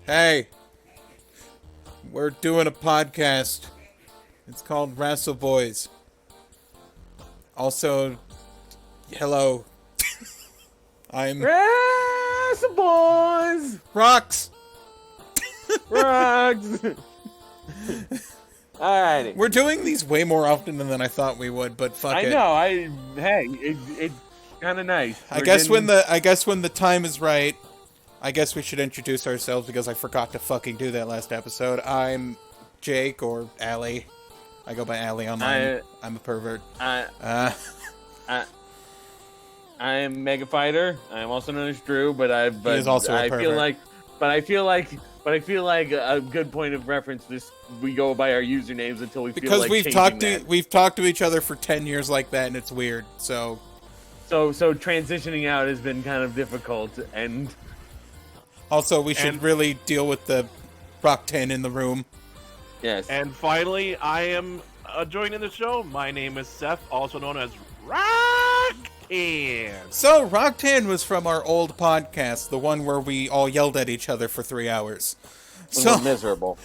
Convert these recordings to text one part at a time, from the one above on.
Hey, we're doing a podcast. It's called WRASSLEBOYS. Also, hello. I'm WRASSLEBOYS! Rocks. Rocks! Alrighty. We're doing these way more often than I thought we would, but fuck it. I know. It's kind of nice. I guess when the time is right, I guess we should introduce ourselves because I forgot to fucking do that last episode. I'm Jake or Allie. I go by Allie online. I'm a pervert. I'm Mega Fighter. I'm also known as Drew, but I is also a pervert. I feel like a good point of reference. We go by our usernames until we feel like we've talked to each other for 10 years like that, and it's weird. So transitioning out has been kind of difficult, and also we should really deal with the Roktan in the room. Yes. And finally, I am joining the show. My name is Seth, also known as Roktan. So, Roktan was from our old podcast, the one where we all yelled at each other for 3 hours. So miserable.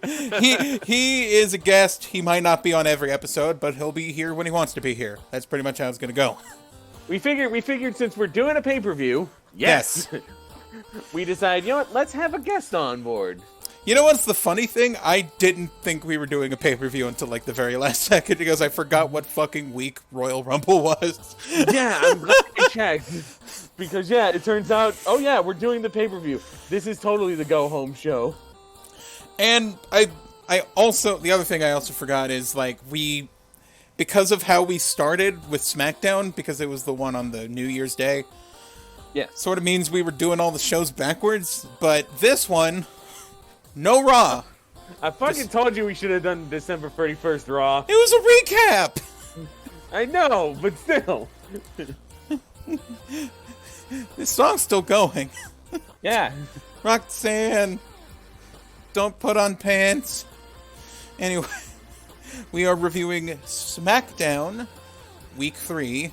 he is a guest. He might not be on every episode, but he'll be here when he wants to be here. That's pretty much how it's going to go. We figured since we're doing a pay-per-view, yes. We decided, you know what, let's have a guest on board. You know what's the funny thing? I didn't think we were doing a pay-per-view until like the very last second because I forgot what fucking week Royal Rumble was. Yeah, I'm glad I checked. Because, yeah, it turns out, oh yeah, we're doing the pay-per-view. This is totally the go-home show. And I also, the other thing I also forgot is like because of how we started with Smackdown, because it was the one on the New Year's Day, yeah, sort of means we were doing all the shows backwards, but this one, no Raw. I fucking told you we should have done December 31st Raw. It was a recap! I know, but still. This song's still going. Yeah. Roxanne, don't put on pants. Anyway, we are reviewing Smackdown, Week 3,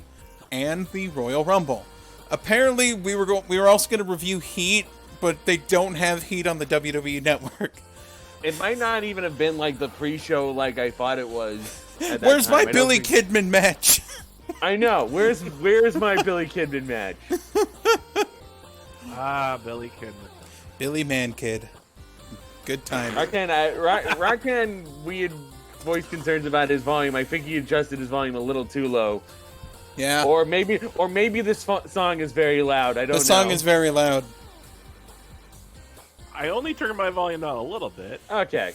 and the Royal Rumble. Apparently, we were also going to review Heat, but they don't have Heat on the WWE Network. It might not even have been like the pre-show like I thought it was. Where's my Billy Kidman match? I know. Where's my Billy Kidman match? Billy Kidman. Billy Man Kid. Good time. Roktan, we had voiced concerns about his volume. I think he adjusted his volume a little too low. Yeah. Or maybe this song is very loud. I don't know. The song is very loud. I only turned my volume down a little bit. Okay,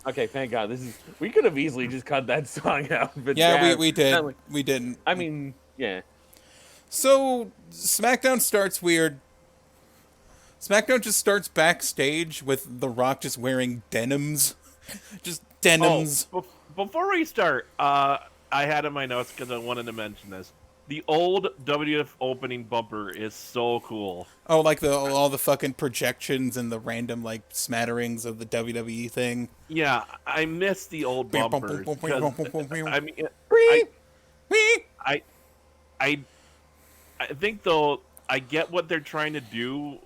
thank God. We could have easily just cut that song out. But yeah, we did. We didn't. I mean, yeah. So, SmackDown starts weird. SmackDown just starts backstage with The Rock just wearing denims. Just denims. Oh, before we start, I had in my notes because I wanted to mention this. The old WWF opening bumper is so cool. Oh, like all the fucking projections and the random like smatterings of the WWE thing. Yeah, I miss the old bumpers. I mean, I think though I get what they're trying to do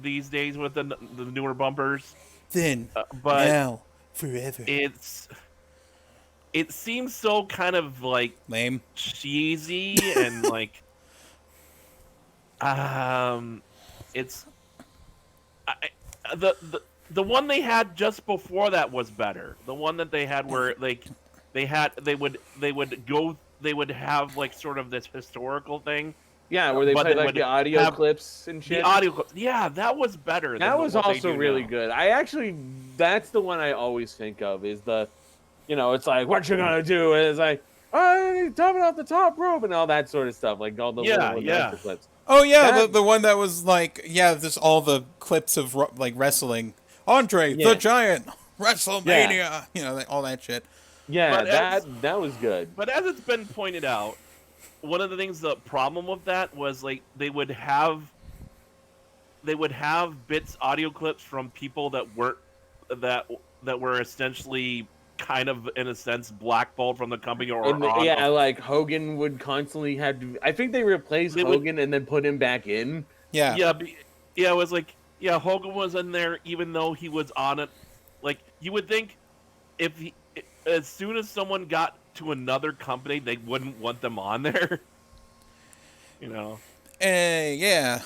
these days with the newer bumpers. Then, but now, forever. It seems so kind of like lame, cheesy, and like, it's the one they had just before that was better. The one that they had where like they would have like sort of this historical thing. Yeah, where they played like the audio clips and shit. The audio clips. Yeah, that was better. That was also really good. That's the one I always think of is the. You know, it's like, what you gonna do? And it's like, oh, jumping off the top rope and all that sort of stuff. Like all the little clips. Oh, yeah, the one that was like, yeah, there's all the clips of like wrestling. Andre, the Giant, WrestleMania, you know, all that shit. Yeah, that was good. But as it's been pointed out, one of the things, the problem with that was like they would have bits, audio clips from people that were essentially kind of, in a sense, blackballed from the company, like Hogan would constantly have to. I think they replaced Hogan and then put him back in. Yeah, it was like Yeah, Hogan was in there, even though he was on it. Like, you would think as soon as someone got to another company, they wouldn't want them on there. You know. Yeah.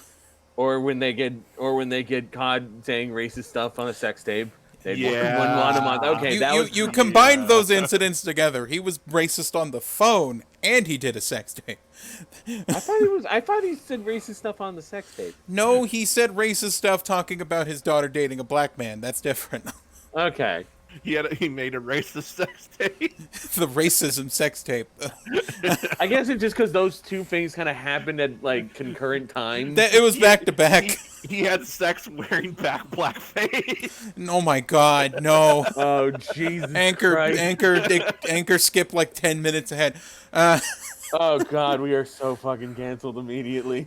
Or when they get caught saying racist stuff on a sex tape. They wouldn't want him on. Okay, you combined those incidents together. He was racist on the phone, and he did a sex tape. I thought he said racist stuff on the sex tape. No, he said racist stuff talking about his daughter dating a black man. That's different. Okay. He made a racist sex tape. The racism sex tape. I guess it's just because those two things kind of happened at like concurrent times. It was back to back. He had sex wearing blackface. Oh my God, no. Oh Jesus! Anchor skipped like 10 minutes ahead. Oh God, we are so fucking canceled immediately.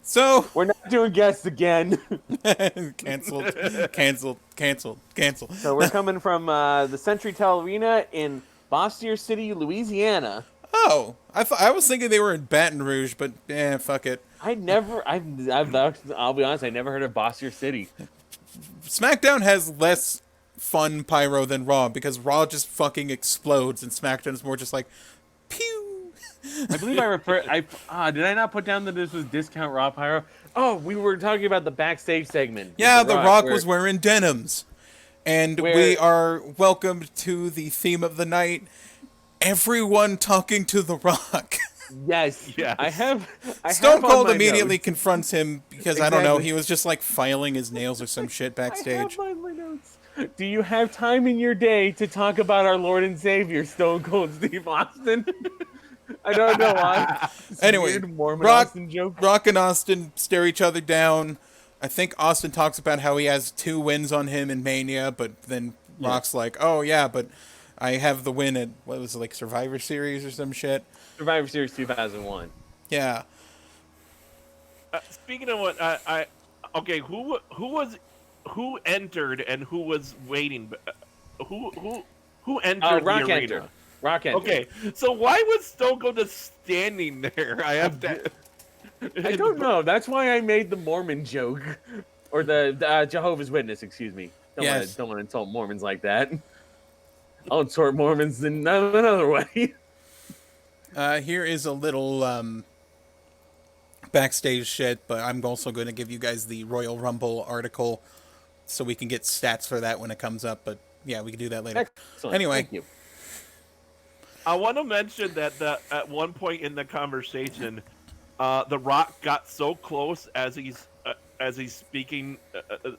So we're not doing guests again. Canceled. So we're coming from the Century Tel Arena in Bossier City, Louisiana. Oh, I was thinking they were in Baton Rouge, but fuck it. I'll be honest, I never heard of Bossier City. SmackDown has less fun pyro than Raw because Raw just fucking explodes and SmackDown's more just like pew. I believe did I not put down that this was Discount Raw Pyro? Oh, we were talking about the backstage segment. Yeah, The Rock was wearing denims. And we are welcomed to the theme of the night, everyone talking to The Rock. Yes. I have Stone Cold immediately confronts him because, I don't know, he was just like filing his nails or some shit backstage. I have my notes. Do you have time in your day to talk about our Lord and Savior, Stone Cold Steve Austin? I don't know why. Anyway, Rock and Austin stare each other down. I think Austin talks about how he has 2 wins on him in Mania, but then Rock's like, oh yeah, but I have the win at, what was it, like Survivor Series or some shit? Survivor Series 2001. Yeah. Speaking of what, okay, who entered and who was waiting? Who entered the arena? Rock entered. Okay, so why was Stone Cold just standing there? I don't know. That's why I made the Mormon joke, or the Jehovah's Witness. Excuse me. Don't want to insult Mormons like that. I'll insult Mormons in another way. Here is a little backstage shit, but I'm also going to give you guys the Royal Rumble article so we can get stats for that when it comes up. But yeah, we can do that later. Excellent. Anyway. Thank you. I want to mention that at one point in the conversation, The Rock got so close as he's speaking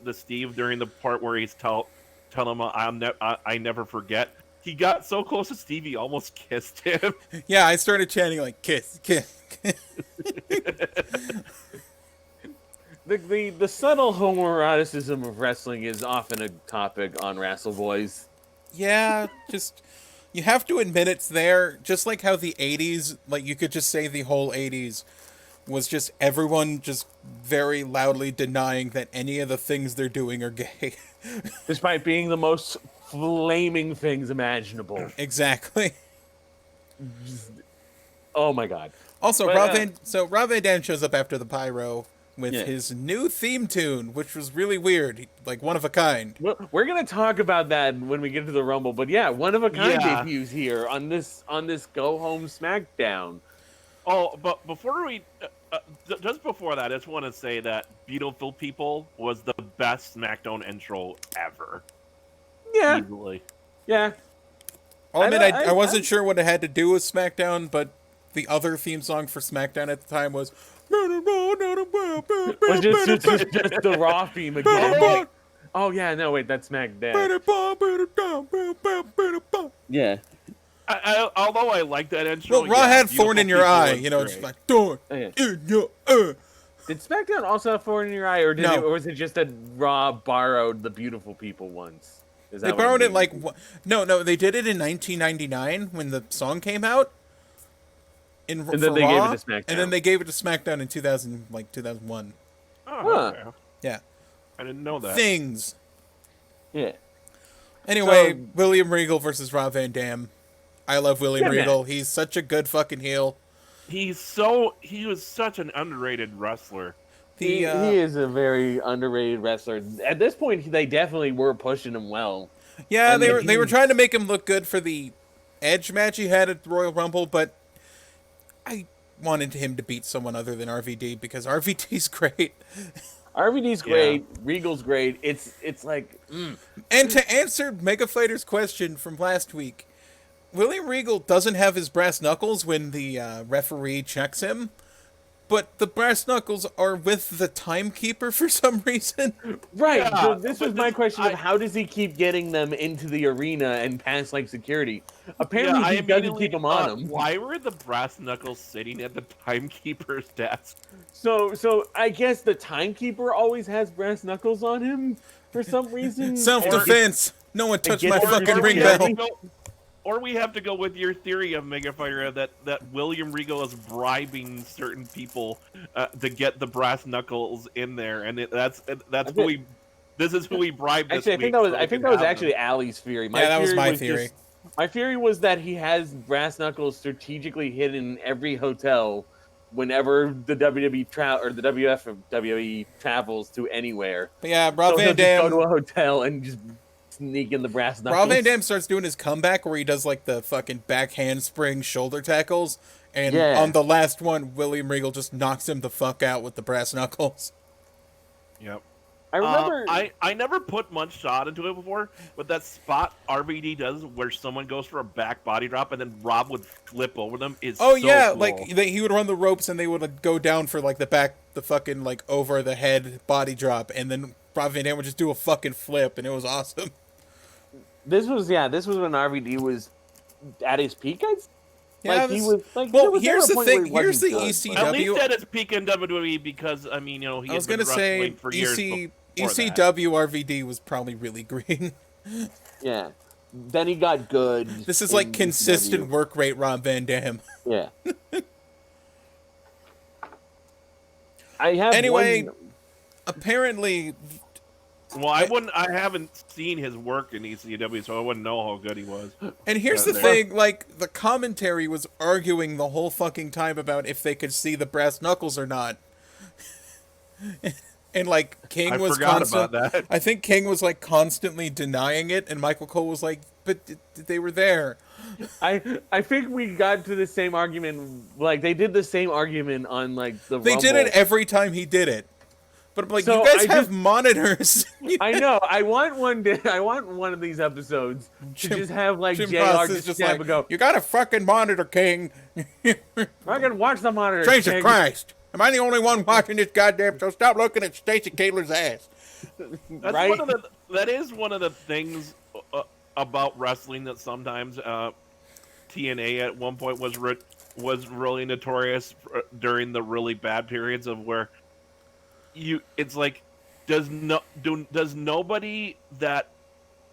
to Steve during the part where he's telling him I never forget. He got so close to Steve he almost kissed him. Yeah, I started chanting like kiss, kiss, kiss. The subtle homoeroticism of wrestling is often a topic on WRASSLEBOYS. Yeah, just you have to admit it's there. Just like how the 80s, like you could just say the whole 80s was just everyone just very loudly denying that any of the things they're doing are gay. Despite being the most flaming things imaginable. Exactly. Oh my God. Also, Rob Van Dam shows up after the pyro with his new theme tune, which was really weird, like one of a kind. Well, we're gonna talk about that when we get to the Rumble, but yeah, one of a kind debuts here on this Go Home Smackdown. Oh, but before we, just before that, I just want to say that Beautiful People was the best SmackDown intro ever. Yeah. Easily. Yeah. I'll admit, I wasn't sure what it had to do with SmackDown, but the other theme song for SmackDown at the time was just the Raw theme again. Oh yeah, no wait, that's SmackDown. Yeah. Although I like that intro. Well, Raw had Thorn in Your Eye, you know, just like Thorn in your eye. Did SmackDown also have Thorn in Your Eye, or was it just that Raw borrowed the Beautiful People once? They borrowed it like no, they did it in 1999 when the song came out. And then they gave it to SmackDown. And then they gave it to SmackDown in 2001. Oh, okay. Yeah. I didn't know that. Things. Yeah. Anyway, William Regal versus Rob Van Dam. I love William Regal. Man. He's such a good fucking heel. He was such an underrated wrestler. He is a very underrated wrestler. At this point, they definitely were pushing him well. Yeah, And they were trying to make him look good for the Edge match he had at the Royal Rumble, but I wanted him to beat someone other than RVD because RVD's great. RVD's great. Regal's great. It's like... And to answer Mega Fighter's question from last week, William Regal doesn't have his brass knuckles when the referee checks him, but the brass knuckles are with the timekeeper for some reason. Right. Yeah, So this was my question of how does he keep getting them into the arena and past like security? Apparently he doesn't keep them on him. Why were the brass knuckles sitting at the timekeeper's desk? So I guess the timekeeper always has brass knuckles on him for some reason. Self-defense. No one touched my Or- fucking or ring we bell. Or we have to go with your theory of Mega Fighter that William Regal is bribing certain people to get the brass knuckles in there, and that's who we. This is who we bribed this Actually, week. I think that was actually Ali's theory. That was my theory. My theory was that he has brass knuckles strategically hidden in every hotel whenever the WWE or the WWE travels to anywhere. But yeah, Rob So Van he'll just go Dam. to a hotel and just sneak in the brass knuckles. Rob Van Dam starts doing his comeback where he does like the fucking back handspring shoulder tackles, and on the last one, William Regal just knocks him the fuck out with the brass knuckles. Yep. I remember. I never put much thought into it before, but that spot RVD does where someone goes for a back body drop and then Rob would flip over them is so cool. Like he would run the ropes and they would go down for like the fucking like over the head body drop, and then Rob Van Dam would just do a fucking flip, and it was awesome. This was when RVD was at his peak. He was like. Well, here's the thing. Here's the ECW. At least at its peak in WWE because I mean he I has was been gonna say wrestling for years ECW RVD was probably really green. Yeah. Then he got good. This is like consistent work rate Rob Van Dam. Yeah. I have anyway. Apparently. Well, I haven't seen his work in ECW, so I wouldn't know how good he was. And here's the thing, like, the commentary was arguing the whole fucking time about if they could see the brass knuckles or not. And, like, King was about that. I think King was, like, constantly denying it, and Michael Cole was like, but they were there. I think we got to the same argument, like, they did the same argument on, like, the They Rumble. did it every time he did it. But I'm like, So you guys have monitors. I know. I want one of these episodes to just have like Jim JR Ross just is snap and go, you got a fucking monitor, King. I can watch the monitor. Jesus King." Christ. Am I the only one watching this goddamn show? Stop looking at Stacey Keebler's ass. That's Right? that is one of the things about wrestling that sometimes TNA at one point was really notorious during the really bad periods of where it's like does nobody that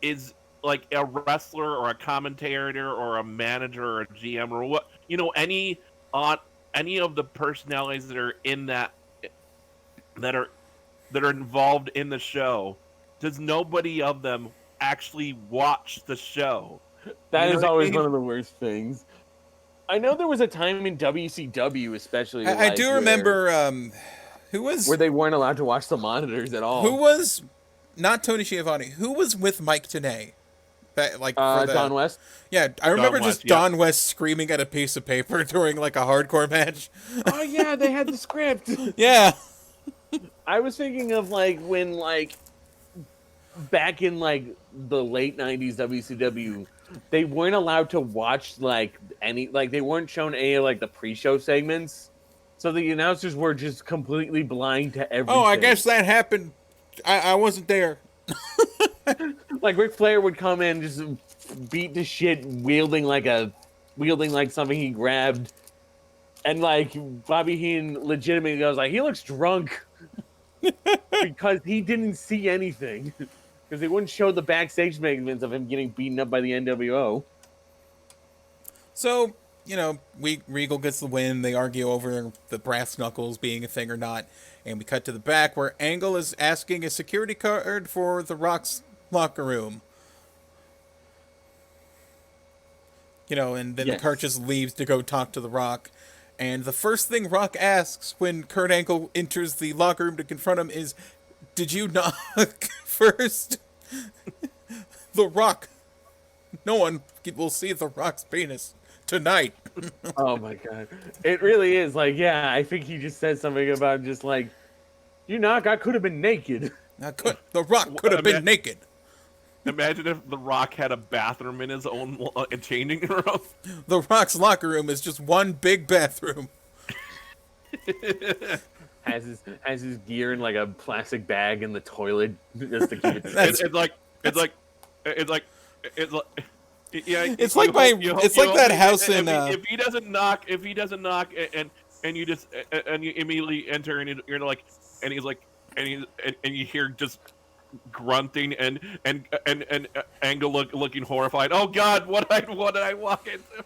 is like a wrestler or a commentator or a manager or a GM or what any of the personalities that are in that are involved in the show, does nobody of them actually watch the show? That is always one of the worst things. I know there was a time in WCW especially I do remember who was where they weren't allowed to watch the monitors at all. Who was not Tony Schiavone? Who was with Mike Tenay? Don West? Yeah, I remember Don just West, yeah. Don West screaming at a piece of paper during like a hardcore match. Oh yeah, they had the script. Yeah. I was thinking of like when like back in like the late 90s WCW, they weren't allowed to watch like they weren't shown any of like the pre-show segments. So the announcers were just completely blind to everything. Oh, I guess that happened. I wasn't there. Like Ric Flair would come in just beat the shit, wielding like something he grabbed, and like Bobby Heenan legitimately goes like, he looks drunk because he didn't see anything because they wouldn't show the backstage segments of him getting beaten up by the NWO. So, Regal gets the win. They argue over the brass knuckles being a thing or not. And we cut to the back where Angle is asking a security card for The Rock's locker room. And then the cart just leaves to go talk to The Rock. And the first thing Rock asks when Kurt Angle enters the locker room to confront him is, "Did you knock first?" The Rock. No one will see The Rock's penis tonight. Oh my god. It really is. Like, yeah, I think he just said something about just like, "You knock, I could have been naked." The Rock could have been naked. Imagine if The Rock had a bathroom in his own changing room. The Rock's locker room is just one big bathroom. Has his gear in like a plastic bag in the toilet just to keep it. Yeah, it's like that house in. If he doesn't knock, and you just and you immediately enter and you're like, and he's like, and you hear just grunting and Angle looking horrified. Oh God, what did I walk into?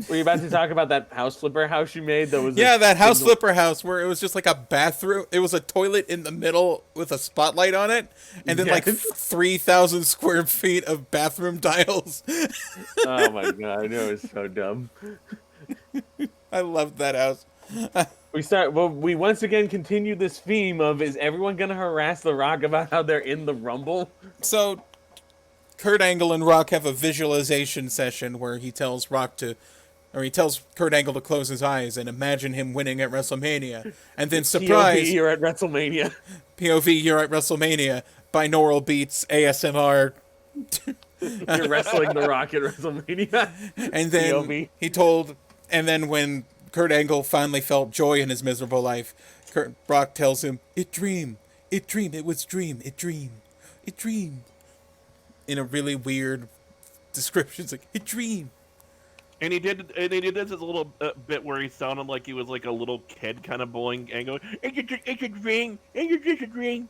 Were you about to talk about that house flipper house you made? That was that house flipper house where it was just like a bathroom. It was a toilet in the middle with a spotlight on it, and then like 3,000 square feet of bathroom tiles. Oh my god, I know, it's so dumb. I loved that house. We once again continue this theme of, is everyone gonna harass The Rock about how they're in the Rumble? So, Kurt Angle and Rock have a visualization session where he tells Kurt Angle to close his eyes and imagine him winning at WrestleMania. And then surprise, POV, you're at WrestleMania. POV, you're at WrestleMania. Binaural beats, ASMR. You're wrestling The Rock at WrestleMania. And then POV. And then when Kurt Angle finally felt joy in his miserable life, Rock tells him, it dream, it was dream, it dream. In a really weird description, it's like, it dream. And he did this little bit where he sounded like he was like a little kid kind of bullying Angle. It's a dream, it's just a dream.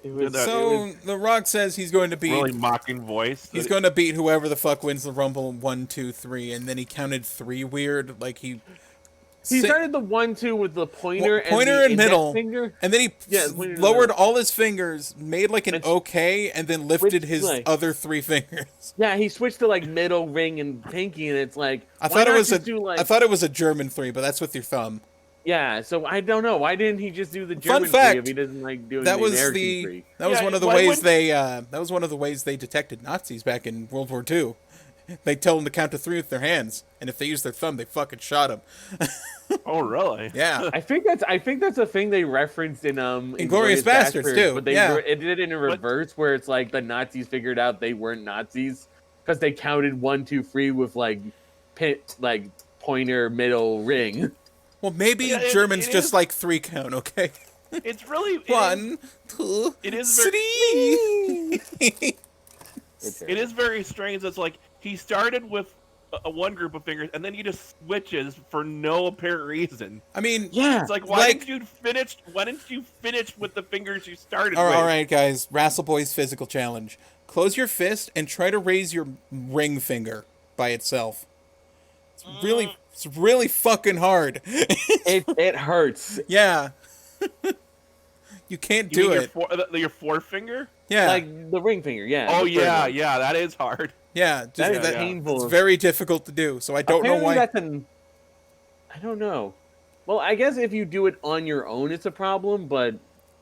The Rock says he's going to beat really mocking voice. He's going to beat whoever the fuck wins the Rumble 1, 2, 3, and then he counted 3 weird, like he started the 1-2 with the pointer and middle finger, and then he lowered all his fingers, made like an OK, and then lifted his other 3 fingers. Yeah, he switched to like middle, ring, and pinky, and it's like I thought it was a German 3, but that's with your thumb. Yeah, so I don't know. Why didn't he just do the German 3 if he doesn't like doing the American 3? That was one of the ways they detected Nazis back in World War II. They tell them to count to 3 with their hands, and if they use their thumb, they fucking shot them. Oh, really? Yeah. I think that's a thing they referenced in Inglourious Basterds too. But it did it in reverse, where it's like the Nazis figured out they weren't Nazis because they counted 1, 2, 3 with like pointer, middle, ring. Well, maybe Germans just like 3 count, okay? It's really 1, 2, it is 3. It is very strange. It's like he started with one group of fingers, and then he just switches for no apparent reason. I mean, yeah, it's like why didn't you finish with the fingers you started with? All right, guys, WRASSLEBOYS physical challenge: close your fist and try to raise your ring finger by itself. It's really fucking hard. It hurts. Yeah. You can't do it. Your forefinger? Yeah. Like the ring finger, yeah. Oh, yeah, that is hard. Yeah. That is painful. It's very difficult to do, so I don't know why. I don't know. Well, I guess if you do it on your own, it's a problem, but...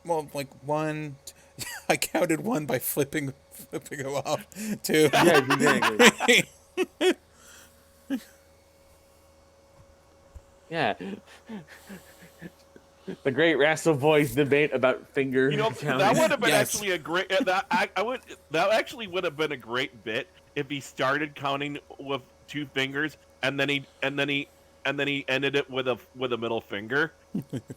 Well, like 1... I counted 1 by flipping it off. 2. Yeah, exactly. Yeah. The great WRASSLEBOYS debate about finger. That would have been actually a great. That actually would have been a great bit if he started counting with 2 fingers and then he ended it with a middle finger.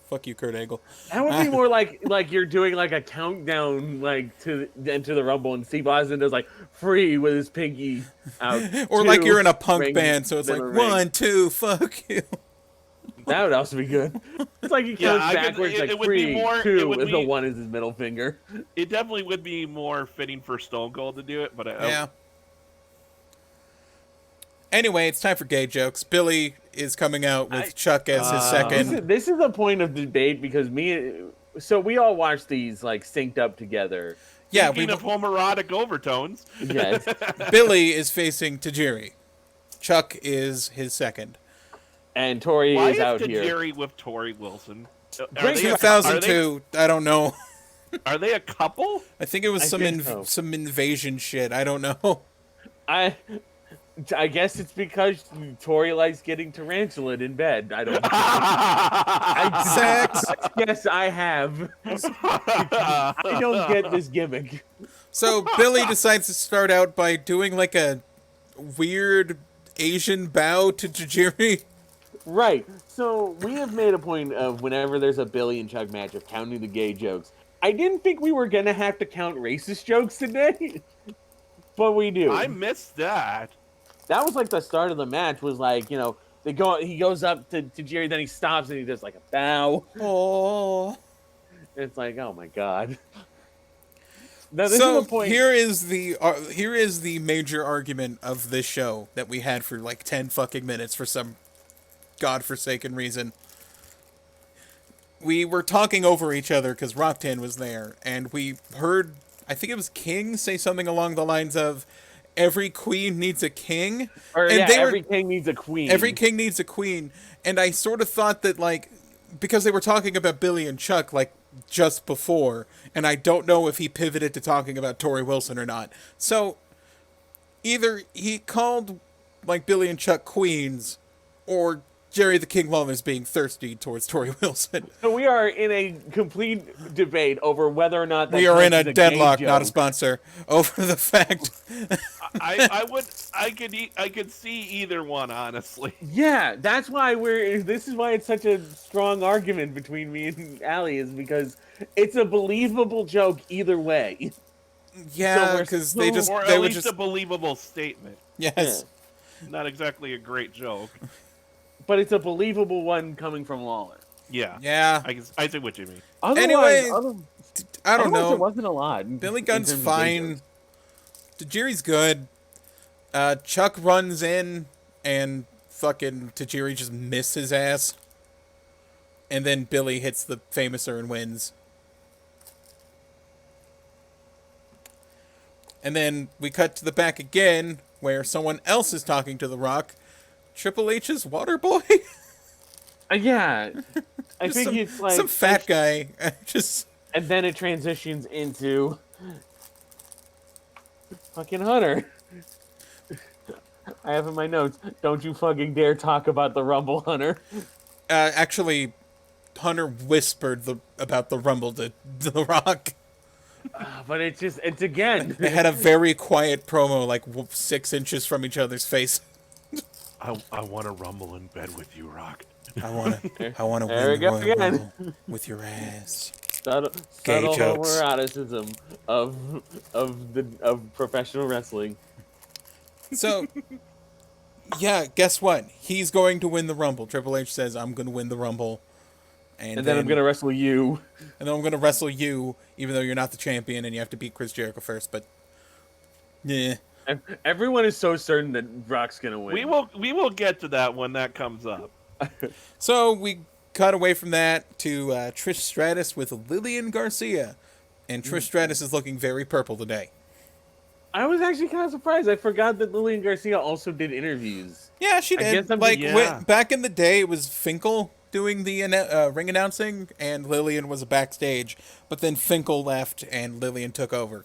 Fuck you, Kurt Angle. That would be more like you're doing like a countdown to the Rumble, and Steve Austin does like 3 with his pinky out. Or 2, like you're in a punk band, so it's like ring. 1, 2, fuck you. That would also be good. It's like he counts backwards, like 3, 2, and the 1 is his middle finger. It definitely would be more fitting for Stone Cold to do it, but yeah. Anyway, it's time for gay jokes. Billy is coming out with Chuck as his second. This is a point of debate because we all watch these like synced up together. Yeah, speaking of homoerotic overtones. Yes. Billy is facing Tajiri. Chuck is his second. and Tori Why is out is here. Jerry with Tori Wilson? Great. 2002. I don't know. Are they a couple? I think it was I think so. some invasion shit. I don't know. I guess it's because Tori likes getting tarantula in bed. I don't know. Sex. Yes, I have. I don't get this gimmick. So Billy decides to start out by doing like a weird Asian bow to Tajiri. Right. So we have made a point of whenever there's a Billy and Chuck match of counting the gay jokes. I didn't think we were gonna have to count racist jokes today, but we do. I missed that. That was like the start of the match. Was like, you know, he goes up to Jerry, then he stops and he does like a bow. Oh. It's like, oh my god. Now, this So is the point. here is the major argument of this show that we had for like 10 fucking minutes for some godforsaken reason. We were talking over each other because Roktan was there, and we heard, I think it was King, say something along the lines of, every queen needs a king. Or, and yeah, every king needs a queen. Every king needs a queen. And I sort of thought that, like, because they were talking about Billy and Chuck, like, just before, and I don't know if he pivoted to talking about Tori Wilson or not. So, either he called, like, Billy and Chuck queens, or Jerry the King Lawler is being thirsty towards Tori Wilson. So we are in a complete debate over whether or not that We are in a gay deadlock, joke. not a sponsor, over the fact. I could see either one, honestly. Yeah, that's why this is why it's such a strong argument between me and Allie, is because it's a believable joke either way. Yeah, because Or they at would least just a believable statement. yes. Not exactly a great joke. But it's a believable one coming from Lawler. Yeah. Yeah. I see what you mean. Anyway, I don't otherwise know. It wasn't a lot. Billy in Gunn's terms of gay fine. jokes. Tajiri's good. Chuck runs in and fucking Tajiri just misses his ass. And then Billy hits the famouser and wins. And then we cut to the back again, where someone else is talking to The Rock. Triple H's water boy? Yeah. I think it's like some fat guy. Just and then it transitions into fucking Hunter. I have in my notes, don't you fucking dare talk about the Rumble, Hunter. actually, Hunter whispered about the Rumble to The Rock. But it's again. They had a very quiet promo, like 6 inches from each other's face. I want to rumble in bed with you, Rock. I want to There win we the go Royal again. Rumble with your ass. Subtle jokes. homoeroticism of professional wrestling. So, yeah, guess what? He's going to win the Rumble. Triple H says, I'm going to win the Rumble. And then I'm going to wrestle you. And then I'm going to wrestle you, even though you're not the champion and you have to beat Chris Jericho first. But, yeah. Everyone is so certain that Rock's going to win. We will get to that when that comes up. So we cut away from that to Trish Stratus with Lillian Garcia. And Trish Stratus is looking very purple today. I was actually kind of surprised. I forgot that Lillian Garcia also did interviews. Yeah, she did. Back in the day, it was Finkel doing the ring announcing, and Lillian was backstage. But then Finkel left, and Lillian took over.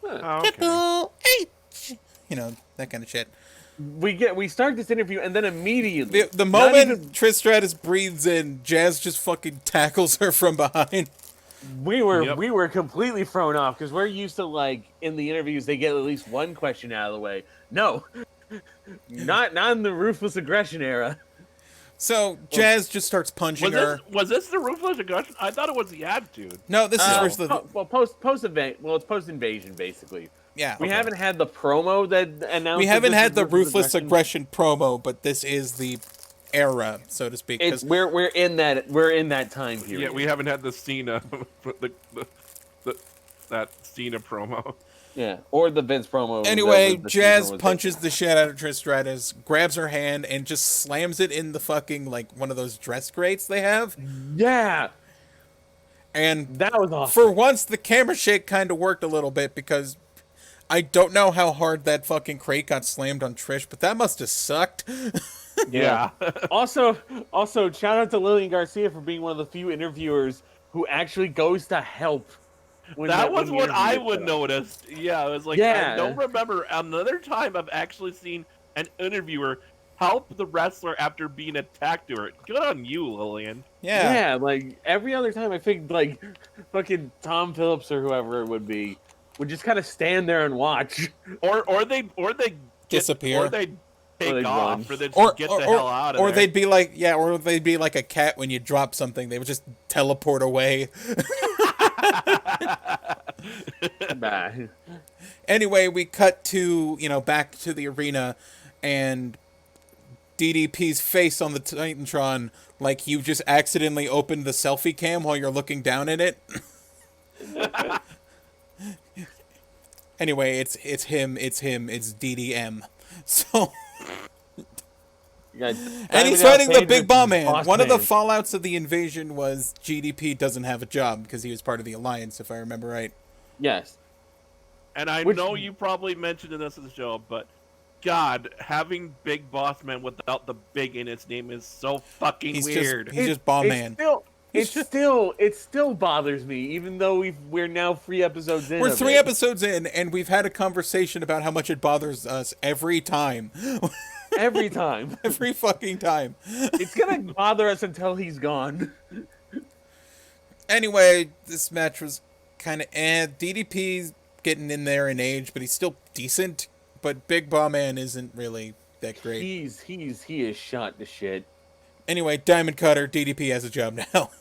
Oh, okay. Triple H! You know, that kind of shit. We start this interview, and then immediately... The moment Trish Stratus breathes in, Jazz just fucking tackles her from behind. We were completely thrown off, because we're used to, like, in the interviews, they get at least one question out of the way. No. Not in the Ruthless Aggression era. So, Jazz just starts punching her. Was this the Ruthless Aggression? I thought it was the Attitude. No, this is post-invasion, basically. Yeah. We haven't had the promo that announced... We haven't had the Ruthless Aggression promo, but this is the era, so to speak. We're in that time period. Yeah, we haven't had the Cena, that Cena promo. Yeah, or the Vince promo. Anyway, Jazz punches the shit out of Trish Stratus, grabs her hand, and just slams it in the fucking, like, one of those dress grates they have. Yeah. And that was awesome. For once, the camera shake kind of worked a little bit, because I don't know how hard that fucking crate got slammed on Trish, but that must have sucked. Yeah. Also, shout out to Lillian Garcia for being one of the few interviewers who actually goes to help. That was when what the I interview would is notice. Yeah, it was like, Yeah. I don't remember another time I've actually seen an interviewer help the wrestler after being attacked to her. Good on you, Lillian. Yeah. Yeah, like every other time I think like fucking Tom Phillips or whoever it would be would just kind of stand there and watch. Or they Disappear. or they take they'd off, run. or they just get the hell out of or there. they'd be like a cat when you drop something. They would just teleport away. Nah. Anyway, we cut to, back to the arena, and DDP's face on the Titantron, like you just accidentally opened the selfie cam while you're looking down at it. Anyway, it's him, it's DDM. So... And he's fighting the Big Bomb Man. One of the fallouts of the invasion was GDP doesn't have a job because he was part of the Alliance, if I remember right. Yes. And I know you probably mentioned in this show, but God, having Big Boss Man without the big in its name is so fucking weird. He's just Bomb Man. It still bothers me, even though we're now 3 episodes in. We're 3 episodes in, and we've had a conversation about how much it bothers us every time. Every time. Every fucking time. It's gonna bother us until he's gone. Anyway, this match was kind of DDP's getting in there in age, but he's still decent. But Big Bomb Man isn't really that great. He is shot to shit. Anyway, Diamond Cutter, DDP has a job now.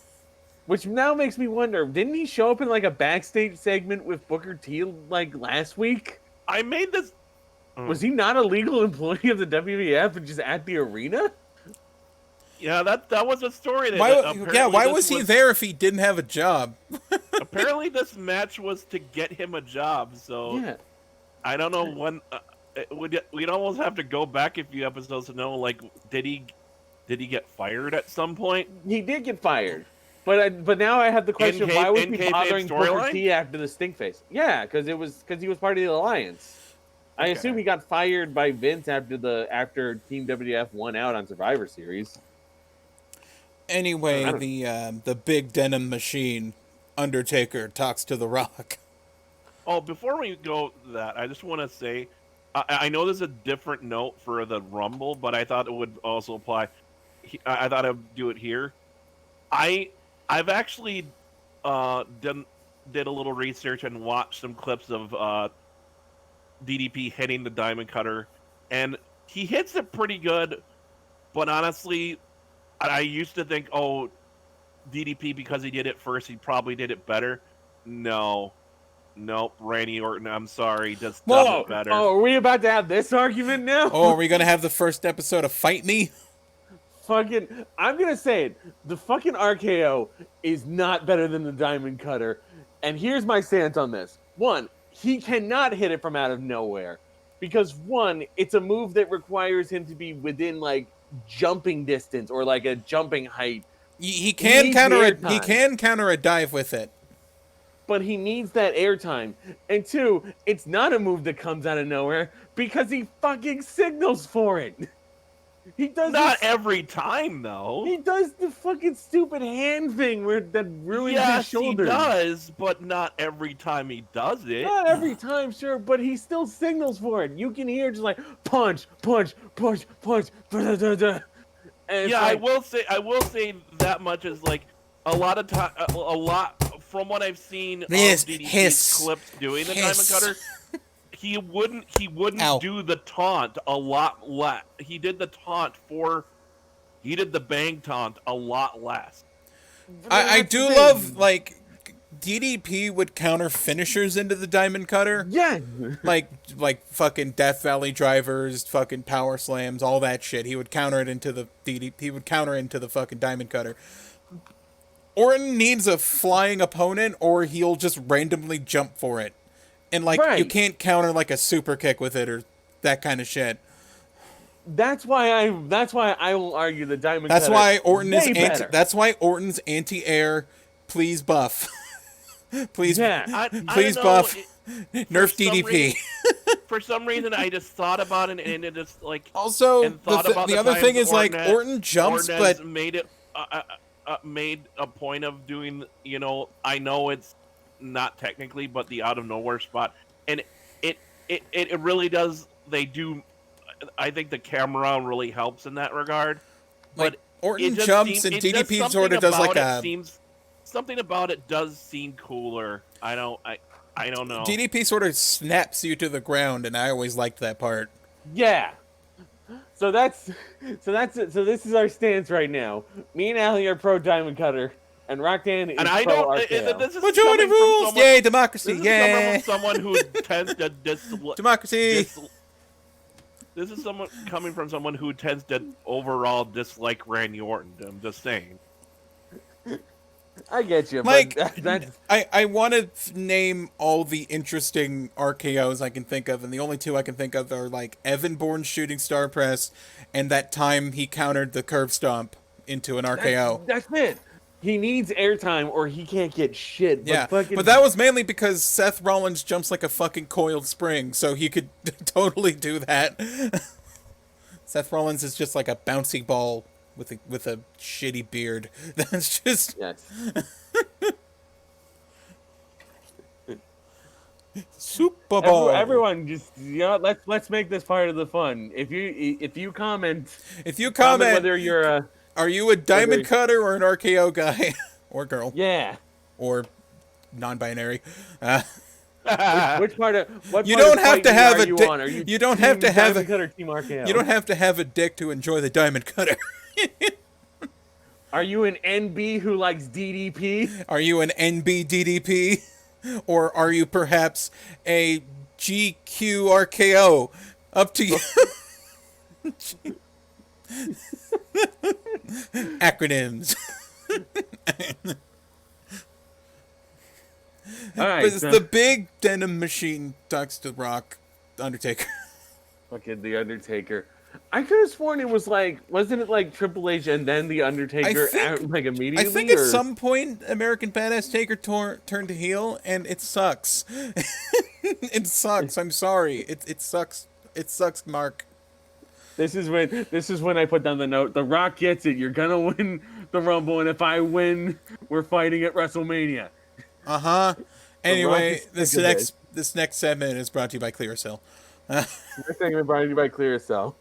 Which now makes me wonder, didn't he show up in like a backstage segment with Booker T like last week? I made this... Was he not a legal employee of the WWF and just at the arena? Yeah, that was a story. Why was he there if he didn't have a job? Apparently this match was to get him a job, so... Yeah. I don't know when... we'd almost have to go back a few episodes to know, like, did he get fired at some point? He did get fired. But now I have the question, why was he bothering Booker T after the stink face? Yeah, because he was part of the Alliance. I assume he got fired by Vince after Team WWF won out on Survivor Series. Anyway, the big denim machine, Undertaker, talks to The Rock. Oh, before we go to that, I just want to say, I know there's a different note for the Rumble, but I thought it would also apply. I thought I'd do it here. I've actually did a little research and watched some clips of DDP hitting the Diamond Cutter, and he hits it pretty good. But honestly, I used to think, DDP, because he did it first, he probably did it better. Nope, Randy Orton, I'm sorry, does it better. Oh, are we about to have this argument now? Oh, are we gonna have the first episode of Fight Me? I'm gonna say it. The fucking RKO is not better than the Diamond Cutter, and here's my stance on this. 1, he cannot hit it from out of nowhere, because 1, it's a move that requires him to be within like jumping distance or like a jumping height. He can counter a dive with it, but he needs that airtime. And 2, it's not a move that comes out of nowhere because he fucking signals for it. He does not every time though. He does the fucking stupid hand thing that ruins his shoulder. Yes, he does, but not every time he does it. Not every time, sure, but he still signals for it. You can hear just like punch, punch, punch, punch. Da, da, da. And yeah, I will say that much is like a lot of time. A lot from what I've seen of DDP's clips doing the Diamond Cutter. He wouldn't do the taunt a lot less. He did the bang taunt a lot less. I do love, like, DDP would counter finishers into the Diamond Cutter. Yeah. like fucking Death Valley drivers, fucking power slams, all that shit. He would counter it into the fucking Diamond Cutter. Orton needs a flying opponent, or he'll just randomly jump for it. And, you can't counter, like, a super kick with it or that kind of shit. That's why I will argue the Diamond Cutter. That's why Orton's anti-air, please buff. Please, yeah. please buff. Nerf DDP. for some reason I just thought about it and it just like Also, and thought about the other thing is like Orton Orton jumps, but made it made a point of doing. I know it's not technically, but the out of nowhere spot, and it really does. They do. I think the camera really helps in that regard. Like, But Orton jumps and DDP sort of does like something about it does seem cooler. I don't know. DDP sort of snaps you to the ground, and I always liked that part. Yeah. So that's it. So this is our stance right now. Me and Allie are pro Diamond Cutter, and Roktan is and I pro don't. RKO. This is Majority rules! Yay, democracy! This Yay! is coming from someone who tends to Democracy! This is coming from someone who tends to overall dislike Randy Orton. I'm just saying. I get you, Like, but that's I want to name all the interesting RKOs I can think of, and the only two I can think of are, like, Evan Bourne's shooting star press, and that time he countered the curb stomp into an RKO. That's it. He needs airtime or he can't get shit. Yeah, but that was mainly because Seth Rollins jumps like a fucking coiled spring, so he could totally do that. Seth Rollins is just like a bouncy ball with a shitty beard. That's just... Yes. Super Bowl. Everyone, just let's make this part of the fun. If you comment, whether you're a are you a diamond cutter or an RKO guy or girl? Yeah. Or non-binary? Which part of what? You part don't of have to fighting have are a you dick. on? Are you You don't team have to have Diamond a. Cutter, team RKO? You don't have to have a dick to enjoy the diamond cutter. Are you an NB who likes DDP? Are you an NB DDP, or are you perhaps a GQ RKO? Up to you. Acronyms. All right. But it's the big denim machine talks to Rock, Undertaker. Fucking the Undertaker. I could have sworn it was wasn't it like Triple H and then the Undertaker immediately? I think at some point American Badass Taker turned to heel, and it sucks. It sucks. I'm sorry. It sucks. It sucks, Mark. This is when I put down the note. The Rock gets it. You're gonna win the Rumble, and if I win, we're fighting at WrestleMania. Anyway, this next segment is brought to you by Clearasil. Next segment brought to you by Clearasil,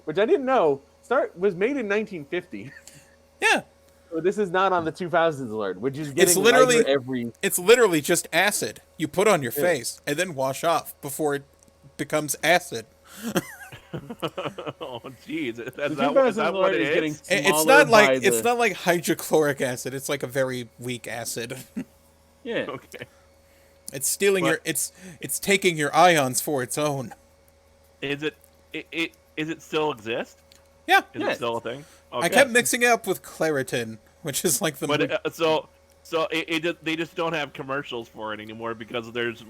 which I didn't know was made in 1950. Yeah. So this is not on the 2000s alert, which is getting it's literally just acid you put on your face and then wash off before it becomes acid. Oh, jeez. Is that what it is? It's not like hydrochloric acid. It's like a very weak acid. Yeah. Okay. It's stealing it's taking your ions for its own. Is it still exist? Yeah. Is it still a thing? Okay. I kept mixing it up with Claritin, which is like the. They just don't have commercials for it anymore because there's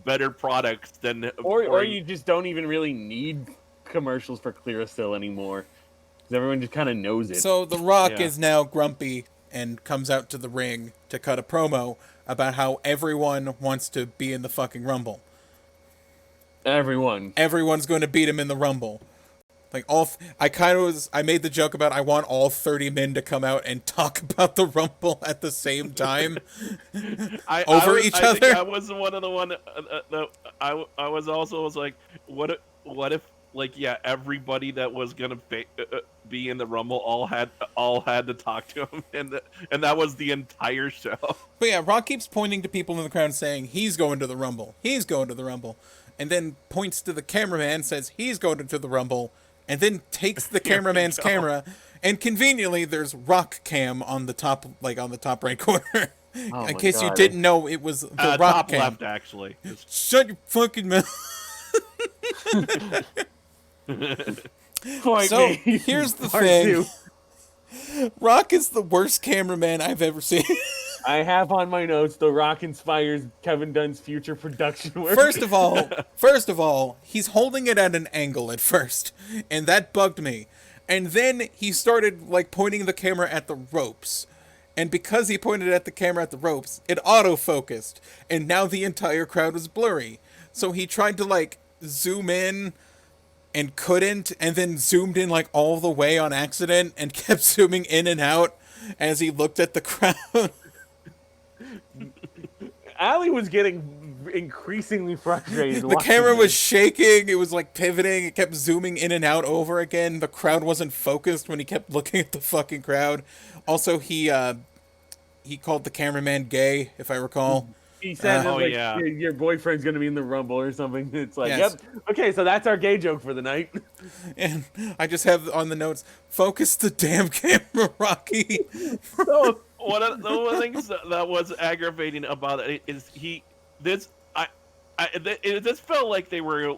better products than. Or you just don't even really need commercials for Clearasil anymore, because everyone just kind of knows it. So The Rock is now grumpy and comes out to the ring to cut a promo about how everyone wants to be in the fucking Rumble. Everyone's going to beat him in the Rumble. Like I made the joke about I want all 30 men to come out and talk about the Rumble at the same time over each other. Think I was one of the one. I was like, what if everybody that was gonna be in the Rumble all had to talk to him, and that was the entire show. But yeah, Rock keeps pointing to people in the crowd saying he's going to the Rumble, and then points to the cameraman, says he's going to the Rumble, and then takes the cameraman's camera, and conveniently there's Rock Cam on the top right corner. In case you didn't know, it was the Rock top Cam. left, actually. Shut your fucking mouth. So here's the thing. Rock is the worst cameraman I've ever seen. I have on my notes, The Rock inspires Kevin Dunn's future production work. First of all, he's holding it at an angle at first, and that bugged me. And then he started pointing the camera at the ropes. And because he pointed at the camera at the ropes, it autofocused, and now the entire crowd was blurry. So he tried to like zoom in and couldn't, and then zoomed in like all the way on accident and kept zooming in and out as he looked at the crowd. Allie was getting increasingly frustrated. The camera was shaking. It was like pivoting. It kept zooming in and out over again. The crowd wasn't focused when he kept looking at the fucking crowd. Also, he called the cameraman gay, if I recall. He said, your boyfriend's going to be in the Rumble or something. It's like, Yes. Yep. Okay, so that's our gay joke for the night. And I just have on the notes, focus the damn camera, Rocky. So one of the things that was aggravating about it is this felt like they were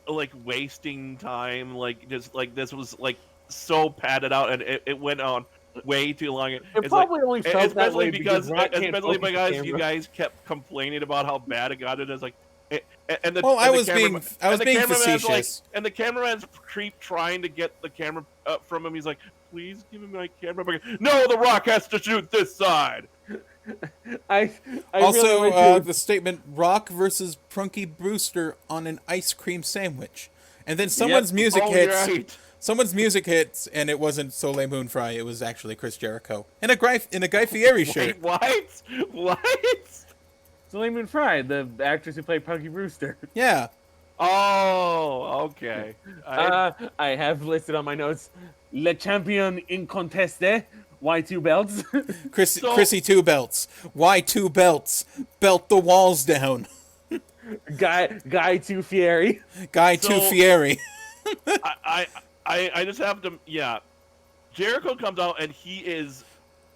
like wasting time, like just like this was like so padded out, and it went on way too long. It probably only felt that way because you guys kept complaining about how bad it got. It is like, I was being facetious. And the cameraman's trying to get the camera from him. He's like, "Please give me my camera." No, The Rock has to shoot this side. I also, really the statement Rock versus Prunky Brewster on an ice cream sandwich, and then someone's music hits. Right. Someone's music hits, and it wasn't Soleil Moon Frye. It was actually Chris Jericho in a Guy Fieri shirt. Wait, what? Soleil Moon Frye, the actress who played Punky Brewster. Yeah. Oh, okay. I have listed on my notes, Le Champion Incontesté, why 2 belts? Chrissy 2 belts. Why 2 belts? Belt the walls down. Guy 2 Fieri. Guy 2 Fieri. I just have to, Jericho comes out and he is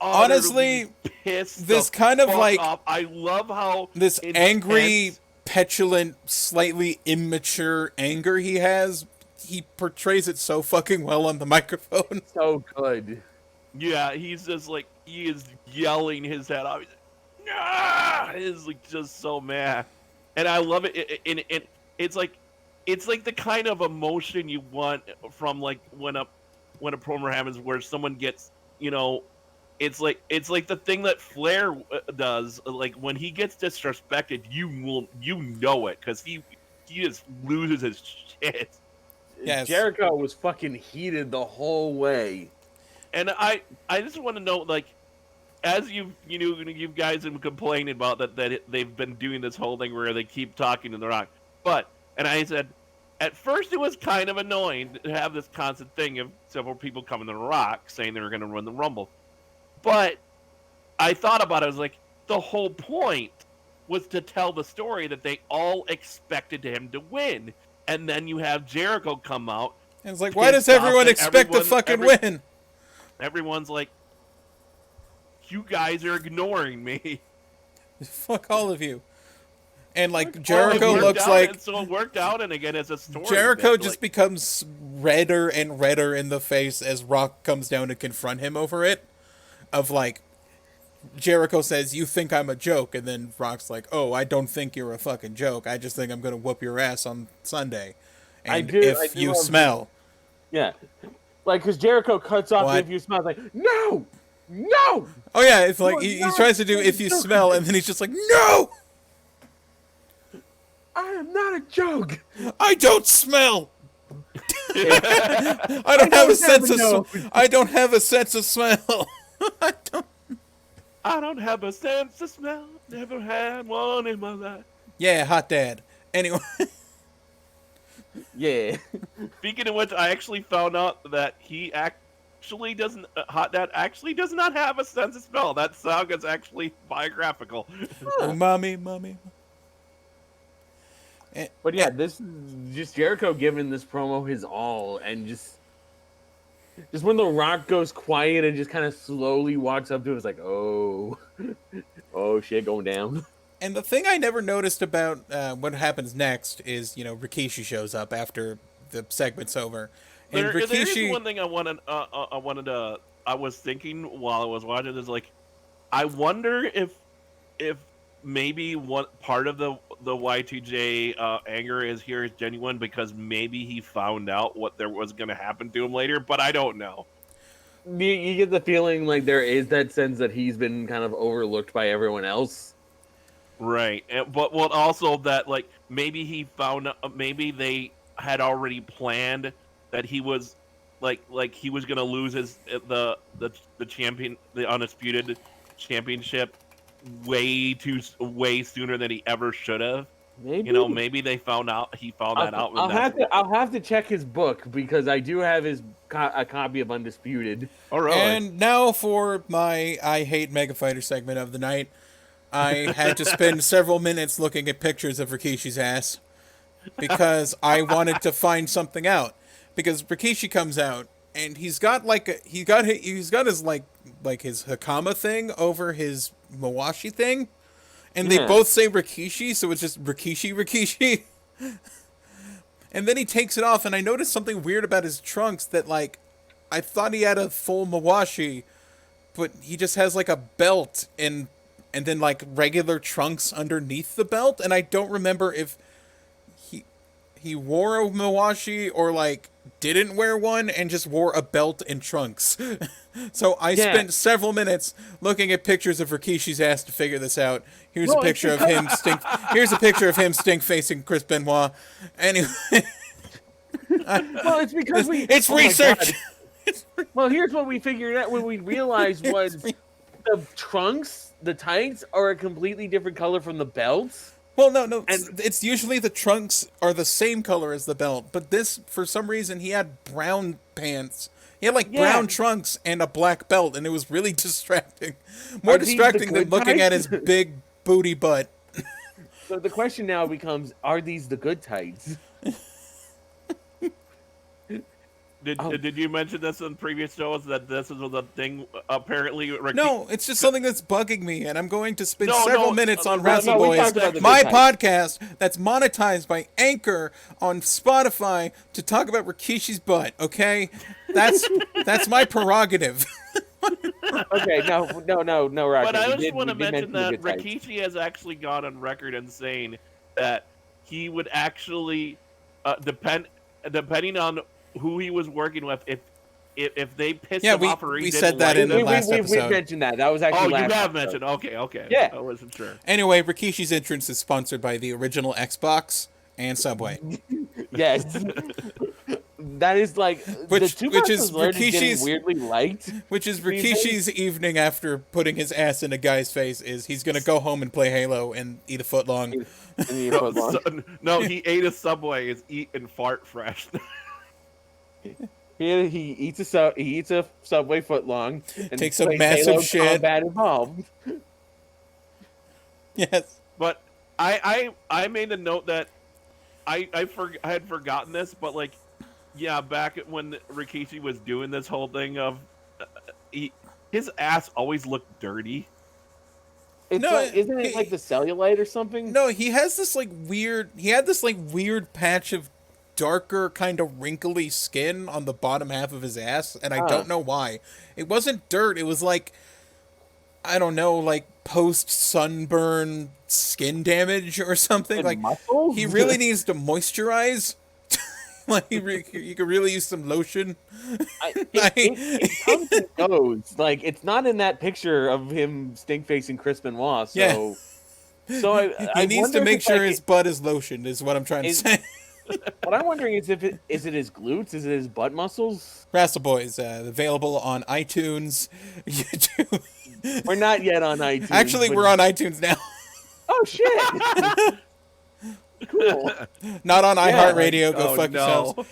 honestly pissed. This kind of like off. I love how this angry, petulant, slightly immature anger he has. He portrays it so fucking well on the microphone. So good. Yeah, he's just like, he is yelling his head off. He's like, nah! He's like just so mad, and I love it. It's like the kind of emotion you want from like when a promo happens where someone gets, it's like the thing that Flair does. Like when he gets disrespected, you know it because he just loses his shit. Yes. Jericho was fucking heated the whole way. And I just want to know, like, as you guys have been complaining about that they've been doing this whole thing where they keep talking to The Rock, and I said, at first it was kind of annoying to have this constant thing of several people coming to The Rock saying they were going to run the Rumble, but I thought about it. I was like, the whole point was to tell the story that they all expected him to win, and then you have Jericho come out. And it's like, why does everyone expect to fucking win? Everyone's like, you guys are ignoring me. Fuck all of you. And like Jericho looks like, so it worked out, and again it's a story. Jericho just becomes redder and redder in the face as Rock comes down to confront him over it. Of like, Jericho says, "You think I'm a joke," and then Rock's like, "Oh, I don't think you're a fucking joke. I just think I'm gonna whoop your ass on Sunday." And if you smell, yeah. Like, because Jericho cuts off the "if you smell," like, no! No! Oh, yeah, it's like, he tries to do "if you smell," and then he's just like, no! I am not a joke! I don't smell! I don't have a sense of smell. I don't have a sense of smell. Never had one in my life. Yeah, hot dad. Anyway. Yeah. Speaking of which, I actually found out that he actually doesn't. Hot Dad actually does not have a sense of smell. That song is actually biographical. Mommy. But yeah, this is just Jericho giving this promo his all, and just when The Rock goes quiet and just kind of slowly walks up to him, it's like, oh shit, going down. And the thing I never noticed about what happens next is, Rikishi shows up after the segment's over. And there is one thing I was thinking while I was watching is like, I wonder if maybe one part of the Y2J anger is genuine because maybe he found out what there was going to happen to him later, but I don't know. You get the feeling like there is that sense that he's been kind of overlooked by everyone else. Right, but also that like maybe he found maybe they had already planned that he was like he was gonna lose his the champion the undisputed championship way sooner than he ever should have. Maybe. Maybe they found out he found that out. I'll have to check his book because I do have a copy of Undisputed. Oh, really? And now for my I Hate Mega Fighter segment of the night. I had to spend several minutes looking at pictures of Rikishi's ass because I wanted to find something out. Because Rikishi comes out and he's got his like his Hakama thing over his Mawashi thing, and they both say Rikishi, so it's just Rikishi. And then he takes it off, and I noticed something weird about his trunks that like I thought he had a full Mawashi, but he just has like a belt and then like regular trunks underneath the belt, and I don't remember if he wore a Mawashi or like didn't wear one and just wore a belt and trunks. So I spent several minutes looking at pictures of Rikishi's ass to figure this out. Here's a picture of him stink facing Chris Benoit. Anyway, well, it's because it's research. Well, here's what we figured out when we realized was the trunks, the tights, are a completely different color from the belts. Well, no, it's usually the trunks are the same color as the belt, but this, for some reason, he had brown pants. He had, brown trunks and a black belt, and it was really distracting. More distracting than looking at his big booty butt. So the question now becomes, are these the good tights? Did you mention this in previous shows that this is the thing? Apparently, no, it's just something that's bugging me, and I'm going to spend several minutes on Wrestle we Boys, talked about my the podcast that's monetized by Anchor on Spotify to talk about Rikishi's butt. Okay, that's my prerogative. Okay, no, Rocky. But I just want to mention that Rikishi has actually gone on record and saying that he would actually depending on who he was working with, if they pissed him off or he didn't said that like in the last episode. We mentioned that. That was actually last you have episode. mentioned. Okay. Yeah. I wasn't sure. Anyway, Rikishi's entrance is sponsored by the original Xbox and Subway. Yes. That is like which Rikishi's is Rikishi's weirdly liked. Which is Rikishi's evening after putting his ass in a guy's face is he's gonna go home and play Halo and eat a footlong. No, he ate a Subway. Is eat and fart fresh. He eats a Subway footlong and takes a massive shit. Combat involved. Yes, but I made a note that I had forgotten this, but like. Yeah, back when Rikishi was doing this whole thing of his ass always looked dirty. Isn't it like the cellulite or something? No, he has this weird patch of darker kind of wrinkly skin on the bottom half of his ass, and I don't know why. It wasn't dirt, it was like, I don't know, like post sunburn skin damage or something. And like muscles? He really needs to moisturize. Like you could really use some lotion. It comes and goes. Like it's not in that picture of him stink facing Chris Benoit. So, he needs to make sure his butt is lotioned. Is what I'm trying to say. What I'm wondering is is it his glutes? Is it his butt muscles? WRASSLE Boys available on iTunes, YouTube. We're not yet on iTunes. Actually, we're on iTunes now. Oh shit. Cool. Not on iHeartRadio. Go fuck yourselves.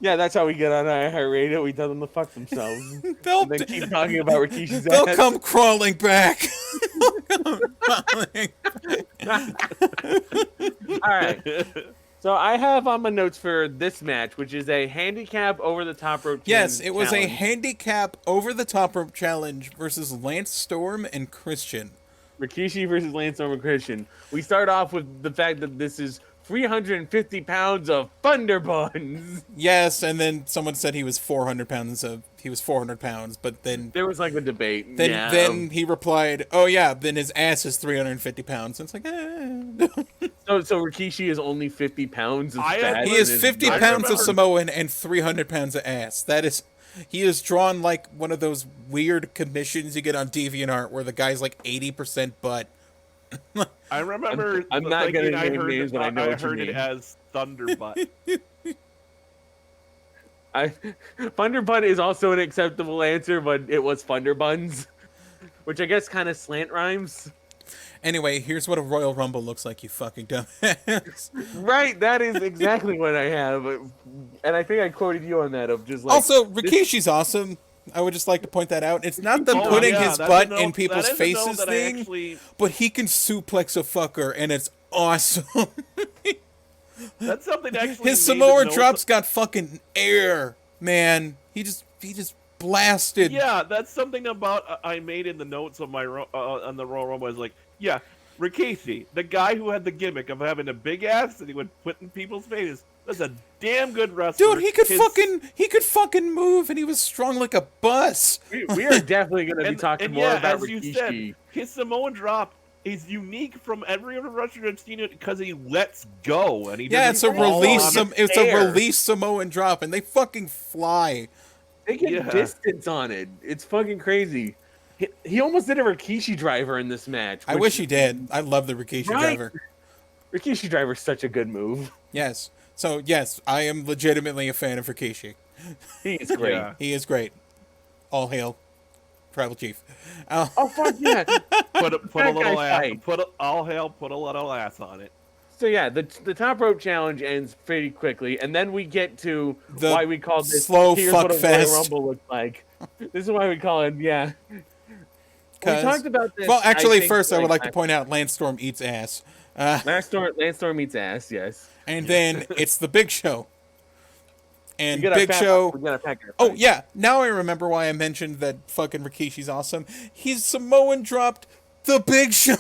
Yeah, that's how we get on iHeartRadio. We tell them to fuck themselves. They'll and then keep talking about Rikishi's They'll ass. come crawling back. All right. So I have on my notes for this match, which is a handicap over the top rope. Yes, it was a handicap over the top rope challenge versus Lance Storm and Christian. Rikishi versus Lance Storm and Christian. We start off with the fact that this is 350 pounds of Thunder Buns. Yes, and then someone said he was 400 pounds, but then there was like a debate. Then he replied, "Oh yeah, then his ass is 350 pounds." And it's like, So Rikishi is only 50 pounds of fat. He is 50 pounds of Samoan and 300 pounds of ass. He is drawn like one of those weird commissions you get on DeviantArt where the guy's like 80% butt, I remember I'm not thinking gonna name names, but I know what you heard it mean. as Thunderbutt. Thunderbutt is also an acceptable answer, but it was Thunderbuns, which I guess kind of slant rhymes. Anyway, here's what a Royal Rumble looks like, you fucking dumbass. Right, that is exactly what I have, and I think I quoted you on that of just like. Also, Rikishi's awesome. I would just like to point that out. It's not the putting his butt in people's faces thing, but he can suplex a fucker, and it's awesome. That's something actually. His Samoa drops got fucking air, man. He just blasted. Yeah, that's something about I made in the notes of my on the Royal Rumble. I was like, yeah, Rikishi, the guy who had the gimmick of having a big ass and he would put in people's faces. That's a damn good wrestler. Dude, he could fucking move, and he was strong like a bus. We are definitely going to be talking more about Rikishi. You said, his Samoan drop is unique from every other wrestler I've seen it because he lets go and he. Yeah, it's a release. It's a release Samoan drop, and they fucking fly. They get distance on it. It's fucking crazy. He almost did a Rikishi driver in this match. I wish he did. I love the Rikishi driver. Rikishi driver is such a good move. Yes. So, yes, I am legitimately a fan of Rikishi. He is great. Yeah. He is great. All hail, Tribal Chief. Oh, fuck yeah. Put a little ass. All hail, put a little ass on it. So, yeah, the top rope challenge ends pretty quickly, and then we get to why we call this slow here's fuck what a fest. Royal Rumble looks like. This is why we call it, yeah. We talked about this. Well, actually, first I would like to point out Lance Storm eats ass. Lance Storm eats ass, yes. And then it's the Big Show. And We Big Show. Oh, yeah. Now I remember why I mentioned that fucking Rikishi's awesome. He's Samoan dropped the Big Show.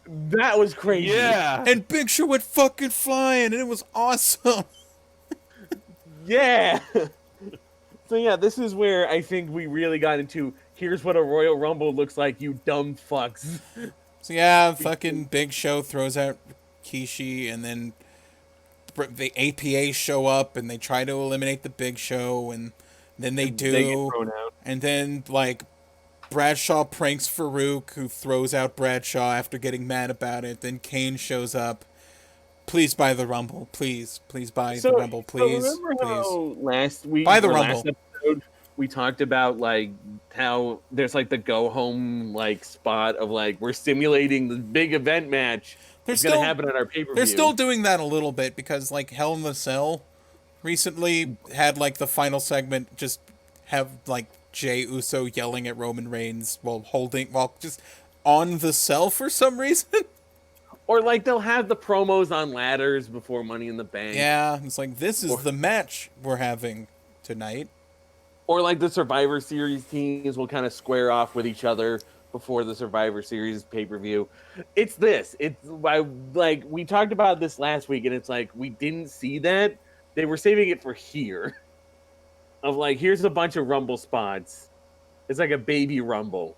That was crazy. Yeah. And Big Show went fucking flying, and it was awesome. Yeah. So, yeah, this is where I think we really got into here's what a Royal Rumble looks like, you dumb fucks. So, yeah, fucking Big Show throws out Rikishi, and then the APA show up, and they try to eliminate the Big Show, and then they do. They get thrown out. And then, like, Bradshaw pranks Farouk, who throws out Bradshaw after getting mad about it. Then Kane shows up. Please buy the Rumble. Please buy the Rumble. Please. So remember how last week, buy the last Rumble. episode, we talked about, like, how there's, like, the go-home, like, spot of, like, we're simulating the big event match. It's going to happen at our pay-per-view. They're still doing that a little bit because, like, Hell in the Cell recently had, like, the final segment just have, like, Jey Uso yelling at Roman Reigns while just on the cell for some reason. Or, like, they'll have the promos on ladders before Money in the Bank. Yeah, it's like, this is the match we're having tonight. Or, like, the Survivor Series teams will kind of square off with each other before the Survivor Series pay-per-view. It's this. Like, we talked about this last week, and it's like, we didn't see that. They were saving it for here. Of, like, here's a bunch of Rumble spots. It's like a baby Rumble.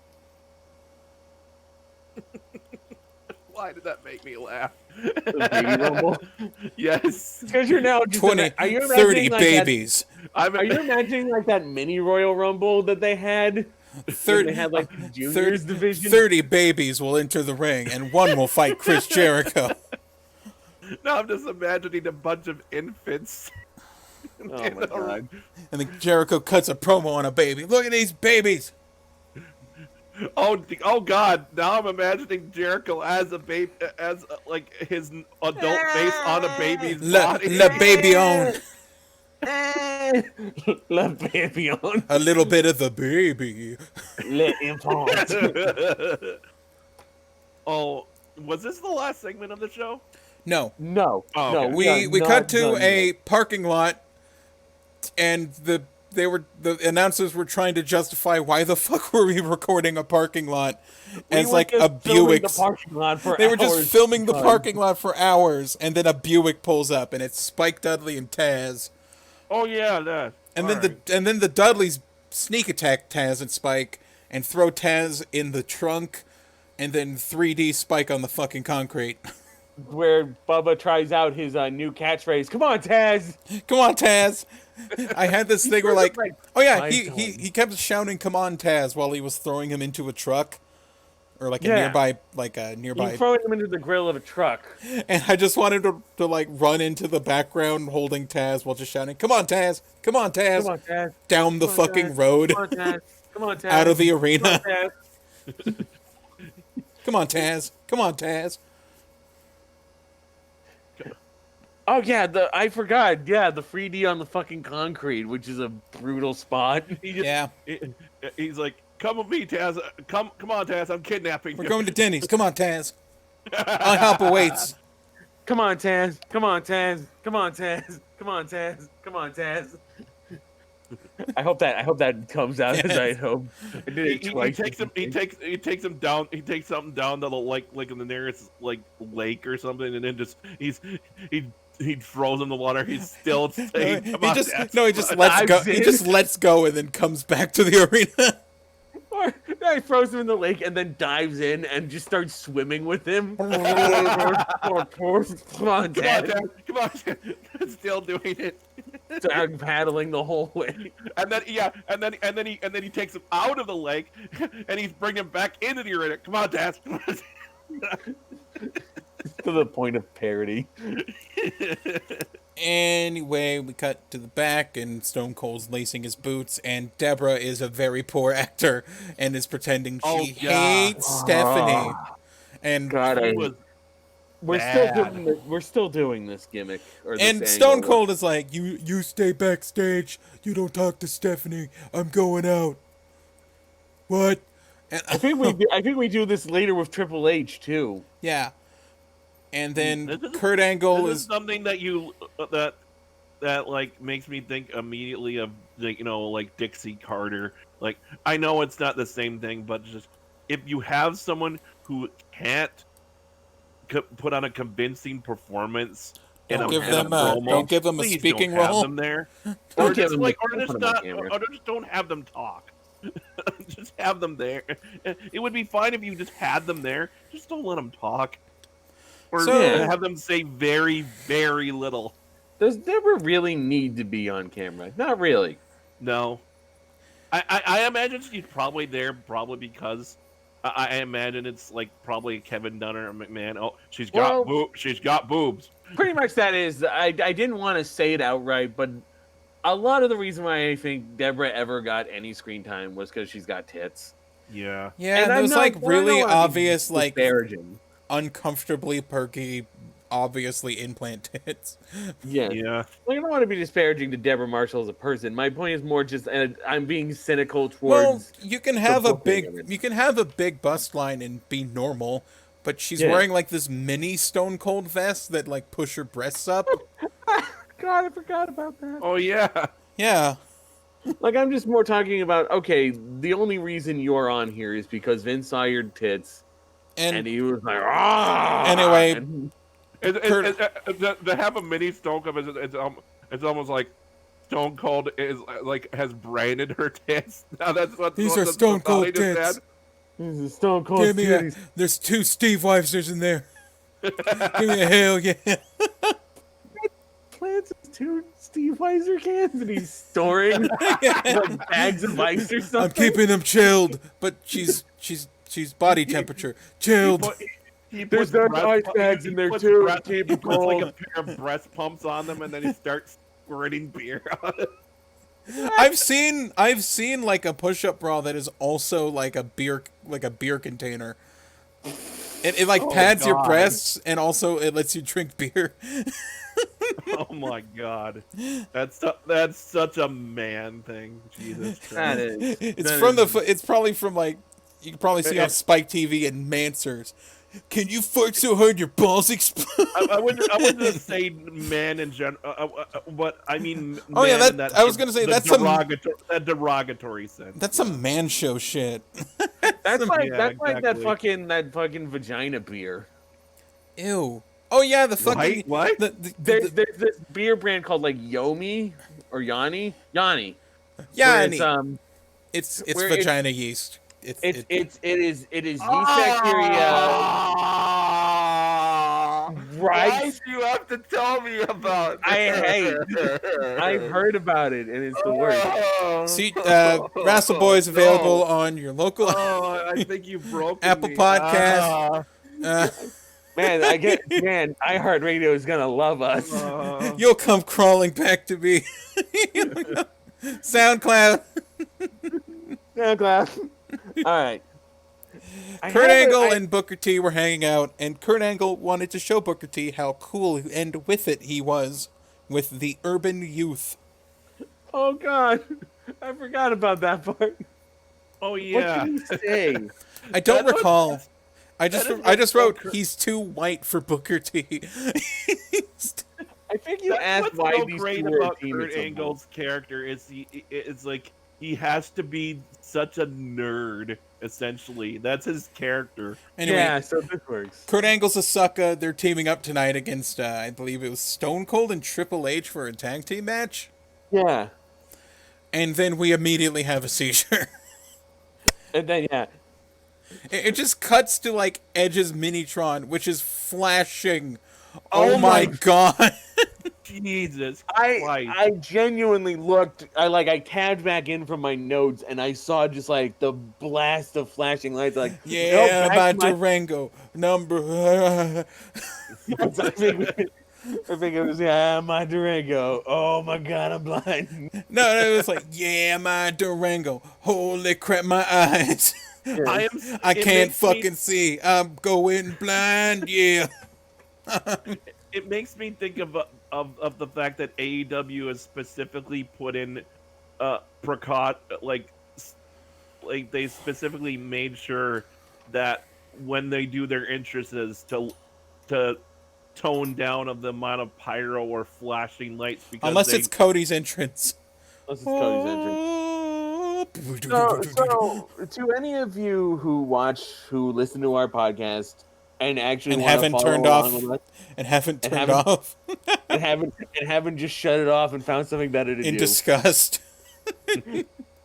Why did that make me laugh? Baby Rumble? Yes. Because you're now just 20, 30 like babies. Are you imagining, like, that mini Royal Rumble that they had? 30, they had, like, the juniors division? 30 babies will enter the ring, and one will fight Chris Jericho. No, I'm just imagining a bunch of infants. Oh, my God. And then Jericho cuts a promo on a baby. Look at these babies. Oh God! Now I'm imagining Jericho as a baby, like his adult face on a baby's body. Le baby on. Le baby on. A little bit of the baby. Le infant. Oh, was this the last segment of the show? No. No. Oh, No. okay. We cut to a parking lot, and the announcers were trying to justify why the fuck were we recording a parking lot as like a Buick. They were just filming the parking lot for hours, and then a Buick pulls up, and it's Spike Dudley and Taz. Oh yeah, that. And then the Dudleys sneak attack Taz and Spike and throw Taz in the trunk, and then 3D Spike on the fucking concrete. Where Bubba tries out his new catchphrase. Come on, Taz. Come on, Taz. I had this thing where he kept shouting "Come on, Taz" while he was throwing him into a truck or like Yeah. a You nearby. throw him into the grill of a truck. And I just wanted to like run into the background holding Taz while just shouting, "Come on, Taz! Come on, Taz!" Come on, Taz. Down the Come on, fucking Taz. road, Come on, Taz. Come on, Taz. out of the Come on, arena. Taz. Come on, Taz! Come on, Taz! Oh yeah, I forgot. Yeah, the 3D on the fucking concrete, which is a brutal spot. Yeah. He's like, "Come with me, Taz. Come on, Taz. I'm kidnapping We're you." going to Denny's. Come on, Taz. IHOP awaits. Come on, Taz. Come on, Taz. Come on, Taz. Come on, Taz. Come on, Taz. I hope that comes out as I hope. I did it twice. He takes him down. He takes something down to the like in the nearest like lake or something, and then just he throws him in the water. He's still saying, "Come on, Taz." He just lets go. He just lets go and then comes back to the arena. Or he throws him in the lake and then dives in and just starts swimming with him. Come on, Dad. Come on, Dad. Still doing it. Dog paddling the whole way. And then he takes him out of the lake, and he's bringing him back into the arena. Come on, Dad. Come on. To the point of parody. Anyway, we cut to the back, and Stone Cold's lacing his boots, and Deborah is a very poor actor and is pretending she hates Stephanie. And God, we're still doing this gimmick. Or this and Stone Cold is like, you stay backstage. You don't talk to Stephanie. I'm going out. What? And I think we do this later with Triple H too. Yeah. And then Kurt Angle this is is something that that like makes me think immediately of like Dixie Carter. Like, I know it's not the same thing, but just if you have someone who can't put on a convincing performance, don't give them a speaking role. Have them there, or just don't have them talk. Just have them there. It would be fine if you just had them there. Just don't let them talk. Or have them say very, very little. Does Deborah really need to be on camera? Not really. No. I imagine she's probably there because I imagine it's like probably Kevin Dunn or McMahon. Oh, she's got boobs. Pretty much that is. I didn't want to say it outright, but a lot of the reason why I think Deborah ever got any screen time was because she's got tits. Yeah. Yeah, and there's like really obvious, like disparaging, uncomfortably perky, obviously implant tits. Yeah. Like, I don't want to be disparaging to Deborah Marshall as a person. My point is more just I'm being cynical towards. Well, you can have a big bust line and be normal, but she's wearing like this mini Stone Cold vest that like push her breasts up. God, I forgot about that. Oh yeah. Yeah. Like, I'm just more talking about, okay, the only reason you're on here is because Vince saw your tits, and he was like, ah. Anyway, to have a mini Stone Cold, it's almost like Stone Cold is like has branded her tits. Now these are Stone Cold tits. These are Stone Cold titties. There's 2 Steve Weisers in there. Give me a hell yeah. Plants 2 Steve Weiser cans and he's storing like bags of ice or something. I'm keeping them chilled, but she's body temperature chilled. There's ice bags in there too. He puts like a pair of breast pumps on them, and then he starts squirting beer on it. I've seen like a push-up bra that is also like a beer container. It like pads your breasts, and also it lets you drink beer. Oh my god, that's such a man thing. Jesus Christ. It's probably from like, you can probably see on Spike TV and Mansers. Can you fart so hard your balls explode? I wouldn't say man in general, but I mean. Oh yeah, I was gonna say that's a derogatory sense. That's some man show shit. That's like that fucking vagina beer. Ew. Oh yeah, the fucking what? There's this beer brand called like Yomi or Yanni. It's vagina yeast. It is yeast bacteria Right? Why do you have to tell me about this? I've heard about it, and it's the worst. See, WRASSLEBOYS available on your local Oh, I think you've broken Apple me. Podcast. Man, iHeartRadio is gonna love us. You'll come crawling back to me. SoundCloud. SoundCloud. All right. Kurt Angle and Booker T were hanging out, and Kurt Angle wanted to show Booker T how cool and with it he was with the urban youth. Oh God, I forgot about that part. Oh yeah. What did he say? I don't recall. I is just wrote he's too white for Booker T. I think you asked What's why so these great two were a about team at Kurt some point. Angle's character is it's like he has to be such a nerd. Essentially, that's his character. Anyway, Yeah, so this works. Kurt Angle's a sucker. They're teaming up tonight against, I believe it was Stone Cold and Triple H for a tag team match. Yeah, And then we immediately have a seizure. and then It just cuts to, like, Edge's Minitron, which is flashing. Oh my God. Jesus I Christ. genuinely looked. I tabbed back in from my notes, and I saw just like the blast of flashing lights. Like, Yeah, nope, about back to my- Durango. Number. I think it was my Durango. Oh my God, I'm blind. No, it was like, yeah, my Durango. Holy crap, my eyes. I It can't makes me- fucking see. I'm going blind, yeah. It makes me think of the fact that AEW has specifically put in like they specifically made sure that when they do their entrances to tone down of the amount of pyro or flashing lights because Unless it's Cody's entrance. Unless it's Cody's entrance. So, to any of you who listen to our podcast and actually And wanna haven't follow turned along off. with us, And haven't turned haven't- off. and haven't just shut it off and found something better to In do. disgust.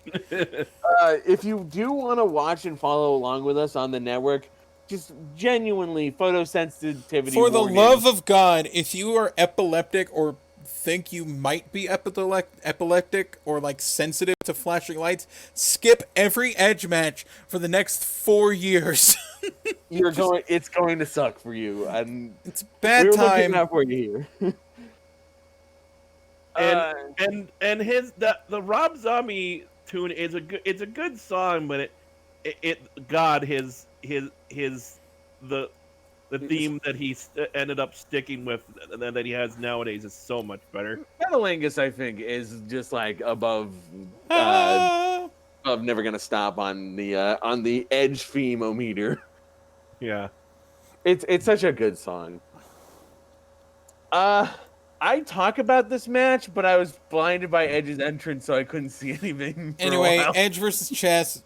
If you do want to watch and follow along with us on the network, just genuinely photosensitivity. For the warning. love of God, if you are epileptic or think you might be epileptic or like sensitive to flashing lights, skip every Edge match for the next 4 years. It's going to suck for you, and It's bad we're time. looking out for you here. and the Rob Zombie tune is it's a good song, but the theme that he ended up sticking with that he has nowadays is so much better. Metalingus, I think, is just like above Never Gonna Stop on the Edge theme-o-meter. Yeah. It's such a good song. I talk about this match, but I was blinded by Edge's entrance, so I couldn't see anything. For Anyway, a while. Edge versus Chest.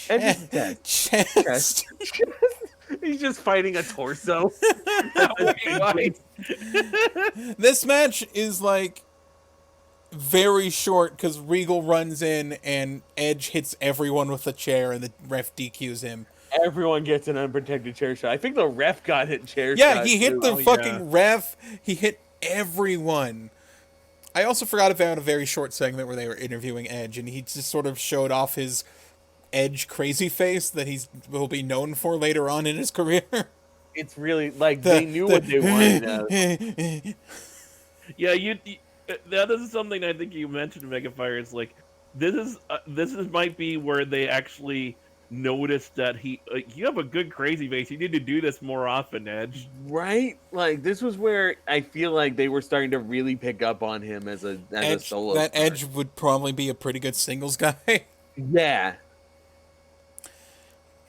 Edge is Chest. He's just fighting a torso. This match is like very short because Regal runs in and Edge hits everyone with a chair and the ref DQs him. Everyone gets an unprotected chair shot. I think the ref got hit chair Yeah, shot. he hit too. the fucking ref. He hit everyone. I also forgot about a very short segment where they were interviewing Edge, and he just sort of showed off his Edge crazy face that will be known for later on in his career. It's really like they knew what they wanted. Yeah, that is something I think you mentioned, Megafire. It's like this might be where they actually noticed that you have a good crazy face. You need to do this more often, Edge. Right? Like this was where I feel like they were starting to really pick up on him as a solo. That star. Edge would probably be a pretty good singles guy. Yeah.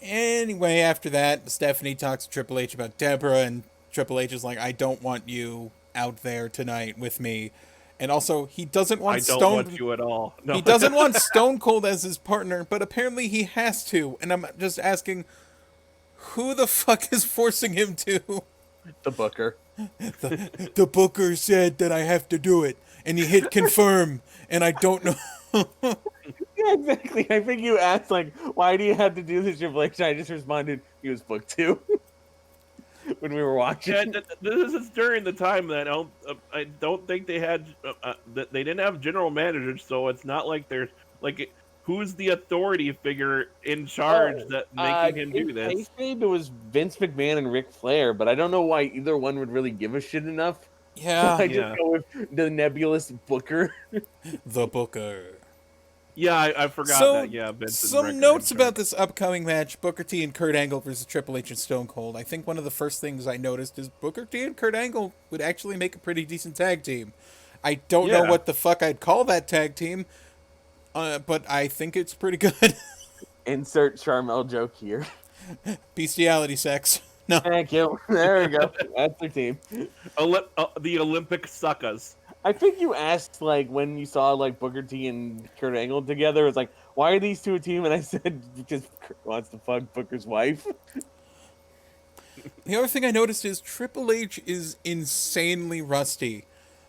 Anyway, after that, Stephanie talks to Triple H about Deborah, and Triple H is like, I don't want you out there tonight with me. And also, he doesn't want I don't want you at all. No. He doesn't want Stone Cold as his partner, but apparently he has to. And I'm just asking, who the fuck is forcing him to? The Booker. The Booker said that I have to do it, and he hit confirm, and I don't know. Yeah, exactly. I think you asked, like, why do you have to do this, Triple H? I just responded, he was booked to. when we were watching. Yeah, this is during the time that I don't think they had they didn't have general managers, so it's not like there's like who's the authority figure in charge that making him do this. It was Vince McMahon and Ric Flair, but I don't know why either one would really give a shit enough. Yeah. So I just go with the nebulous Booker. The Booker. Yeah, I forgot that. Yeah, Vince and Rick some are notes in about this upcoming match: Booker T and Kurt Angle versus Triple H and Stone Cold. I think one of the first things I noticed is Booker T and Kurt Angle would actually make a pretty decent tag team. I don't know what the fuck I'd call that tag team, but I think it's pretty good. Insert Charmel joke here. Bestiality sex. No. Thank you. There we go. That's their team. The Olympic suckers. I think you asked, like, when you saw, like, Booker T and Kurt Angle together, it's like, why are these two a team? And I said, because Kurt wants to fuck Booker's wife. The other thing I noticed is Triple H is insanely rusty.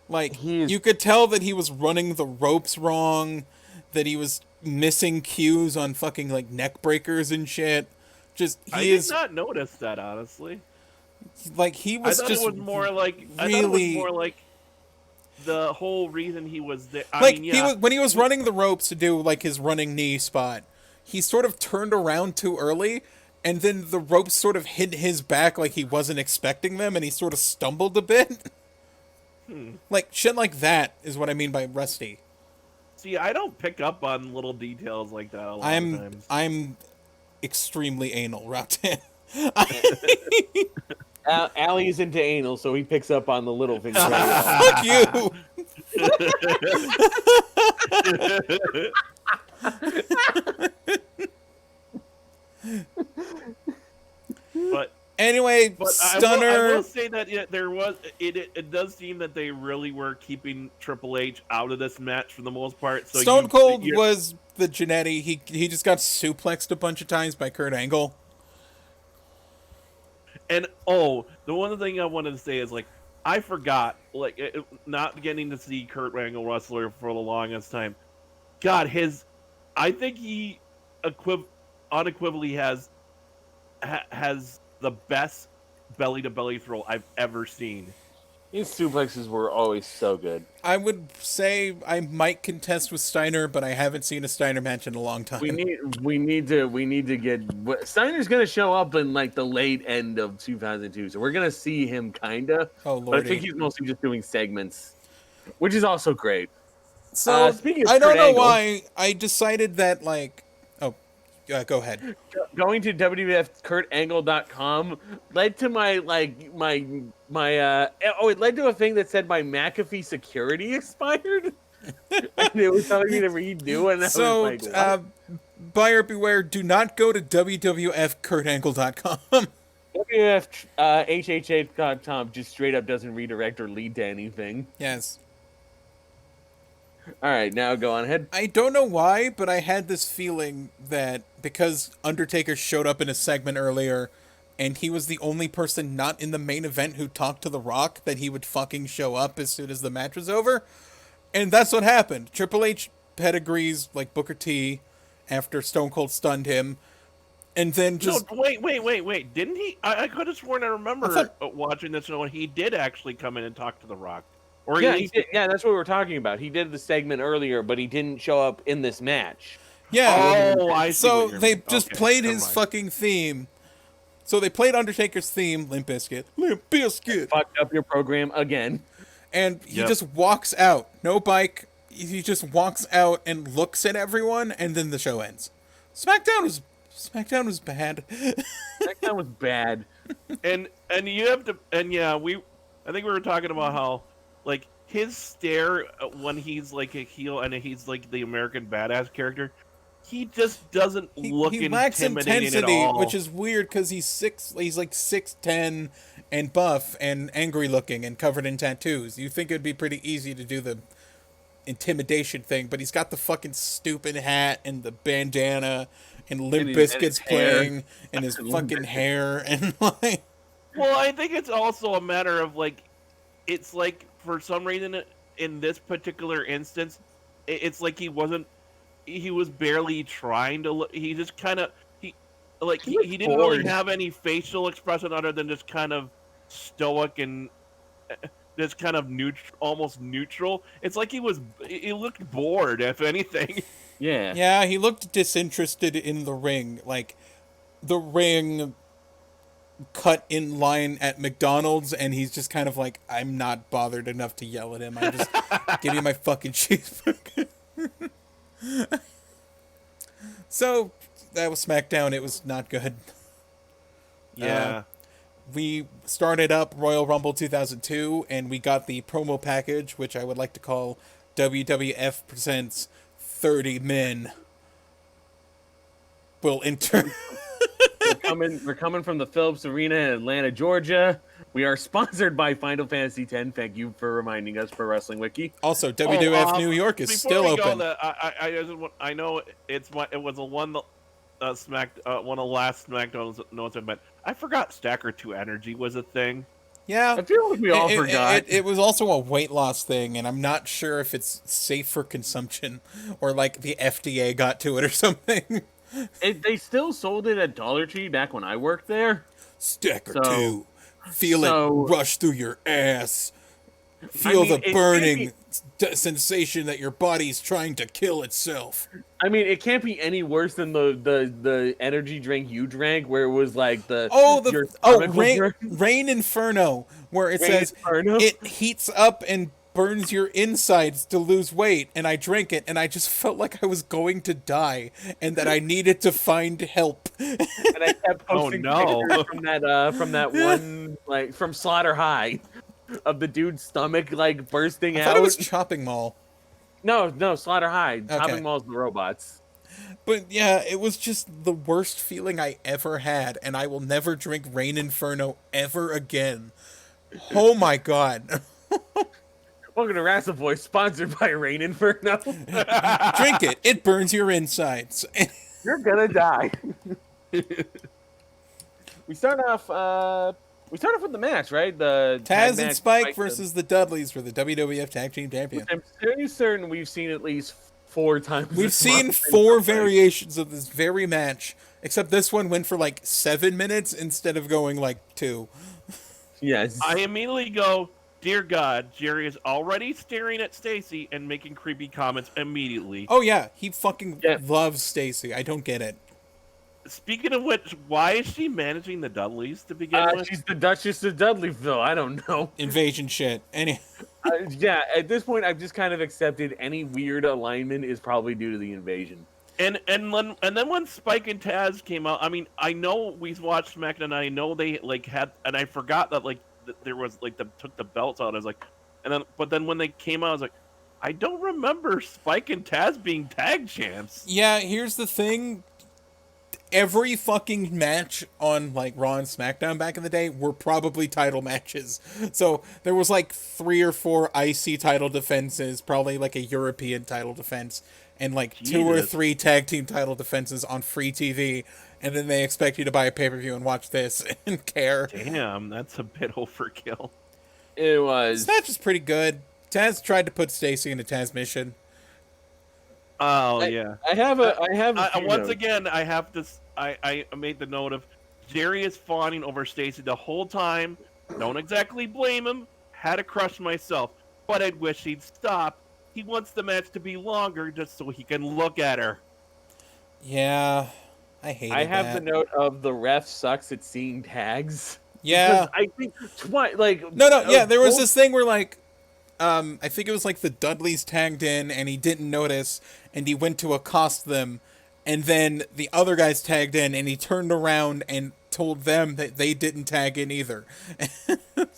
Like, He is- you could tell that he was running the ropes wrong, that he was missing cues on fucking, like, neck breakers and shit. I did not notice that, honestly. Like, he was I thought just it was more like the whole reason he was there. When he was running the ropes to do like his running knee spot, he sort of turned around too early, and then the ropes sort of hit his back like he wasn't expecting them, and he sort of stumbled a bit. Like shit like that is what I mean by rusty. See, I don't pick up on little details like that a lot of times. I'm extremely anal, Roktan. Allie is into anal, so he picks up on the little things. Fuck you. But anyway, Stunner. I will say that it does seem that they really were keeping Triple H out of this match for the most part. So Stone Cold was the Janetti. He just got suplexed a bunch of times by Kurt Angle. And the one thing I wanted to say is like I forgot not getting to see Kurt Angle wrestler for the longest time. God, I think he unequivocally has the best belly to belly throw I've ever seen. His suplexes were always so good. I would say I might contest with Steiner, but I haven't seen a Steiner match in a long time. We need to get Steiner's gonna show up in like the late end of 2002, so we're gonna see him kinda. Oh lordy. But I think he's mostly just doing segments, which is also great. So speaking of I don't Kurt know Angle, why I decided that like. Go ahead. Going to WWFKurtAngle.com led to it led to a thing that said my McAfee security expired. And it was telling me to redo, and I was like, buyer beware, do not go to WWFKurtAngle.com. WWFHHH.com just straight up doesn't redirect or lead to anything. Yes. All right, now go on ahead. I don't know why, but I had this feeling that because Undertaker showed up in a segment earlier, and he was the only person not in the main event who talked to The Rock, that he would fucking show up as soon as the match was over. And that's what happened. Triple H pedigrees like Booker T after Stone Cold stunned him. And then just... No, wait. Didn't he? I could have sworn I remember watching this when he did actually come in and talk to The Rock. Or yeah, that's what we were talking about. He did the segment earlier, but he didn't show up in this match. Yeah. Oh, I see. So they just played his fucking theme. So they played Undertaker's theme, Limp Bizkit. Limp Bizkit. Fucked up your program again. And he just walks out. No bike. He just walks out and looks at everyone, and then the show ends. Smackdown was bad. Smackdown was bad. And you have to, and yeah, I think we were talking about how like his stare when he's like a heel and he's like the American badass character, he just doesn't look he lacks intimidating intensity, at all. which is weird because he's like 6'10" and buff and angry looking and covered in tattoos. You think it'd be pretty easy to do the intimidation thing, but he's got the fucking stupid hat and the bandana and Limp Bizkit's playing and his fucking hair and like. Well, I think it's also a matter of like, it's like for some reason in this particular instance, it's like he was barely trying to look. He just kind of he didn't really have any facial expression other than just kind of stoic and just kind of almost neutral. It's like he looked bored, if anything. Yeah. Yeah, he looked disinterested in the ring. Like, the ring cut in line at McDonald's, and he's just kind of like, I'm not bothered enough to yell at him. I just give me my fucking cheeseburger. So, that was SmackDown. It was not good. Yeah. We started up Royal Rumble 2002, and we got the promo package, which I would like to call WWF Presents 30 Men will enter. We're coming from the Phillips Arena in Atlanta, Georgia. We are sponsored by Final Fantasy X. Thank you for reminding us for Wrestling Wiki. Also, WWF New York is still open. I know it was a one of the last SmackDown notes I meant. I forgot Stacker 2 Energy was a thing. Yeah, I feel like we all forgot. It was also a weight loss thing, and I'm not sure if it's safe for consumption or like the FDA got to it or something. They still sold it at Dollar Tree back when I worked there. Stacker 2. Feel it rush through your ass. Feel the it burning sensation that your body's trying to kill itself. I mean, it can't be any worse than the energy drink you drank, where it was like Rain Inferno, where it says Inferno? It heats up and burns your insides to lose weight, and I drank it, and I just felt like I was going to die, and that I needed to find help. And I kept posting pictures from that one, like, from Slaughter High, of the dude's stomach, like, bursting out. I thought it was Chopping Mall. No, Slaughter High. Okay. Chopping Mall's the robots. But yeah, it was just the worst feeling I ever had, and I will never drink Rain Inferno ever again. Oh my god. Welcome to WRASSLEBOYS, sponsored by Rain Inferno. Drink it. It burns your insides. You're gonna die. We start off with the match, right? The Taz and Spike versus the Dudleys for the WWF Tag Team Champion. I'm pretty certain we've seen at least 4 times. We've seen 4 variations of this very match, except this one went for like 7 minutes instead of going like 2. Yes. I immediately go, dear God, Jerry is already staring at Stacy and making creepy comments immediately. Oh yeah, he fucking loves Stacy. I don't get it. Speaking of which, why is she managing the Dudleys to begin with? She's the Duchess of Dudleyville. I don't know. Invasion shit. Yeah, at this point, I've just kind of accepted any weird alignment is probably due to the invasion. And then when Spike and Taz came out, I mean, I know we watched SmackDown, and I know they like had, and I forgot that like there was like took the belts out. I was like, but then when they came out, I was like, I don't remember Spike and Taz being tag champs. Yeah, here's the thing. Every fucking match on like Raw and SmackDown back in the day were probably title matches. So there was like 3 or 4 IC title defenses, probably like a European title defense, and like 2 or 3 tag team title defenses on free TV. And then they expect you to buy a pay-per-view and watch this and care. Damn, that's a bit overkill. It was. This match is pretty good. Taz tried to put Stacy in a Taz mission. Oh yeah. I have once again, I have to. I made the note of Jerry is fawning over Stacy the whole time. Don't exactly blame him. Had a crush myself, but I'd wish he'd stop. He wants the match to be longer just so he can look at her. Yeah, I hate. I have the note of the ref sucks at seeing tags. Yeah, I think like no, yeah. There was this thing where like, I think it was like the Dudleys tagged in and he didn't notice and he went to accost them, and then the other guys tagged in and he turned around and told them that they didn't tag in either.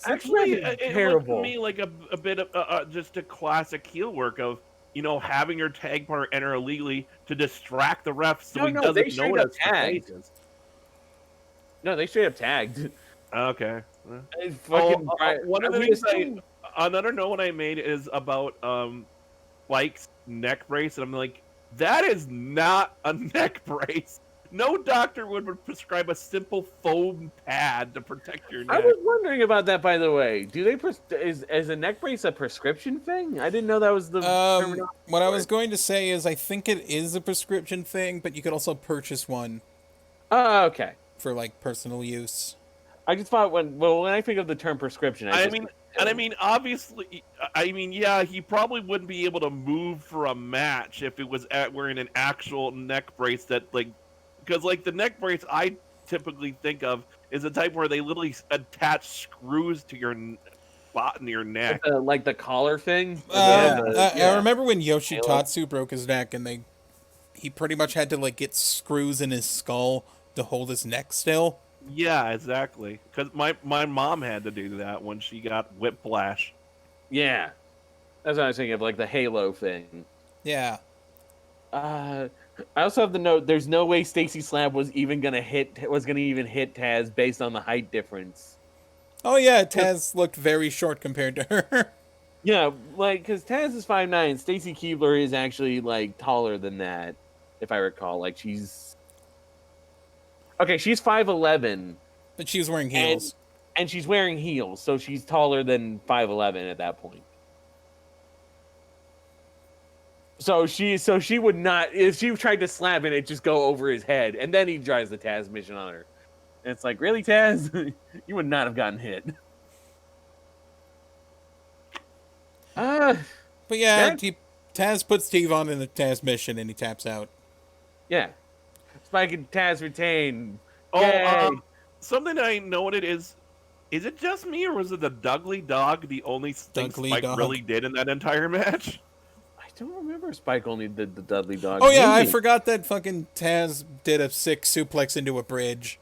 Actually, it looked to me like a bit of just a classic heel work of, you know, having your tag partner enter illegally to distract the ref so he doesn't notice the faces. No, they straight up tagged. Okay. One of the things another note I made is about Spike's neck brace, and I'm like, that is not a neck brace. No doctor would prescribe a simple foam pad to protect your neck. I was wondering about that, by the way. Do they is a neck brace a prescription thing? I didn't know that was the what I was going to say is I think it is a prescription thing, but you could also purchase one. Oh, okay. For like personal use. I just thought when I think of the term prescription, obviously, yeah, he probably wouldn't be able to move for a match if it was wearing an actual neck brace that, like, because like the neck brace I typically think of is the type where they literally attach screws to your spot in your neck, like the collar thing. I remember when Yoshitatsu broke his neck, and he pretty much had to like get screws in his skull to hold his neck still. Yeah, exactly. Because my mom had to do that when she got whiplash. Yeah, that's what I was thinking of, like the Halo thing. Yeah. I also have the note. There's no way Stacy Slab was gonna hit Taz based on the height difference. Oh yeah, Taz looked very short compared to her. Yeah, like because Taz is 5'9", Stacy Keibler is actually like taller than that, if I recall. Like she's 5'11", but she was wearing heels, and she's wearing heels, so she's taller than 5'11" at that point. So she would not, if she tried to slap it, just go over his head, and then he drives the Taz mission on her. And it's like, really, Taz? You would not have gotten hit. But yeah, Taz puts Steve on in the Taz mission, and he taps out. Yeah. Spike and Taz retain. Oh, something I noted is it just me, or was it the Dudley Dog the only thing Spike really did in that entire match? I don't remember Spike only did the Dudley Dog. Oh yeah, I forgot that fucking Taz did a sick suplex into a bridge.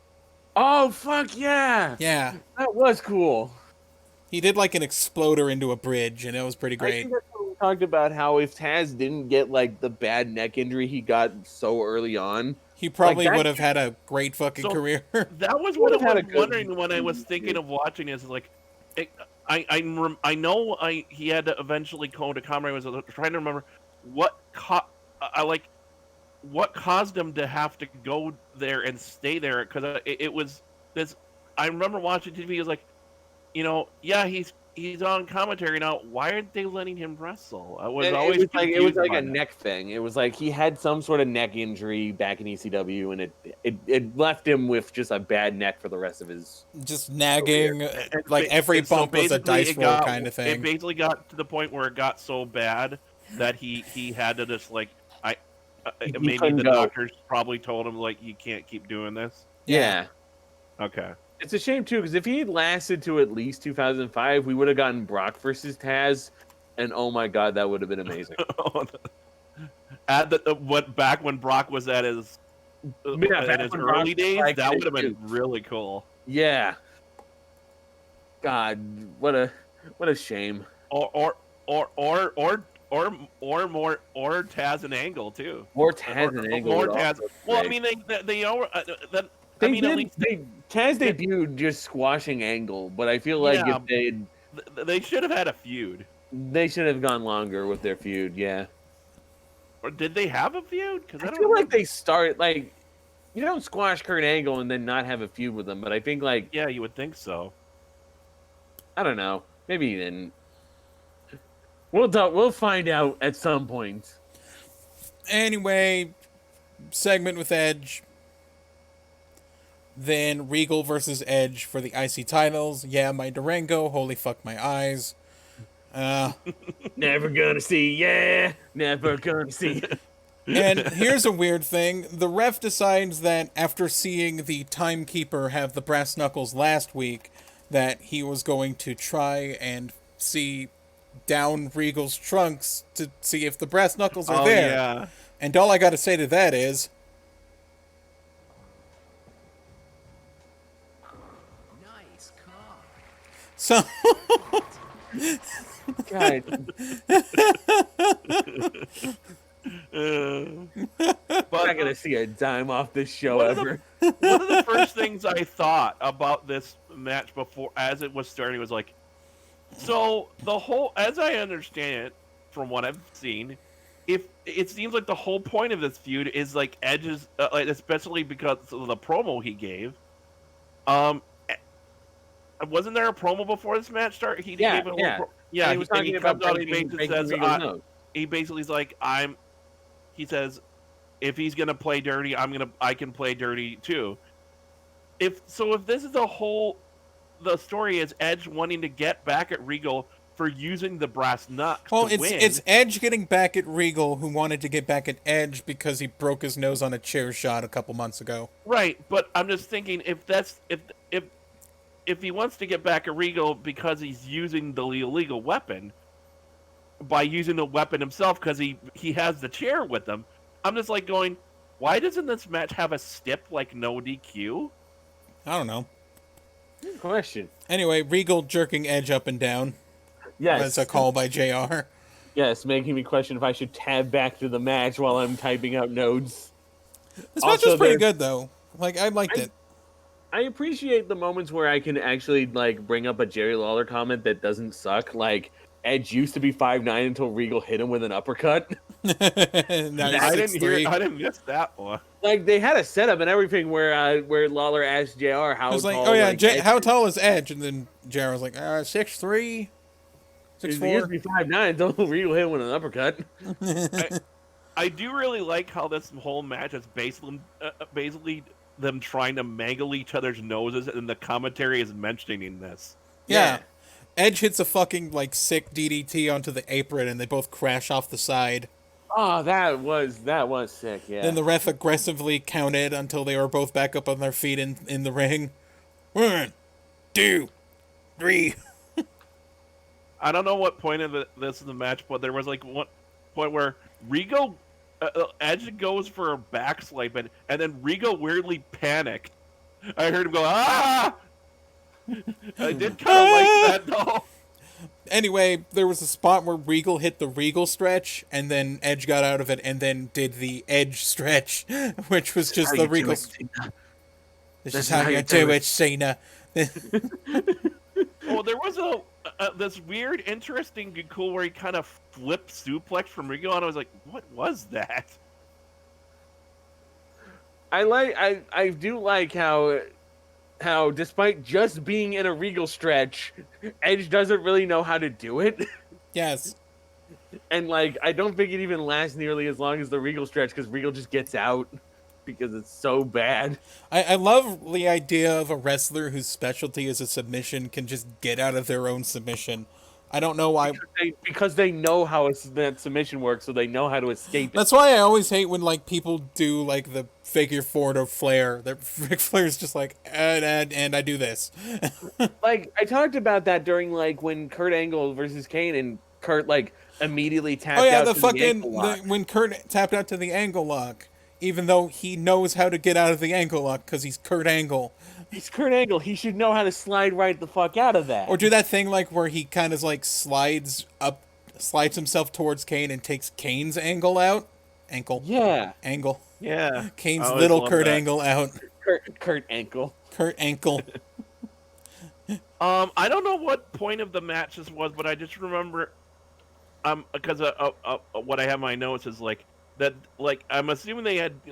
Oh fuck yeah! Yeah, that was cool. He did like an exploder into a bridge, and it was pretty great. I think that's what we talked about, how if Taz didn't get like the bad neck injury he got so early on, he probably would have had a great fucking career. That was what I was wondering when I was thinking of watching this. Like, I know he had to eventually go to comedy. I was trying to remember what caused him to have to go there and stay there, because it was this. I remember watching TV. He was like, yeah, he's on commentary now. Why aren't they letting him wrestle? It was like a neck thing. It was like he had some sort of neck injury back in ECW, and it left him with just a bad neck for the rest of his just nagging. Like every bump was a dice roll kind of thing. It basically got to the point where it got so bad that he had to just like maybe the doctors probably told him like you can't keep doing this. Yeah. Okay. It's a shame, too, because if he had lasted to at least 2005, we would have gotten Brock versus Taz, and oh my god, that would have been amazing. Back when Brock was at his early days, that would have been really cool. Yeah. God, what a shame. Or Taz and Angle too. More Taz and Angle. More Taz. Well, I mean Taz debuted just squashing Angle, but I feel like if they should have had a feud. They should have gone longer with their feud, yeah. Or did they have a feud? Because I feel like they start like you don't squash Kurt Angle and then not have a feud with them, but I think like you would think so. I don't know. Maybe he didn't. We'll find out at some point. Anyway, segment with Edge. Then Regal versus Edge for the IC titles. Yeah, my Durango. Holy fuck my eyes. Never gonna see. Yeah, never gonna see. And here's a weird thing. The ref decides that after seeing the timekeeper have the brass knuckles last week, that he was going to try and see down Regal's trunks to see if the brass knuckles are there. Yeah. And all I gotta say to that is... Nice car. So... God. But I'm not gonna see a dime off this show ever. One of the first things I thought about this match before, as it was starting, was like, so the whole, as I understand it, from what I've seen, if it seems like the whole point of this feud is like Edge's, like especially because of the promo he gave. Wasn't there a promo before this match started? He gave a whole he was talking about he basically is like, he says, if he's gonna play dirty, I can play dirty too. If this is the whole the story is Edge wanting to get back at Regal for using the brass knucks Well, to win. it's Edge getting back at Regal, who wanted to get back at Edge because he broke his nose on a chair shot a couple months ago. Right, but I'm just thinking if he wants to get back at Regal because he's using the illegal weapon, by using the weapon himself because he has the chair with him, I'm just like going, why doesn't this match have a stip like no DQ? I don't know. Good question. Anyway, Regal jerking Edge up and down. Yes. That's a call by JR. Yes, making me question if I should tab back to the match while I'm typing out notes. This match was pretty good, though. Like, I liked it. I appreciate the moments where I can actually, like, bring up a Jerry Lawler comment that doesn't suck. Like, Edge used to be 5'9" until Regal hit him with an uppercut. Now I he's 6'3". didn't miss that one. Like, they had a setup and everything where Lawler asked JR how He was like, tall, oh yeah, Edge how tall is Edge? And then JR was like, 6'3", He used to 6'4". be 5'9" until Regal hit him with an uppercut. I do really like how this whole match is basically them trying to mangle each other's noses, and the commentary is mentioning this. Yeah. Edge hits a fucking, like, sick DDT onto the apron, and they both crash off the side. Oh, that was sick, yeah. Then the ref aggressively counted until they were both back up on their feet in the ring. 1, 2, 3. I don't know what point of this in the match, but there was like one point where Regal Edge goes for a backslide, and then Regal weirdly panicked. I heard him go, ah! I did kind of like that, though. Anyway, there was a spot where Regal hit the Regal stretch, and then Edge got out of it, and then did the Edge stretch, which was just the Regal. This is how you do it, Cena. Well, there was this weird, interesting, cool where he kind of flipped suplex from Regal, and I was like, what was that? I do like how despite just being in a Regal stretch, Edge doesn't really know how to do it. Yes. And like I don't think it even lasts nearly as long as the Regal stretch because Regal just gets out because it's so bad. I love the idea of a wrestler whose specialty is a submission can just get out of their own submission. I don't know why. Because they know how that submission works, so they know how to escape it. That's why I always hate when like people do like the figure four to Flair. That Ric Flair's just like, and I do this. Like I talked about that during like when Kurt Angle versus Kane, and Kurt like immediately tapped out. Oh yeah, to the ankle lock. when Kurt tapped out to the ankle lock, even though he knows how to get out of the ankle lock because he's Kurt Angle. He's Kurt Angle. He should know how to slide right the fuck out of that. Or do that thing like where he kind of like slides himself towards Kane and takes Kane's ankle out. Yeah. Angle. Yeah. Kane's little Kurt Angle out. Kurt Ankle. Kurt Ankle. I don't know what point of the match this was, but I just remember, because what I have in my notes is like that. Like I'm assuming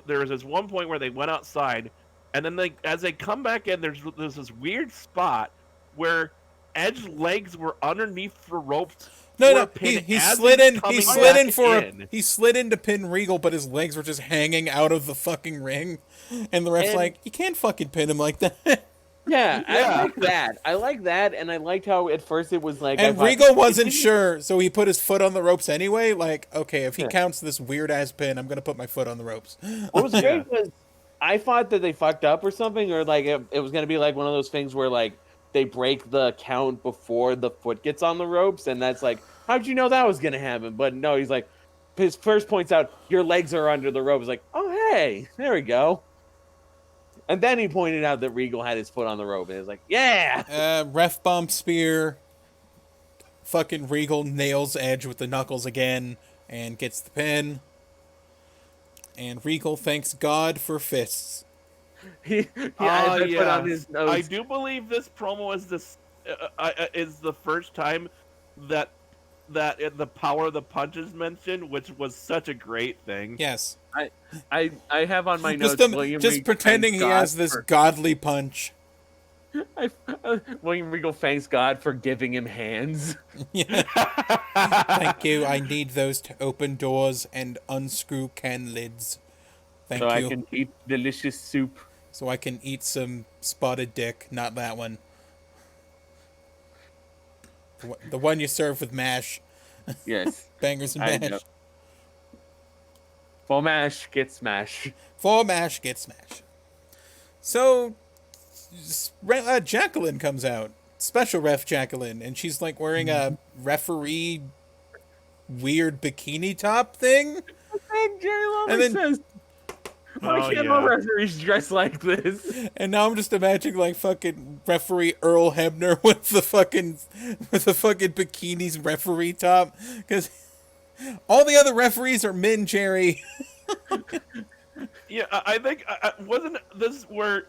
there was this one point where they went outside, and then as they come back in, there's this weird spot where Edge's legs were underneath the ropes. No, he slid in. He slid in for he slid in to pin Regal, but his legs were just hanging out of the fucking ring, and the ref's like, you can't fucking pin him like that. Yeah, I like that. I like that, and I liked how at first it was like. And Regal wasn't sure, so he put his foot on the ropes anyway. Like, okay, if he counts this weird ass pin, I'm gonna put my foot on the ropes. What was great was I thought that they fucked up or something, or like it was gonna be like one of those things where like they break the count before the foot gets on the ropes, and that's like, how'd you know that was gonna happen? But no, he's like, his first points out your legs are under the rope. He's like, oh hey, there we go. And then he pointed out that Regal had his foot on the rope, and it was like, yeah. Ref bump spear. Fucking Regal nails Edge with the knuckles again and gets the pin. And Regal thanks God for fists. Put on his notes. I do believe this promo is the first time that the power of the punch is mentioned, which was such a great thing. Yes. I have on my notes. Just pretending he has this godly punch. William Regal thanks God for giving him hands. Yeah. Thank you. I need those to open doors and unscrew can lids. Thank you. So I can eat delicious soup. So I can eat some spotted dick. Not that one. The one you serve with mash. Yes. Bangers and I mash. know. Full mash gets smash. Full mash gets smash. So, Jacqueline comes out. Special ref Jacqueline. And she's like wearing a referee weird bikini top thing. And Jerry Lawler And then- says, why can't all referees dress like this? And now I'm just imagining like fucking referee Earl Hebner with the fucking bikinis referee top, because all the other referees are men, Jerry. Yeah, I think wasn't this where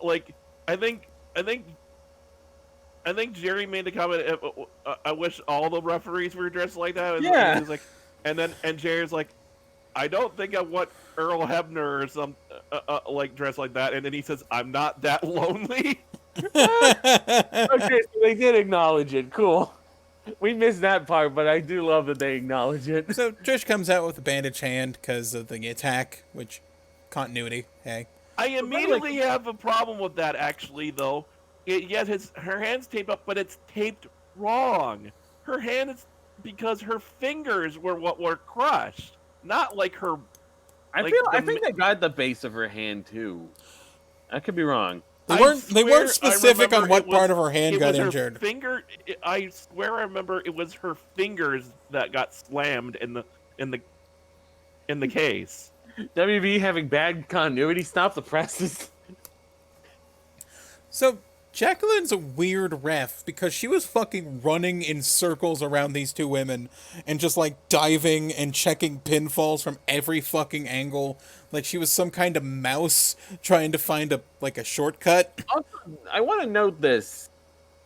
like I think Jerry made the comment. I wish all the referees were dressed like that. Yeah. He was like, and Jerry's like, I don't think I want Earl Hebner or some like dressed like that. And then he says, I'm not that lonely. Okay, so they did acknowledge it. Cool. We missed that part, but I do love that they acknowledge it. So Trish comes out with a bandaged hand because of the attack, which continuity. Hey, I immediately have a problem with that, actually, though. Yes, her hand's taped up, but it's taped wrong. Her hand is because her fingers were what were crushed, not like her. I think they got the base of her hand too. I could be wrong. they weren't specific on what part of her hand got injured. I swear I remember it was her fingers that got slammed in the case. WB having bad continuity. Stop the presses. So Jacqueline's a weird ref because she was fucking running in circles around these two women and just like diving and checking pinfalls from every fucking angle, like she was some kind of mouse trying to find a shortcut. Also, I want to note this.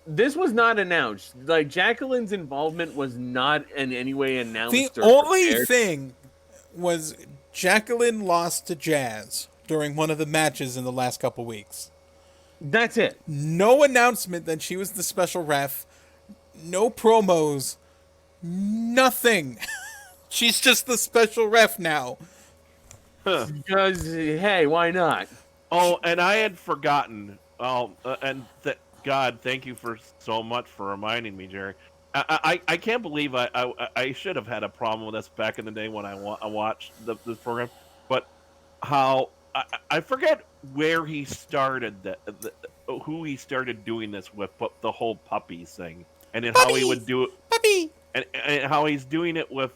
This was not announced. Like, Jacqueline's involvement was not in any way announced. The or only prepared. thing was Jacqueline lost to Jazz during one of the matches in the last couple weeks. That's it. No announcement that she was the special ref. No promos. Nothing. She's just the special ref now. Because, hey, why not? Oh, and I had forgotten. God, thank you for so much for reminding me, Jerry. I can't believe I should have had a problem with this back in the day when I watched this program, but how I forget where he started who he started doing this with, but the whole puppies thing, and then how he would do it, Puppy. and how he's doing it with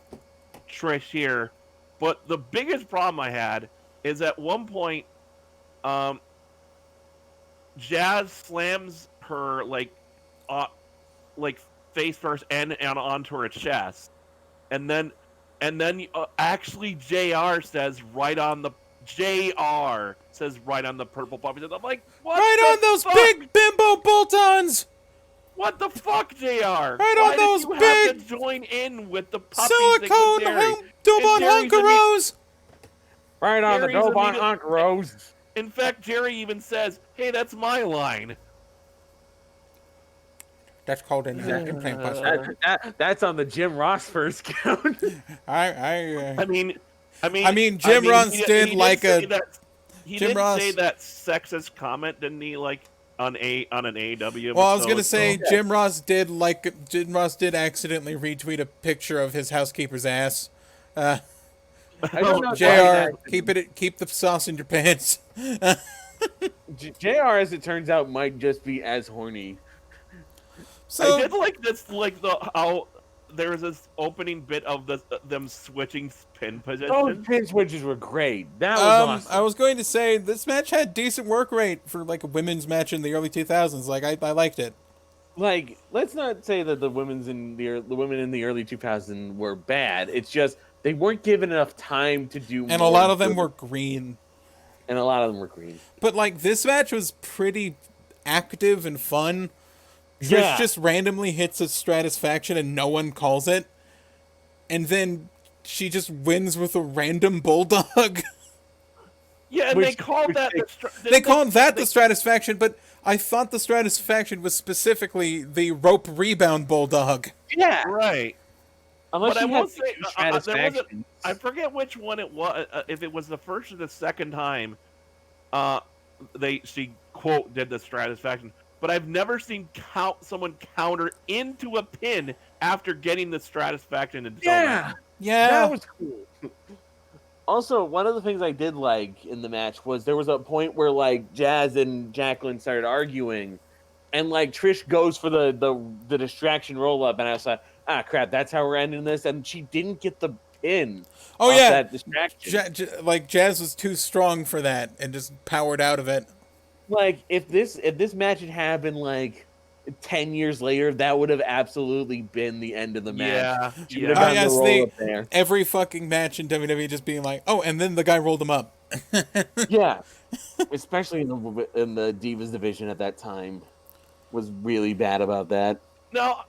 Trish here. But the biggest problem I had is at one point, Jazz slams her like face first and onto her chest, and then actually JR says right on the purple puppy. I'm like, what? Right on those big bimbo bolt-ons. What the fuck, JR? Right on those you big have to join in with the puppies silicone Dobon Hunkaros. Right on the Jerry's Dobon immediate- Hunk Rose. In fact, Jerry even says, "Hey, that's my line." That's called an implant buster. That's on the Jim Ross first count. I mean, Jim Ross did like say a. that, he Jim did Ross- say that sexist comment, didn't he? Like on an AEW. Well, I was gonna say Jim Ross did accidentally retweet a picture of his housekeeper's ass. I don't know. JR, keep the sauce in your pants. JR, as it turns out, might just be as horny. So I did like this, how there was this opening bit of them switching pin positions. Those pin switches were great. That was awesome. I was going to say this match had decent work rate for like a women's match in the early 2000s. Like I liked it. Like, let's not say that the women in the early 2000s were bad. It's just they weren't given enough time to do. And a lot of them were green. But like this match was pretty active and fun. Trish just randomly hits a Stratisfaction and no one calls it. And then she just wins with a random bulldog. Yeah, and they called that the Stratisfaction, but I thought the Stratisfaction was specifically the rope rebound bulldog. Yeah. Right. Unless but you I will say, Stratisfactions. I forget which one it was, if it was the first or the second time she, quote, did the Stratisfaction. but I've never seen someone counter into a pin after getting the Satisfaction into Yeah, Yeah. that was cool. Also, one of the things I did like in the match was there was a point where like Jazz and Jacqueline started arguing, and like Trish goes for the distraction roll up, and I was like, ah, crap, that's how we're ending this, and she didn't get the pin. Oh off yeah. that distraction. Like Jazz was too strong for that and just powered out of it. Like if this match had happened like 10 years later, that would have absolutely been the end of the match. Yeah, She would have yeah. gotten the roll up there. Every fucking match in WWE just being like, oh, and then the guy rolled him up. Yeah, especially in the Divas division at that time, was really bad about that. No,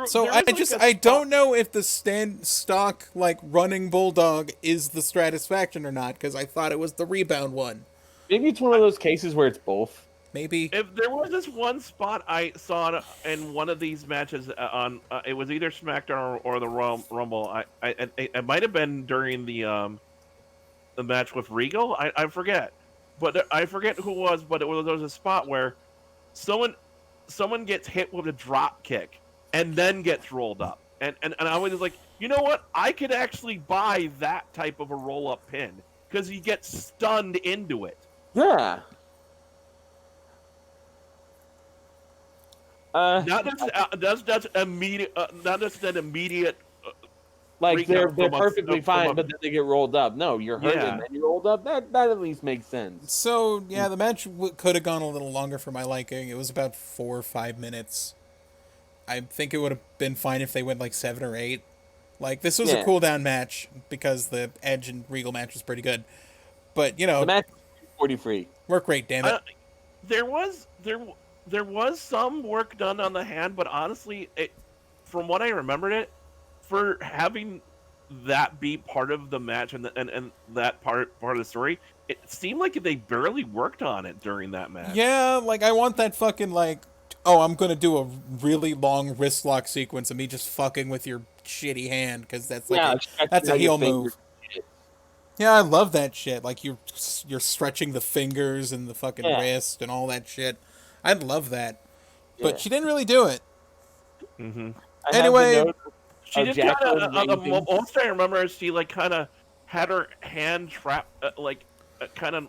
So I don't know if the stock like running bulldog is the Satisfaction or not, because I thought it was the rebound one. Maybe it's one of those cases where it's both. Maybe. If there was this one spot I saw in one of these matches on, it was either SmackDown or the Rumble. It might have been during the match with Regal. I forget, but I forget who it was. But there was a spot where someone gets hit with a drop kick and then gets rolled up, and I was like, you know what? I could actually buy that type of a roll up pin because he gets stunned into it. Yeah. That's immediate. Not just an immediate. Like they're from a- perfectly from fine, a- but then they get rolled up. No, you're hurt Yeah. and then you rolled up. That at least makes sense. So yeah, the match could have gone a little longer for my liking. It was about 4 or 5 minutes. I think it would have been fine if they went like 7 or 8. Like this was a cool down match because the Edge and Regal match was pretty good. But you know, The match was 43. work rate, damn it. There was some work done on the hand, but honestly, from what I remembered it, for having that be part of the match and that part of the story, it seemed like they barely worked on it during that match. Yeah, like I want that fucking like, oh, I'm gonna do a really long wrist lock sequence of me just fucking with your shitty hand because that's like that's a heel move. Yeah, I love that shit. Like you're stretching the fingers and the fucking wrist and all that shit. I'd love that, but she didn't really do it. Mm-hmm. Anyway, she did kind of. The most I remember is she like kind of had her hand trapped, kind of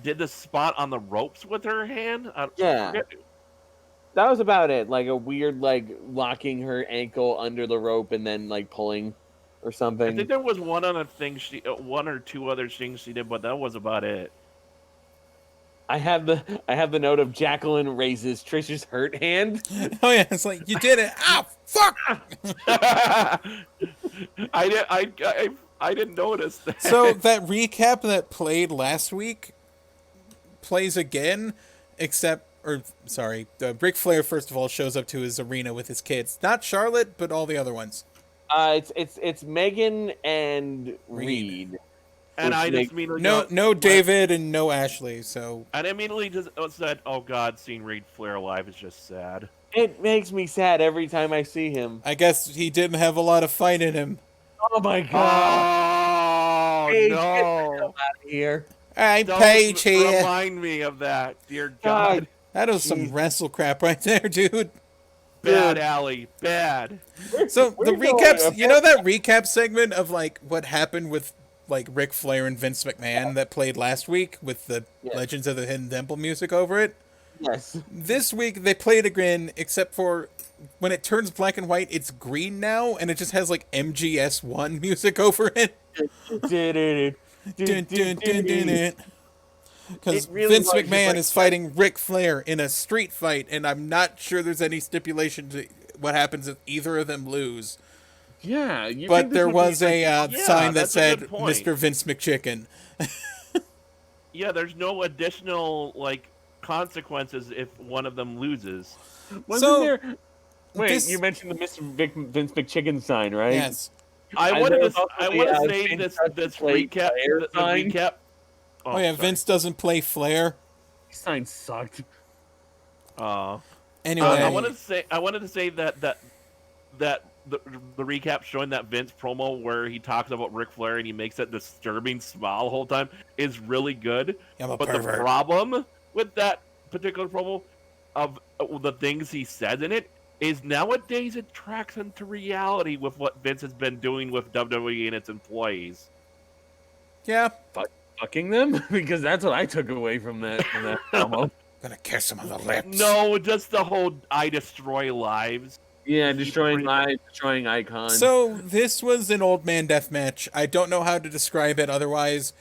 did the spot on the ropes with her hand. That was about it. Like a weird like locking her ankle under the rope and then like pulling or something. I think there was one or two other things she did, but that was about it. I have the note of Jacqueline raises Trish's hurt hand. Oh yeah, it's like you did it. Ah, fuck. I didn't notice that. So that recap that played last week plays again, Ric Flair first of all shows up to his arena with his kids, not Charlotte, but all the other ones. It's Megan and Reed. And I just immediately no David and no Ashley. So and immediately just said, "Oh God, seeing Reed Flair live is just sad." It makes me sad every time I see him. I guess he didn't have a lot of fight in him. Oh my God! Oh Paige, no! get the hell out of here! Hey, Paige here. Remind me of that, dear God. That was some wrestle crap right there, dude. Bad alley, bad. So the recaps, you know that recap segment of like what happened with like Ric Flair and Vince McMahon that played last week with the Legends of the Hidden Temple music over it? Yes. This week they played again, except for when it turns black and white, it's green now, and it just has like MGS1 music over it. Because Vince McMahon is fighting Ric Flair in a street fight, and I'm not sure there's any stipulation to what happens if either of them lose. Yeah, but there was a sign that said Mr. Vince McChicken. Yeah, there's no additional like consequences if one of them loses. Wait, you mentioned the Mr. Vince McChicken sign, right? Yes. I want to say this recap. The recap. Oh yeah, sorry. Vince doesn't play Flair. His sign sucked. Anyway, I wanted to say that the recap showing that Vince promo where he talks about Ric Flair and he makes that disturbing smile the whole time is really good. I'm a but pervert. The problem with that particular promo of the things he said in it is nowadays it tracks into reality with what Vince has been doing with WWE and its employees. Yeah. Fucking them? Because that's what I took away from that promo. Gonna kiss him on the lips. No, just the whole I destroy lives. Yeah, destroying lives, destroying icons. So this was an old man death match. I don't know how to describe it otherwise.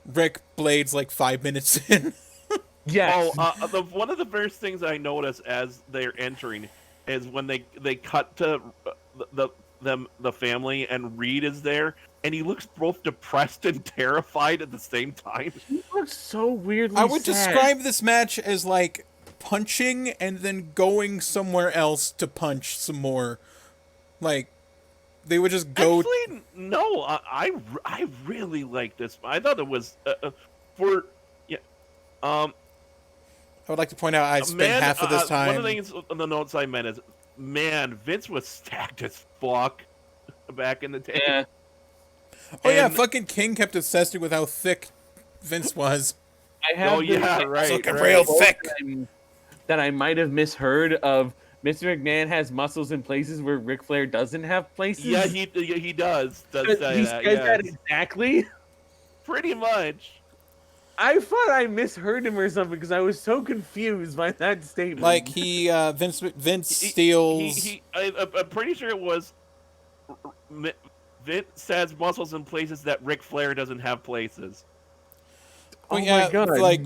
Rick Blades like 5 minutes in. Yes. Oh, one of the first things I notice as they're entering is when they cut to the family and Reed is there and he looks both depressed and terrified at the same time. He looks so weirdly I would sad. describe this match as like punching and then going somewhere else to punch some more. Like they would just go. Actually, no. I really like this. I thought it was for yeah. I would like to point out I spent half of this time. One of the things on the notes I meant is, man, Vince was stacked as fuck back in the day. Yeah. Oh yeah, fucking King kept obsessing with how thick Vince was. I have right. Looking real thick. That I might have misheard of. Mr. McMahon has muscles in places where Ric Flair doesn't have places. Yeah, he does. He says that exactly. Pretty much. I thought I misheard him or something because I was so confused by that statement. Like Vince steals. I'm pretty sure it was Vince has muscles in places that Ric Flair doesn't have places. Well, Oh yeah, my God. like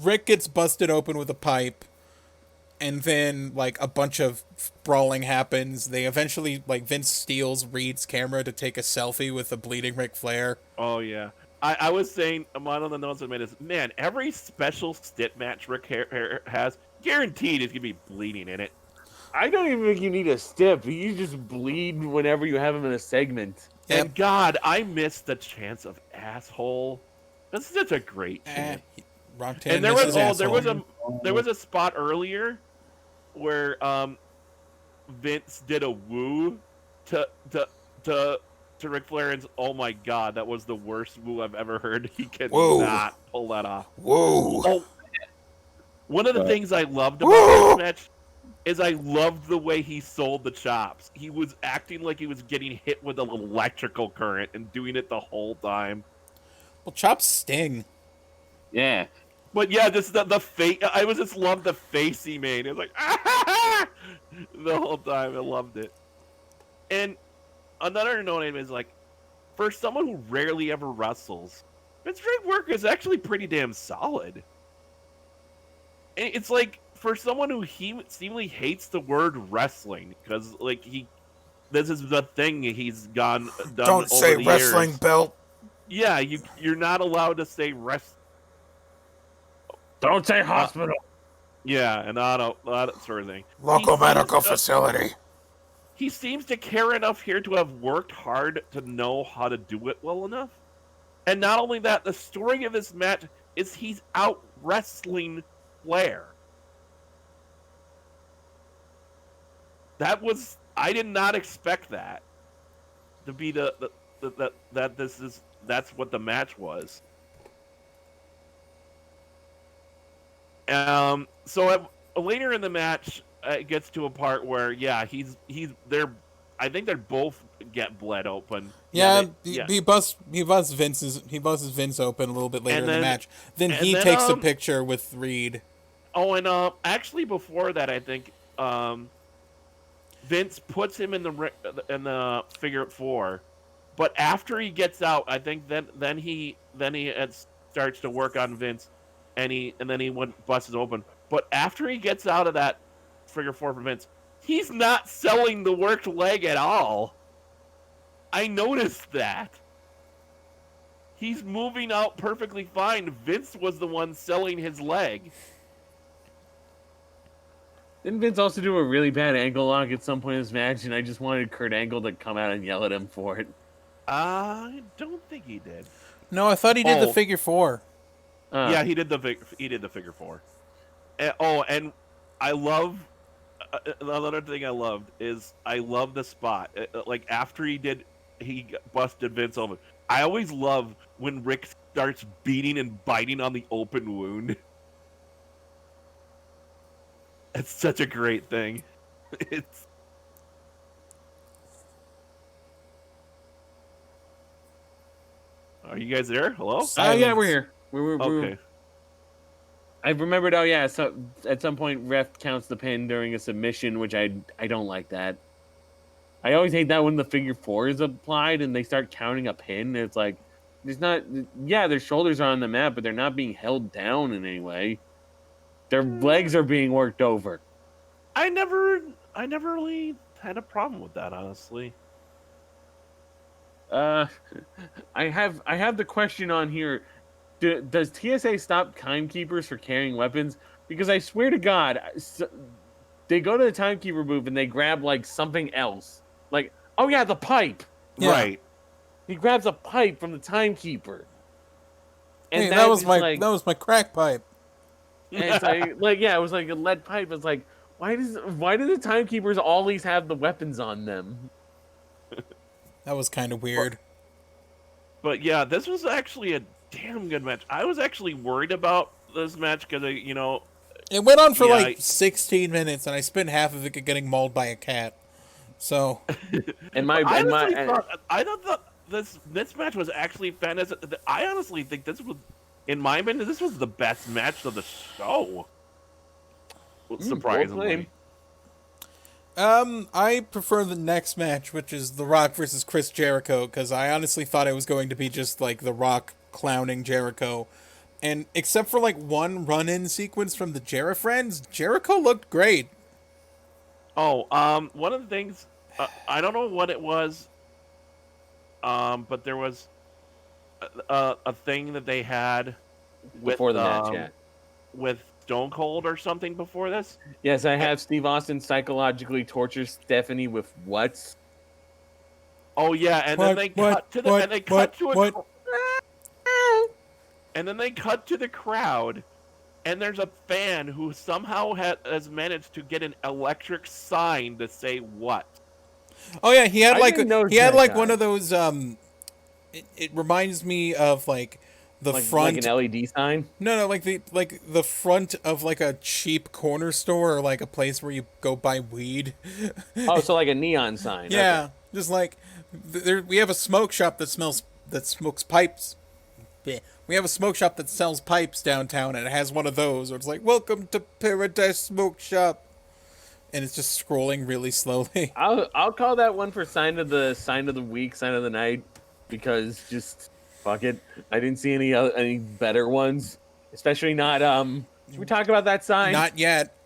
Rick gets busted open with a pipe, and then like a bunch of brawling happens. They eventually Vince steals Reed's camera to take a selfie with a bleeding Ric Flair. Oh yeah. I was saying, one of the notes I made is, man, every special stick match Rick has, guaranteed is going to be bleeding in it. I don't even think you need a stip. You just bleed whenever you have him in a segment. Yep. And God, I missed the chance of asshole. That's such a great chance. Roktan And there misses was a spot earlier where Vince did a woo to Ric Flair, and oh my God, that was the worst woo I've ever heard. He cannot pull that off. Whoa! Oh, one of the things I loved about this match is I loved the way he sold the chops. He was acting like he was getting hit with an electrical current and doing it the whole time. Well, chops sting. Yeah. But yeah, just the face. I was just loved the face he made. It was like the whole time. I loved it. And another note is like, for someone who rarely ever wrestles, Vince ring work is actually pretty damn solid. And it's like, for someone who seemingly hates the word wrestling, because like this is the thing he's done. Don't say over the wrestling years. belt. Yeah, you're not allowed to say Don't say hospital. Yeah, and that sort of thing. Local medical facility. He seems to care enough here to have worked hard to know how to do it well enough. And not only that, the story of this match is he's out wrestling Flair. I did not expect that to be that's what the match was. So later in the match, it gets to a part where he's there. I think they both get bled open. He busts Vince open a little bit later in the match. Then he takes a picture with Reed. Oh, and actually before that, I think Vince puts him in the figure 4, but after he gets out, I think then he starts to work on Vince, and then he busts open. But after he gets out of that figure 4 for Vince, he's not selling the worked leg at all. I noticed that. He's moving out perfectly fine. Vince was the one selling his leg. Didn't Vince also do a really bad ankle lock at some point in this match, and I just wanted Kurt Angle to come out and yell at him for it? I don't think he did. No, I thought he did the figure 4. Yeah, he did the figure 4. And I love another thing I loved is I love the spot. Like after he busted Vince open. I always love when Rick starts beating and biting on the open wound. It's such a great thing. It's Are you guys there? Hello? Oh yeah, we're here. We're Okay. I remembered. Oh yeah, so at some point, ref counts the pin during a submission, which I don't like that. I always hate that when the figure 4 is applied and they start counting a pin. It's like, it's not. Yeah, their shoulders are on the mat, but they're not being held down in any way. Their legs are being worked over. I never really had a problem with that, honestly. I have the question on here. Does TSA stop timekeepers for carrying weapons? Because I swear to God, they go to the timekeeper booth and they grab like something else. Like, oh yeah, the pipe. Yeah. Right. He grabs a pipe from the timekeeper. And Hey, that was my crack pipe. And it's yeah, it was like a lead pipe. It's like, why do the timekeepers always have the weapons on them? That was kind of weird. But yeah, this was actually a damn good match. I was actually worried about this match because It went on for Yeah, like 16 minutes, and I spent half of it getting mauled by a cat. So, I thought this match was actually fantastic. I honestly think this was, in my opinion, this was the best match of the show. Surprisingly. I prefer the next match, which is The Rock versus Chris Jericho, because I honestly thought it was going to be just like The Rock clowning Jericho. And except for like one run-in sequence from the Jera friends, Jericho looked great. Oh, one of the things, I don't know what it was, but there was a thing that they had with, Before the match, yeah. with Stone Cold or something before this. Yes, I have Steve Austin psychologically torture Stephanie with what? Oh yeah, and then they cut to the and then they cut to the crowd, and there's a fan who somehow has managed to get an electric sign to say what? Oh yeah, he had guy. one of those. It reminds me of like the front, like an LED sign. No, like the front of like a cheap corner store or like a place where you go buy weed. Oh, so like a neon sign. Yeah, okay. Just like we have a smoke shop that smokes pipes. We have a smoke shop that sells pipes downtown, and it has one of those where it's like, "Welcome to Paradise Smoke Shop," and it's just scrolling really slowly. I'll call that one for sign of the week, sign of the night, because just fuck it. I didn't see any better ones, especially not. Should we talk about that sign? Not yet.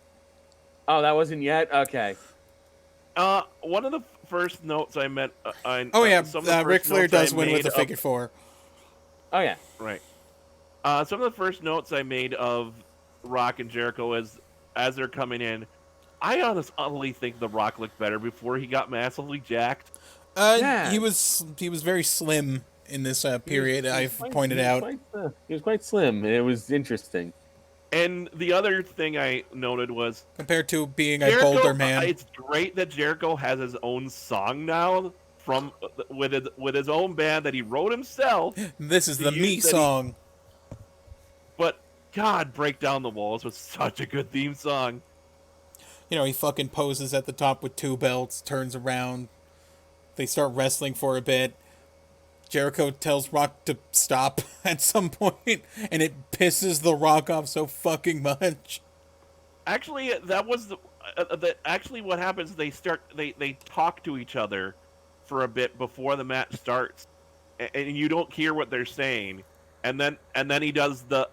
Oh, that wasn't yet. Okay. One of the first notes I met. Ric Flair does win with a figure 4. Oh yeah. Right. Some of the first notes I made of Rock and Jericho as they're coming in, I honestly think The Rock looked better before he got massively jacked. Yeah. He was very slim in this period. I've pointed out. He was quite slim. It was interesting. And the other thing I noted was compared to being a Jericho, bolder man. It's great that Jericho has his own song now with his own band that he wrote himself. This is the Me song. But God, Break Down the Walls was such a good theme song. You know, he fucking poses at the top with 2 belts, turns around. They start wrestling for a bit. Jericho tells Rock to stop at some point, and it pisses the Rock off so fucking much. Actually, that was actually what happens. They talk to each other for a bit before the match starts, and you don't hear what they're saying, and then he does the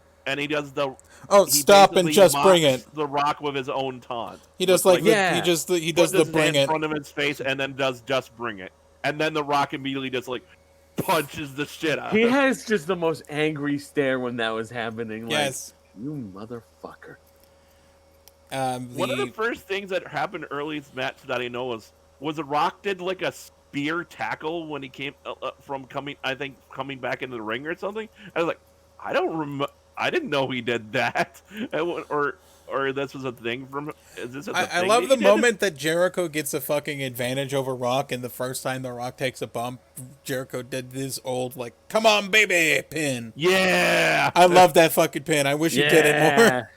stop and just bring it. The Rock with his own taunt. He does he does the bring it in front of his face, and then does just bring it, and then the Rock immediately just like punches the shit out. He has just the most angry stare when that was happening. Yes, like, you motherfucker. One of the first things that happened early in this match that I know was the Rock did like a spear tackle when he came coming back into the ring or something. I was like, I didn't know he did that, or this was a thing from. Is this I love the moment that Jericho gets a fucking advantage over Rock, and the first time the Rock takes a bump, Jericho did this old like "Come on, baby" pin. Yeah, I love that fucking pin. I wish he did it more.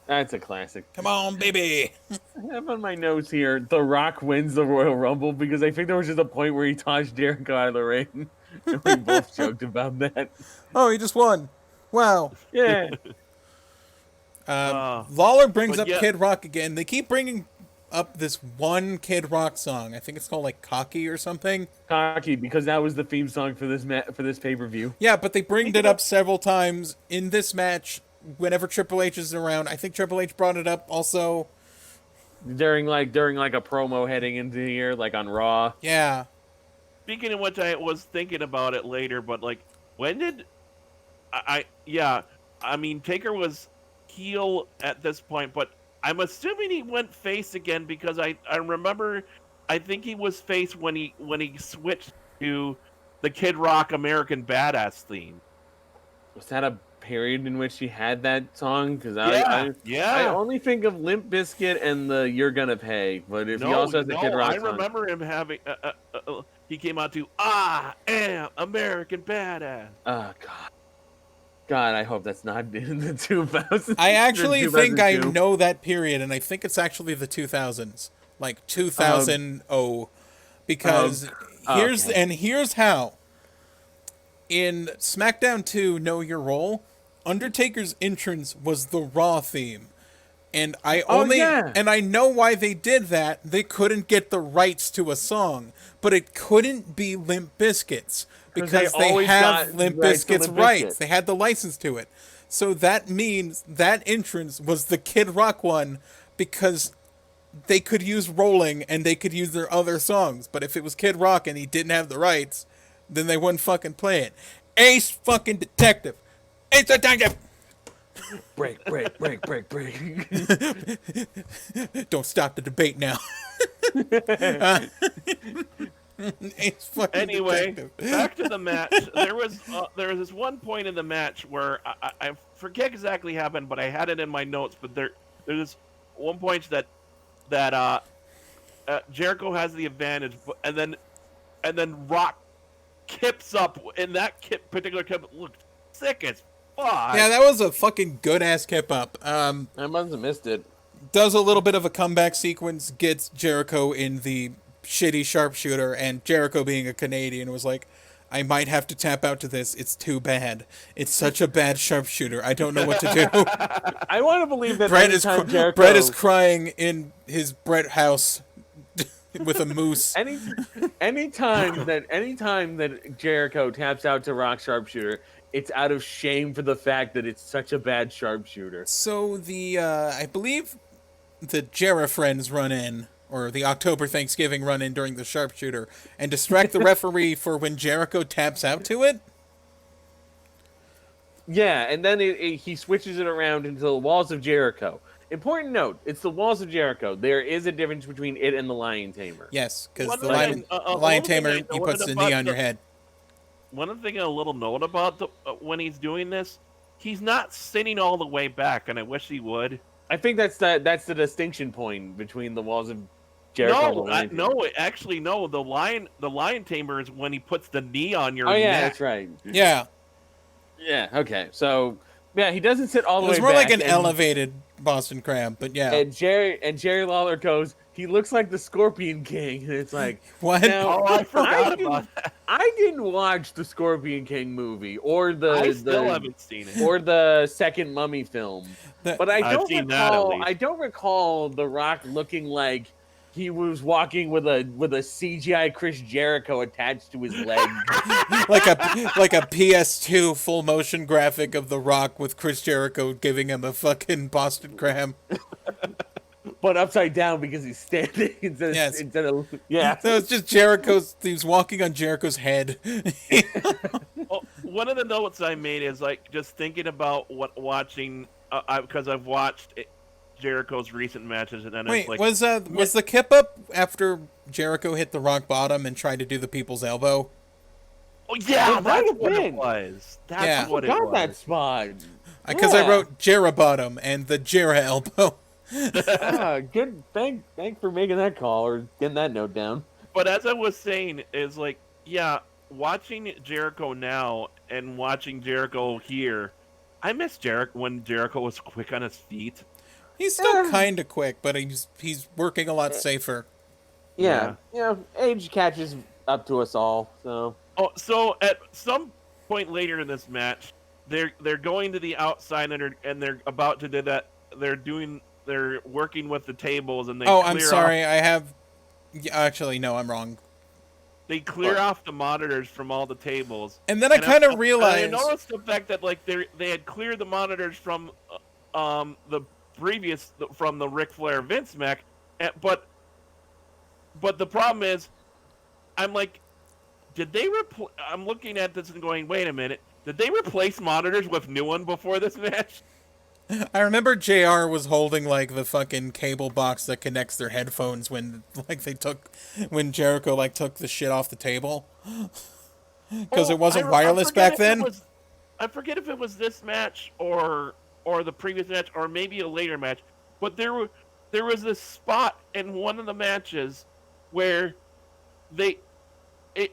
That's a classic. Come on, baby. I have on my notes here, The Rock wins the Royal Rumble because I think there was just a point where he tossed Jericho out of the ring. And we both joked about that. Oh, he just won. Wow. Yeah. Lawler brings but up yeah. Kid Rock again. They keep bringing up this one Kid Rock song. I think it's called like Cocky or something. Cocky, because that was the theme song for this pay-per-view. Yeah, but they bring it up several times in this match whenever Triple H is around. I think Triple H brought it up also. During like a promo heading into here, like on Raw. Yeah. Speaking of which, I was thinking about it later, but like, when did I mean, Taker was heel at this point, but I'm assuming he went face again because I remember, I think he was face when he switched to the Kid Rock American Badass theme. Was that a period in which he had that song? Because Yeah. I only think of Limp Bizkit and the You're Gonna Pay, but if he also has the Kid Rock I song. remember him having he came out to I Am American Badass. Oh God, I hope that's not in the 2000s. I actually think I 2002. know that period, and I think it's actually the 2000s. Like 2000 because here's how. In SmackDown 2 Know Your Role, Undertaker's entrance was the Raw theme. And I know why they did that. They couldn't get the rights to a song, but it couldn't be Limp Bizkit's because they always have got Limp rights to Bizkit's Limp rights. Bizkit. They had the license to it. So that means that entrance was the Kid Rock one because they could use Rolling and they could use their other songs. But if it was Kid Rock and he didn't have the rights, then they wouldn't fucking play it. Ace fucking Detective. Ace Detective. break. Don't stop the debate now. Anyway, back to the match. There was this one point in the match where I forget exactly what happened, but I had it in my notes. But there's this one point that Jericho has the advantage, and then Rock kips up, and that particular kip looked sick as fuck. Yeah, that was a fucking good ass kip up. I must have missed it. Does a little bit of a comeback sequence, gets Jericho in the shitty sharpshooter, and Jericho, being a Canadian, was like, I might have to tap out to this. It's too bad. It's such a bad sharpshooter. I don't know what to do. I want to believe that Brett is Jericho... Brett is crying in his Brett house with a moose. Anytime that Jericho taps out to Rock sharpshooter, it's out of shame for the fact that it's such a bad sharpshooter. So I believe the Jera friends run in, or the October Thanksgiving run in during the sharpshooter, and distract the referee for when Jericho taps out to it. Yeah, and then he switches it around into the Walls of Jericho. Important note, it's the Walls of Jericho. There is a difference between it and the Lion Tamer. Yes, because the One Lion thing Tamer, I he puts the noted knee about on your head. One thing a little note about when he's doing this, he's not sitting all the way back, and I wish he would. I think that's the distinction point between the Walls of Jericho and the Lion Tamer. No. The lion tamer is when he puts the knee on your neck. Oh yeah, neck. that's right. Yeah. Yeah. Okay. So yeah, he doesn't sit all the way back. It was more like an elevated Boston Crab, but yeah. And Jerry Lawler goes, he looks like the Scorpion King, and it's like, what? Now, I forgot about that. I didn't watch the Scorpion King movie or I still haven't seen it. or the second Mummy film, but I've seen that at least. I don't recall The Rock looking like he was walking with a CGI Chris Jericho attached to his leg. like a PS2 full motion graphic of The Rock with Chris Jericho giving him a fucking Boston Crab. But upside down because he's standing instead of yeah. So it's just he's walking on Jericho's head. Well, one of the notes I made is like just thinking about watching because I've watched Jericho's recent matches, and then Wait, it's like, was the kip up after Jericho hit the rock bottom and tried to do the people's elbow? oh yeah, It might that's have what been. it was. That's Yeah. what it Got was. that spot. Because I wrote Jera bottom and the Jera elbow. Good. Thank for making that call or getting that note down. But as I was saying, is like, yeah, watching Jericho now and watching Jericho here, I miss Jericho when Jericho was quick on his feet. He's still kind of quick, but he's working a lot safer. Yeah. Age catches up to us all. So. Oh, so at some point later in this match, they're going to the outside and they're about to do that. They're working with the tables and they. Oh, I'm sorry. Actually, no, I'm wrong. They clear off the monitors from all the tables. And then I kind of realized. I noticed the fact that like they had cleared the monitors from the previous from the Ric Flair Vince Mac, but the problem is, I'm like, did they I'm looking at this and going, wait a minute, did they replace monitors with new one before this match? I remember JR was holding like the fucking cable box that connects their headphones when Jericho like took the shit off the table because it wasn't wireless back then. I forget if it was this match or the previous match or maybe a later match, but there was this spot in one of the matches where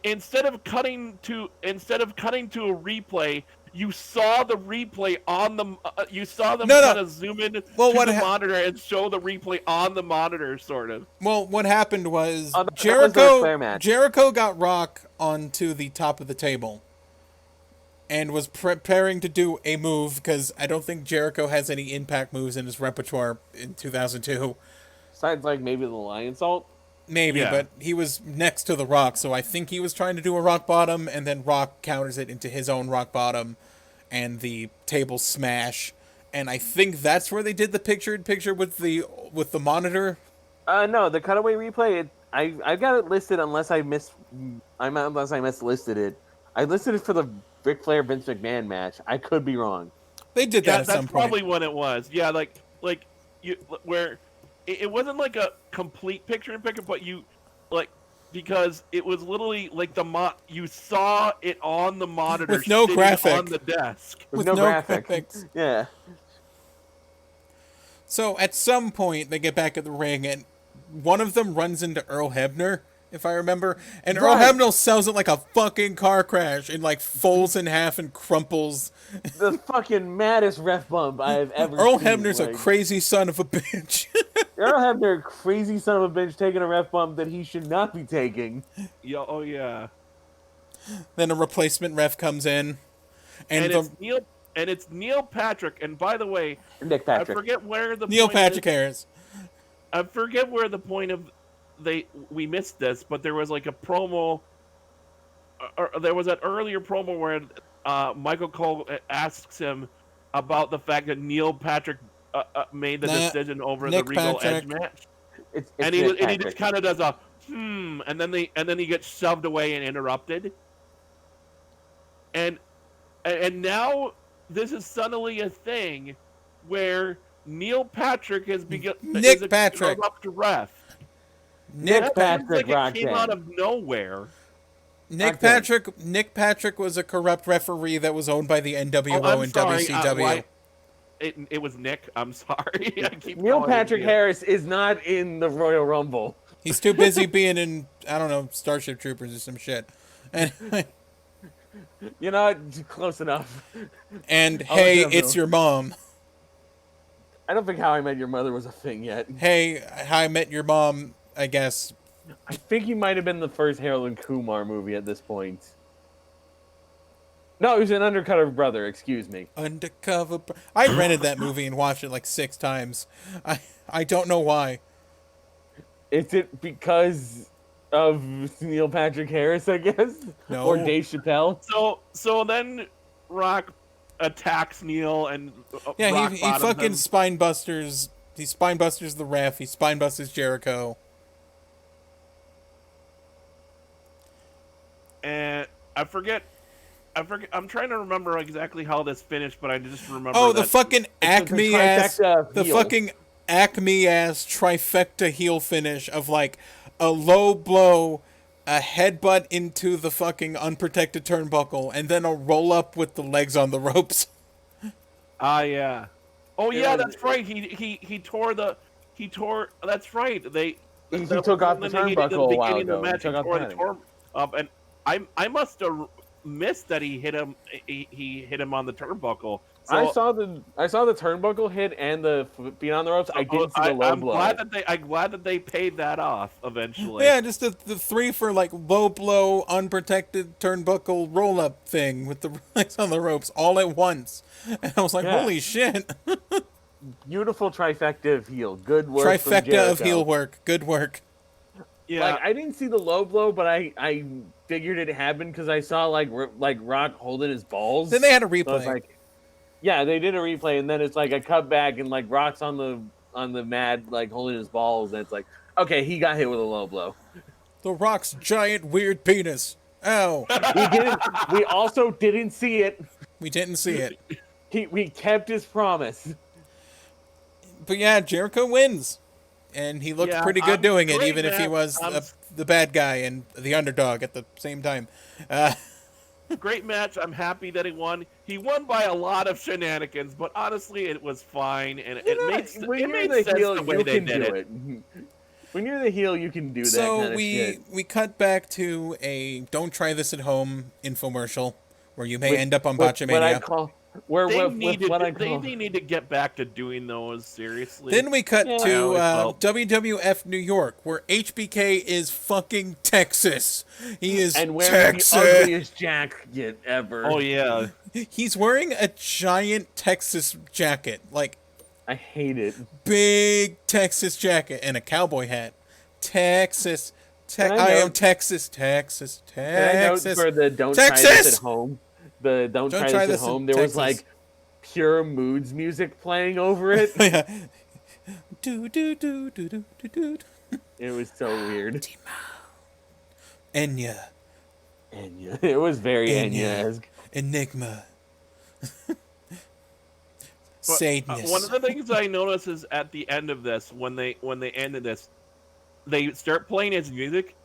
instead of cutting to a replay, you saw the replay on the. You saw them kind of zoom in to the monitor and show the replay on the monitor, sort of. Well, what happened was Jericho got Rock onto the top of the table, and was preparing to do a move because I don't think Jericho has any Impact moves in his repertoire in 2002. Besides, like maybe the Lion Salt. Maybe, but he was next to the Rock, so I think he was trying to do a Rock Bottom, and then Rock counters it into his own Rock Bottom, and the table smash, and I think that's where they did the picture-in-picture with the monitor. No, the cutaway replay. I've got it listed unless I mislisted it. I listed it for the Ric Flair Vince McMahon match. I could be wrong. They did that at some point. That's probably when it was. Yeah, like you where. It wasn't like a complete picture-in-picture, but because it was literally like you saw it on the monitor with no graphic on the desk with no graphics. Yeah. So at some point they get back at the ring and one of them runs into Earl Hebner, if I remember, and Earl Hebner sells it like a fucking car crash and like folds in half and crumples. The fucking maddest ref bump I've ever seen. Earl Hebner's a crazy son of a bitch. Earl Hebner, crazy son of a bitch, taking a ref bump that he should not be taking. Yeah, oh yeah. Then a replacement ref comes in, and it's Neil Patrick. And by the way, Nick Patrick. I forget where the Neil point Patrick Harris. I forget where the point of we missed this, but there was like a promo. Or there was an earlier promo where Michael Cole asks him about the fact that Neil Patrick made the decision over the Regal Edge match, and he just kind of does a and then he gets shoved away and interrupted, and now this is suddenly a thing where Neil Patrick has begun. Nick Patrick, corrupt ref. Nick Patrick, like it came out of nowhere. Nick Patrick was a corrupt referee that was owned by the NWO and WCW. It was Nick. I'm sorry. Neil Patrick Harris is not in the Royal Rumble. He's too busy being in, I don't know, Starship Troopers or some shit. And you're not close enough. And hey, it's your mom. I don't think How I Met Your Mother was a thing yet. Hey, How I Met Your Mom, I guess. I think he might have been the first Harold and Kumar movie at this point. No, it was an Undercover Brother, excuse me. Undercover I rented that movie and watched it like 6 times. I don't know why. Is it because of Neil Patrick Harris, I guess? No. Or Dave Chappelle? So then Rock attacks Neil and he fucking spinebusters. He spinebusters the ref. He spinebusters Jericho. And I forget. I'm trying to remember exactly how this finished, but I just remember. Oh, the fucking Acme ass, the fucking Acme ass trifecta heel finish of like a low blow, a headbutt into the fucking unprotected turnbuckle, and then a roll up with the legs on the ropes. Yeah. Oh yeah, that's right. He tore. That's right. He took off the turnbuckle a while ago. He tore the torn up, and I must have missed that he hit him. He hit him on the turnbuckle. I saw the turnbuckle hit and the being on the ropes. I didn't see the low blow. I'm glad that they paid that off eventually. Yeah, just the 3 for like low blow, unprotected turnbuckle roll up thing with the legs on the ropes all at once. And I was like, holy shit. Beautiful trifecta of heel. Good work. Trifecta of heel work. Good work. Yeah. Like, I didn't see the low blow, but I figured it happened because I saw like Rock holding his balls. Then they had a replay. So it's like, yeah, they did a replay, and then it's like a cut back, and like Rock's on the mat, like holding his balls, and it's like, okay, he got hit with a low blow. The Rock's giant weird penis. Ow. We also didn't see it. We didn't see it. We kept his promise. But yeah, Jericho wins. And he looked pretty good doing it, even if he was the bad guy and the underdog at the same time. Great match. I'm happy that he won. He won by a lot of shenanigans, but honestly, it was fine, and it made sense the way they did it. When you're the heel, you can do that kind of shit. So we cut back to a "Don't try this at home" infomercial, where you may end up on Botchamania. They need to get back to doing those seriously. Then we cut to WWF New York, where HBK is fucking Texas. He is and wearing Texas. The ugliest jacket ever. Oh yeah, he's wearing a giant Texas jacket, like I hate it. Big Texas jacket and a cowboy hat. Texas. I am Texas. Texas. Can I note for the "Don't Texas! try this at home"? The don't try this at home. There was like pure moods music playing over it. Do do do do do do do. It was so weird. Enya. It was very Enya-esque. Enigma. Sadness. One of the things I noticed is at the end of this, when they ended this, they start playing his music,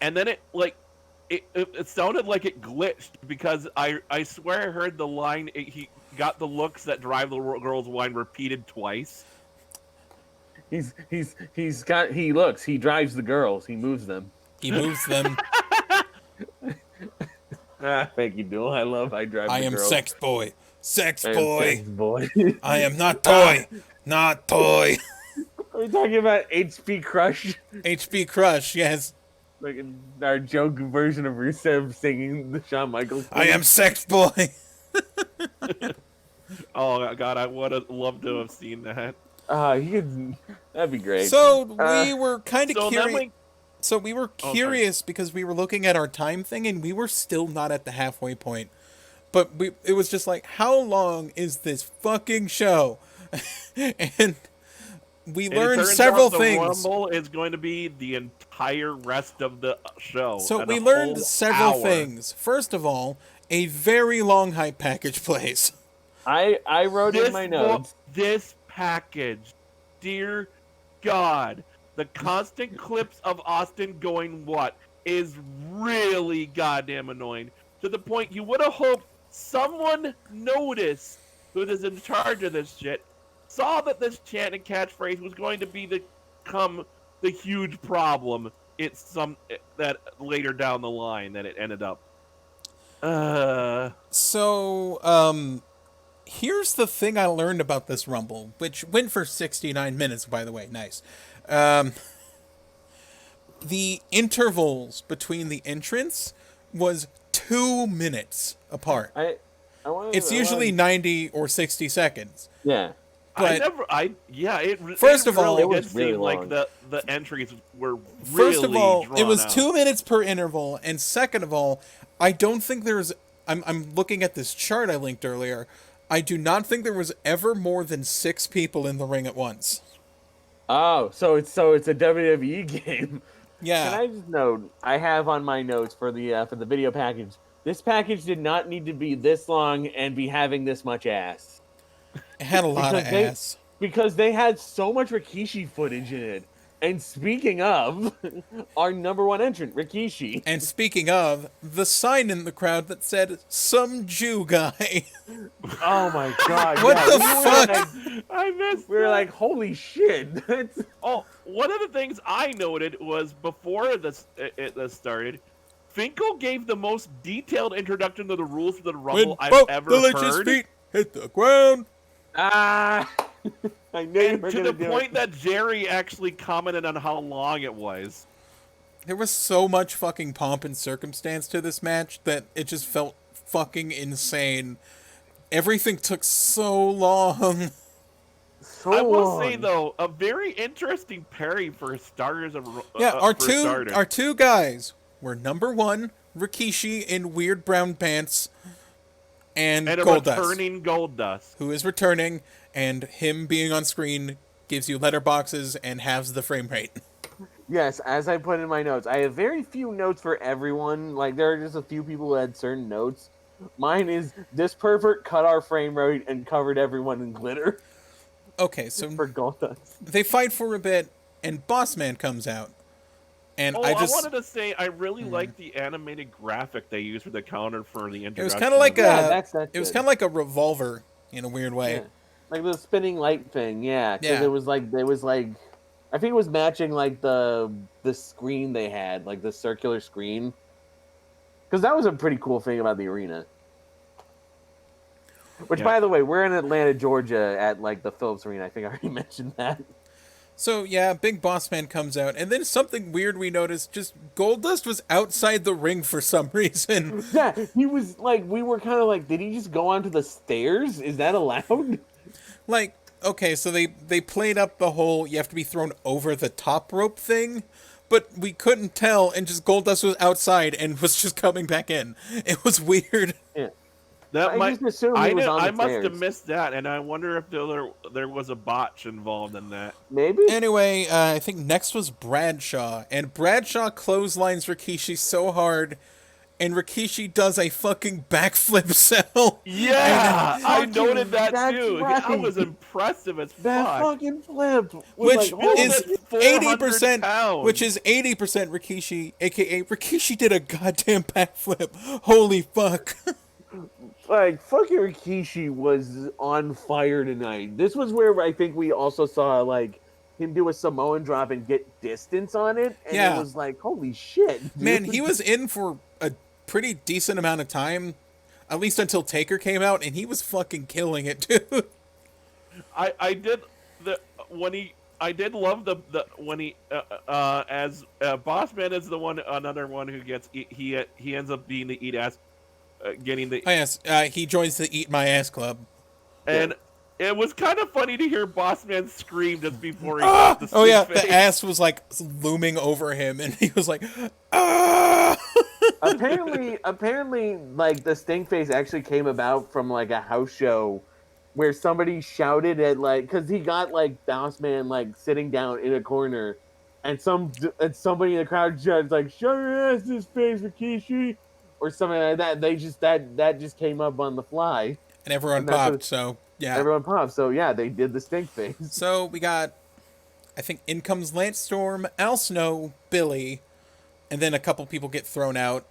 and then it sounded like it glitched because I swear I heard the line, he got the looks that drive the girls wild repeated twice. He looks, he drives the girls, he moves them. He moves them. Thank you, Duel. I drive I the am girls. sex boy. Sex I am boy. sex boy. I am not toy. Not toy. Are we talking about HP Crush? HP Crush, yes. Like in our joke version of Rusev singing the Shawn Michaels thing. I am sex boy. Oh God, I would have loved to have seen that. That'd be great. So we were kind of so curious. So we were curious because we were looking at our time thing and we were still not at the halfway point. But it was just like, how long is this fucking show? And we learned several things. The Rumble is going to be the entire rest of the show. So we learned several things. First of all, a very long hype package plays. I wrote in my notes. This package, dear God, the constant clips of Austin going what is really goddamn annoying. To the point you would have hoped someone noticed who is in charge of this shit, saw that this chant and catchphrase was going to become the huge problem. It's that later down the line that it ended up. So, here's the thing I learned about this Rumble, which went for 69 minutes, by the way. Nice. The intervals between the entrants was 2 minutes apart. It's usually 90 or 60 seconds. Yeah. But first of all, it was really seem long. like the entries were really first of all, drawn it was out. 2 minutes per interval, and second of all, I don't think there's. I'm looking at this chart I linked earlier. I do not think there was ever more than 6 people in the ring at once. Oh, so it's a WWE game. Yeah. Can I just note? I have on my notes for the video package. This package did not need to be this long and be having this much ass. It had a lot of ass. Because they had so much Rikishi footage in it. And speaking of, our number one entrant, Rikishi. And speaking of, the sign in the crowd that said, "Some Jew guy." Oh my God. What the fuck? I missed We were like, holy shit. One of the things I noted was before this started, Finkel gave the most detailed introduction to the rules of the Rumble I've ever heard. hit the ground. Ah! I knew you And were to gonna the do point it. that Jerry actually commented on how long it was. There was so much fucking pomp and circumstance to this match that it just felt fucking insane. Everything took so long. So I will long. say though, a very interesting pairing for starters of Yeah, our for starters. two guys were number 1, Rikishi in weird brown pants, and and a Goldust, returning Goldust. who is returning, and him being on screen gives you letterboxes and halves the frame rate. Yes, as I put in my notes, I have very few notes for everyone. Like, there are just a few people who had certain notes. Mine is, this pervert cut our frame rate and covered everyone in glitter Okay, so for Goldust. they fight for a bit, and Bossman comes out. And Oh, I I just... wanted to say I really like the animated graphic they used for the counter for the introduction. It was kind of like Yeah, a... that's It was good. kind of like a revolver, in a weird way. Yeah. Like the spinning light thing, yeah. Because Yeah. it was like, I think it was matching like the screen they had, like the circular screen. Because that was a pretty cool thing about the arena. Which, Yeah. by the way, we're in Atlanta, Georgia, at like the Phillips Arena. I think I already mentioned that. So, yeah, Big Boss Man comes out, and then something weird we noticed, just Goldust was outside the ring for some reason. Yeah, he was like, we were kind of like, did he just go onto the stairs? Is that allowed? Like, okay, so they played up the whole you have to be thrown over the top rope thing, but we couldn't tell, and just Goldust was outside and was just coming back in. It was weird. Yeah. That I might, just assumed he was on the I must stairs. have missed that, and I wonder if there was a botch involved in that. Maybe? Anyway, I think next was Bradshaw, and Bradshaw clotheslines Rikishi so hard, and Rikishi does a fucking backflip cell. Yeah, I fucking- noted that that's too. right. That was impressive as That fuck. fucking flip. Was Which like, holy is shit. 80%, 400 which is 80% Rikishi, aka Rikishi did a goddamn backflip. Holy fuck. Like, fucking Rikishi was on fire tonight. This was where I think we also saw, like, him do a Samoan drop and get distance on it. And Yeah. it was like, holy shit. Dude. Man, he was in for a pretty decent amount of time, at least until Taker came out, and he was fucking killing it, dude. I did the when he I did love the when he as Bossman is the one another one who gets he ends up being the eat ass getting the Oh, yes, he joins the Eat My Ass Club. and it was kind of funny to hear Bossman scream just before he got the Oh, yeah, stick face. the ass was, like, looming over him, and he was like, ah! apparently, like, the stink face actually came about from, like, a house show where somebody shouted at, like, because he got, like, Bossman, like, sitting down in a corner, and somebody in the crowd just, like, shut your ass this face, Rikishi, or something like that. They just, that just came up on the fly. And everyone And that's popped, what- so, yeah. Everyone popped, so yeah, they did the stink face. So we got, I think, in comes Lance Storm, Al Snow, Billy, and then a couple people get thrown out.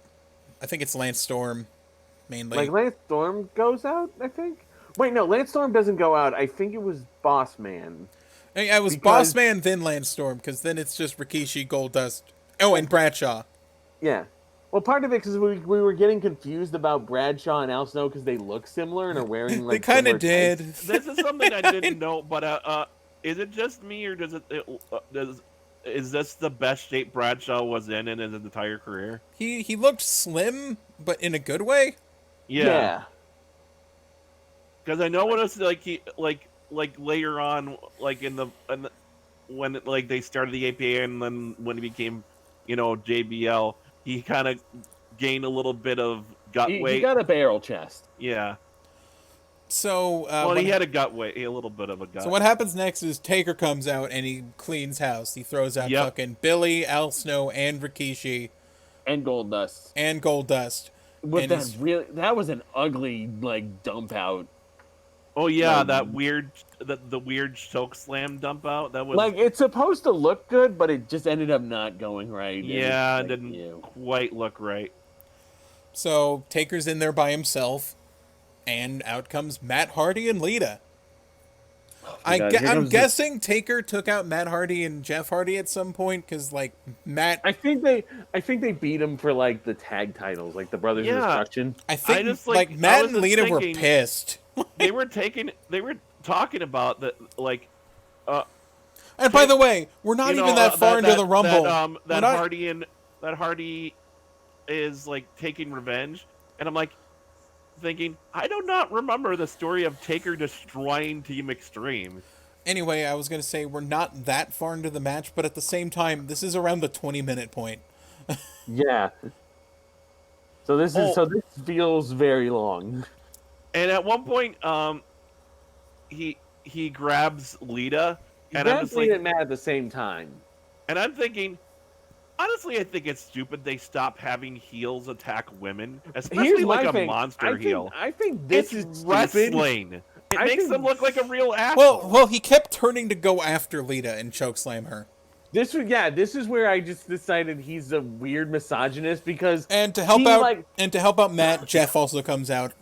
I think it's Lance Storm, mainly. Like, Lance Storm goes out, I think? Wait, no, Lance Storm doesn't go out. I think it was Boss Man. It was because- Boss Man, then Lance Storm, because then it's just Rikishi, Goldust. Oh, and Bradshaw. Yeah. Well, part of it because we were getting confused about Bradshaw and Al Snow because they look similar and are wearing like They kind similar of did. tights. This is something I didn't know, but is it just me or is this the best shape Bradshaw was in his entire career? He looked slim, but in a good way. Yeah. Because I know what it's like. He like later on, like in the when like they started the APA, and then when he became, JBL, he kind of gained a little bit of gut weight. He got a barrel chest. Yeah. So, Well, he had a gut weight, a little bit of a gut. so what happens next is Taker comes out and he cleans house. He throws out Yep. fucking Billy, Al Snow, and Rikishi, And Goldust. and Goldust. With And that he's- really, that was an ugly like dump out. Oh yeah, that weird, the weird choke slam dump out. That was Like, it's supposed to look good, but it Just ended up not going right. and yeah, it's it like, didn't ew. quite look right. So Taker's in there by himself, and out comes Matt Hardy and Lita. God, here I'm comes the- guessing Taker took out Matt Hardy and Jeff Hardy at some point, because, like, Matt... I think they beat him for like the tag titles, like the Brothers of Yeah. Destruction. I think, just, like, I Matt was and just Lita were thinking- pissed. they were talking about that, like, And by the way, we're not even that far into the Rumble. That Hardy is like taking revenge, and I'm like thinking, I do not remember the story of Taker destroying Team Extreme. Anyway, I was going to say we're not that far into the match, but at the same time, this is around the 20-minute point. Yeah. So this feels very long. And at one point, he grabs Lita, and I'm just like, like, and Matt at the same time. and I'm thinking, honestly, I think it's stupid they stop having heels attack women, especially Here's like my a thing. monster heel. I think this It's is wrestling. stupid. It I makes think- them look like a real asshole. Well, he kept turning to go after Lita and chokeslam her. This is where I just decided he's a weird misogynist because And to help out Matt, Jeff also comes out.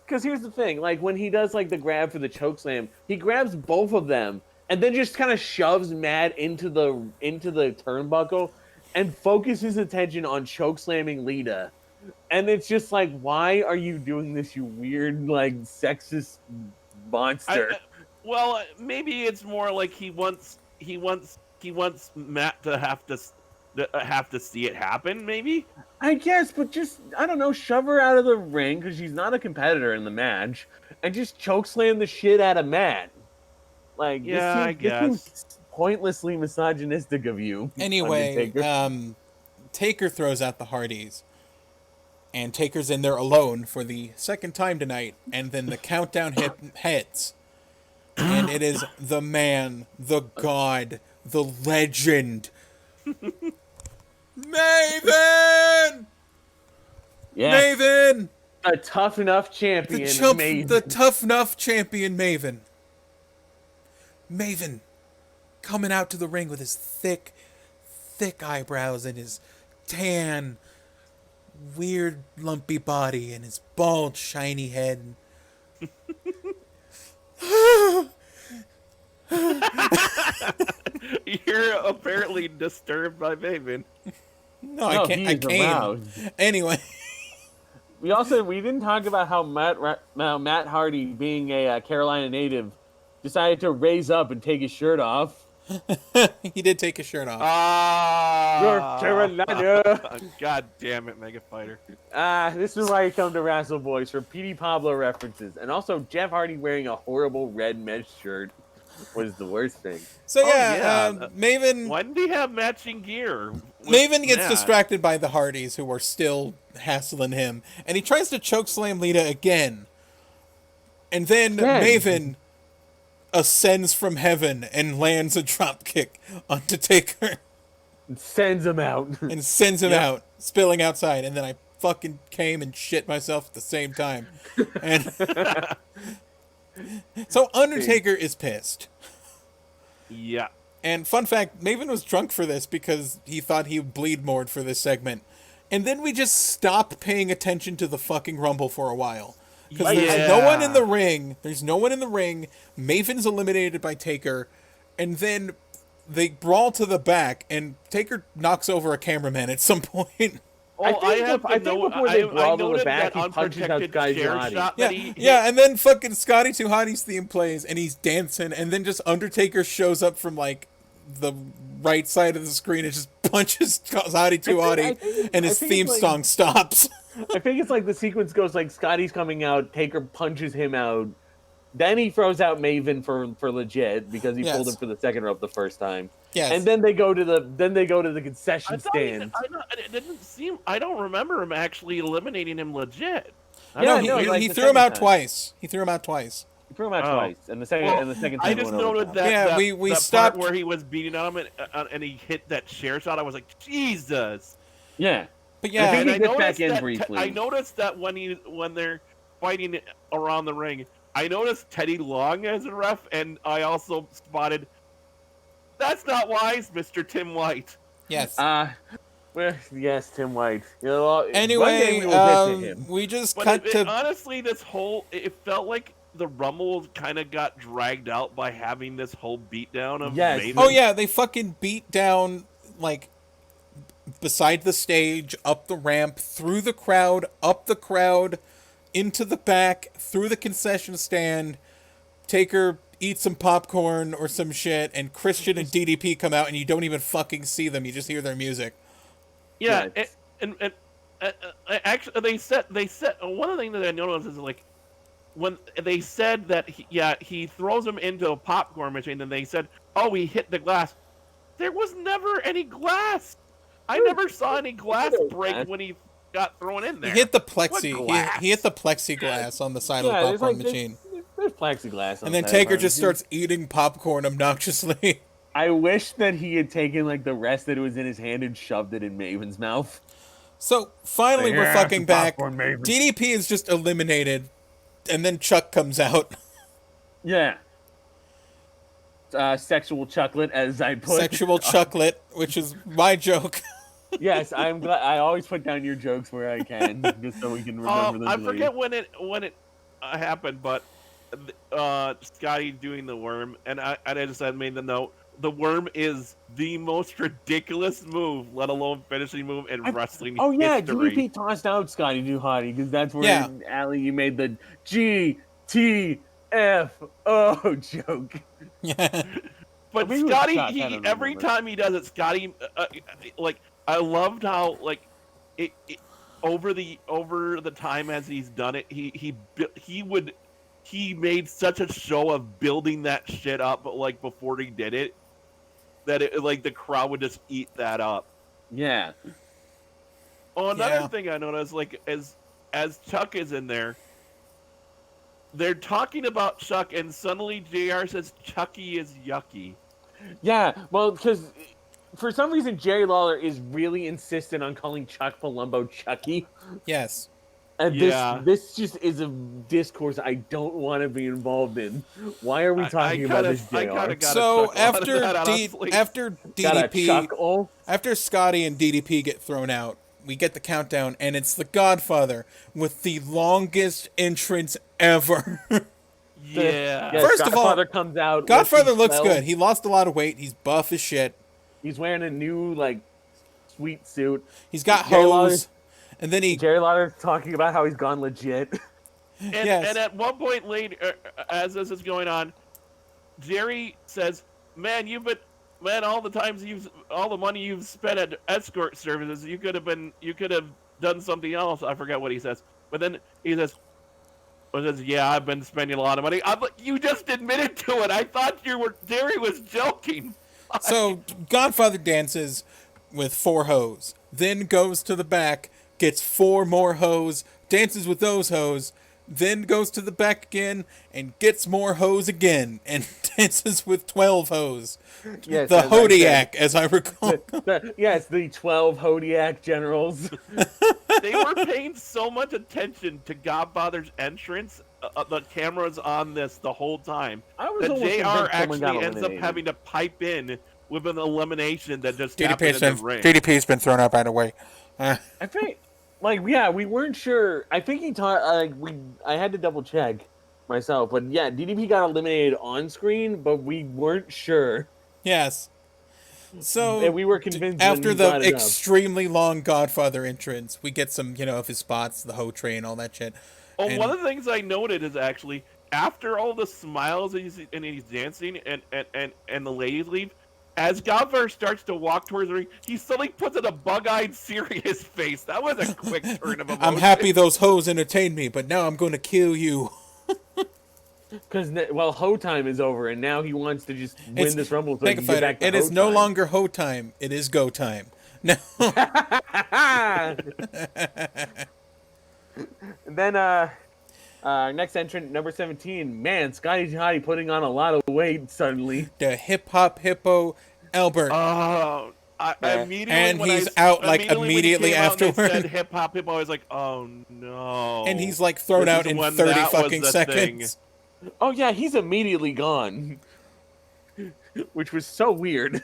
Because here's the thing, like when he does like the grab for the chokeslam, he grabs both of them and then just kind of shoves Matt into the turnbuckle and focuses his attention on chokeslamming Lita. And it's just like, why are you doing this, you weird, like, sexist monster? Well, maybe it's more like he wants Matt to have to see it happen. Maybe. I guess, but just, I don't know, shove her out of the ring because she's not a competitor in the match, and just chokeslam the shit out of Matt. Like, yeah, this seems pointlessly misogynistic of you. Anyway, Taker throws out the Hardys. And Taker's in there alone for the second time tonight. And then the countdown hits. And it is the man, the god, the legend. Maven! Yeah. Maven! A tough enough champion, Maven. The tough enough champion, Maven. Maven coming out to the ring with his thick eyebrows and his tan, weird, lumpy body and his bald, shiny head. You're apparently disturbed by Maven. No, I can't. I came. Anyway. We didn't talk about how Matt Hardy, being a Carolina native, decided to raise up and take his shirt off. He did take his shirt off. Ah, Carolina. God damn it, Mega Fighter. This is why you come to WRASSLEBOYS for P.D. Pablo references. And also, Jeff Hardy wearing a horrible red mesh shirt was the worst thing. So Maven... Why didn't he have matching gear? Maven gets distracted by the Hardys, who are still hassling him. And he tries to chokeslam Lita again. And then Maven ascends from heaven and lands a dropkick onto Taker. Sends him out. And sends him out, spilling outside. And then I fucking came and shit myself at the same time. And so Undertaker is pissed. Yeah. And fun fact, Maven was drunk for this because he thought he would bleed more for this segment. And then we just stopped paying attention to the fucking Rumble for a while. Because there's no one in the ring. There's no one in the ring. Maven's eliminated by Taker. And then they brawl to the back, and Taker knocks over a cameraman at some point. I think before they brawl to the back, he punches out Scotty's body. Yeah, and then fucking Scotty 2 Hotty's theme plays, and he's dancing, and then just Undertaker shows up from, like, the right side of the screen and just punches Scotty 2 Hotty, and his theme song stops. I think it's like the sequence goes like Scotty's coming out, Taker punches him out, then he throws out Maven for legit because he pulled him for the second rope the first time. Yes. And then they go to the concession stand. I don't remember him actually eliminating him legit. He threw him out twice. He threw him out twice. He threw him out twice, and the second time. I just noted that. We that stopped part where he was beating on him and he hit that chair shot. I was like, Jesus. Yeah. But yeah, I think he gets back in briefly. I noticed that when they're fighting around the ring, I noticed Teddy Long as a ref, and I also spotted. That's not wise, Mr. Tim White. Yes. Yes, Tim White. You know, anyway, we will get to him. We just honestly, it felt like the Rumble kind of got dragged out by having this whole beatdown of Maven. Oh yeah, they fucking beat down like beside the stage, up the ramp, through the crowd, up the crowd, into the back, through the concession stand, Taker eats some popcorn or some shit, and Christian and DDP come out, and you don't even fucking see them. You just hear their music. Yeah, and actually, they said one of the things that I noticed is like when they said that he throws him into a popcorn machine, and they said, "Oh, he hit the glass." There was never any glass. I never saw any glass break when he got thrown in there. He hit the plexi. He hit the plexiglass on the side of the popcorn machine. There's plexiglass on and then Taker just starts eating popcorn obnoxiously. I wish that he had taken like the rest that was in his hand and shoved it in Maven's mouth. So finally, we're fucking back. DDP is just eliminated, and then Chuck comes out. Yeah. Sexual chucklet, as I put. Sexual chucklet, which is my joke. Yes, I'm glad. I always put down your jokes where I can, just so we can remember them. I forget when it happened, but Scotty doing the worm, and I just had made the note. The worm is the most ridiculous move, let alone finishing move in wrestling history. DDP tossed out Scotty Too Hottie because that's where Allie, you made the GTFO joke. Yeah. But Scotty, every time he does it, Scotty, like I loved how like it over the time as he's done it, he made such a show of building that shit up, but like before he did it, that it like the crowd would just eat that up. Yeah. Oh, another thing I noticed, like as Chuck is in there, they're talking about Chuck, and suddenly JR says Chucky is yucky. Yeah, well, because for some reason Jerry Lawler is really insistent on calling Chuck Palumbo Chucky. Yes. And this just is a discourse I don't want to be involved in. Why are we talking about this, JR? So after DDP, after Scotty and DDP get thrown out, we get the countdown, and it's the Godfather with the longest entrance ever. First of all, Godfather comes out. Godfather looks good. He lost a lot of weight. He's buff as shit. He's wearing a new like sweet suit. He's got hose. And then Jerry Lawler's talking about how he's gone legit. And at one point later, as this is going on, Jerry says, "Man, all the money you've spent at escort services, you could have done something else." I forget what he says, but then he says, "Yeah, I've been spending a lot of money." I'm like, you just admitted to it. I thought Jerry was joking. So Godfather dances with 4 hoes, then goes to the back, gets 4 more hoes, dances with those hoes, then goes to the back again and gets more hoes again, and dances with 12 hoes. Yes, the Hodiak, as I recall. Yes, the 12 Hodiak generals. They were paying so much attention to Godfather's entrance. The camera's on this the whole time. That JR actually ends up having to pipe in with an elimination that just happened in the ring. DDP's been thrown out, by the way. I think, we weren't sure. I think he taught. I had to double check myself, but yeah, DDP got eliminated on screen, but we weren't sure. Yes. So and we were convinced after the extremely long Godfather entrance, we get some, of his spots, the hoe tray and all that shit. Oh, one of the things I noted is actually after all the smiles he's dancing and the ladies leave, as Godfather starts to walk towards the ring, he suddenly puts on a bug-eyed, serious face. That was a quick turn of emotion. I'm happy those hoes entertained me, but now I'm going to kill you. Because, hoe time is over, and now he wants to just win this Rumble so he can get back to It is no longer hoe time. It is go time. No. And then, next entrant, number 17. Man, Scotty Hottie putting on a lot of weight suddenly. The hip-hop hippo, Albert. Oh, and he's out immediately afterward. Said hip hop hippo, I was like, oh no. And he's like thrown out in 30 fucking seconds. Oh yeah, he's immediately gone. Which was so weird.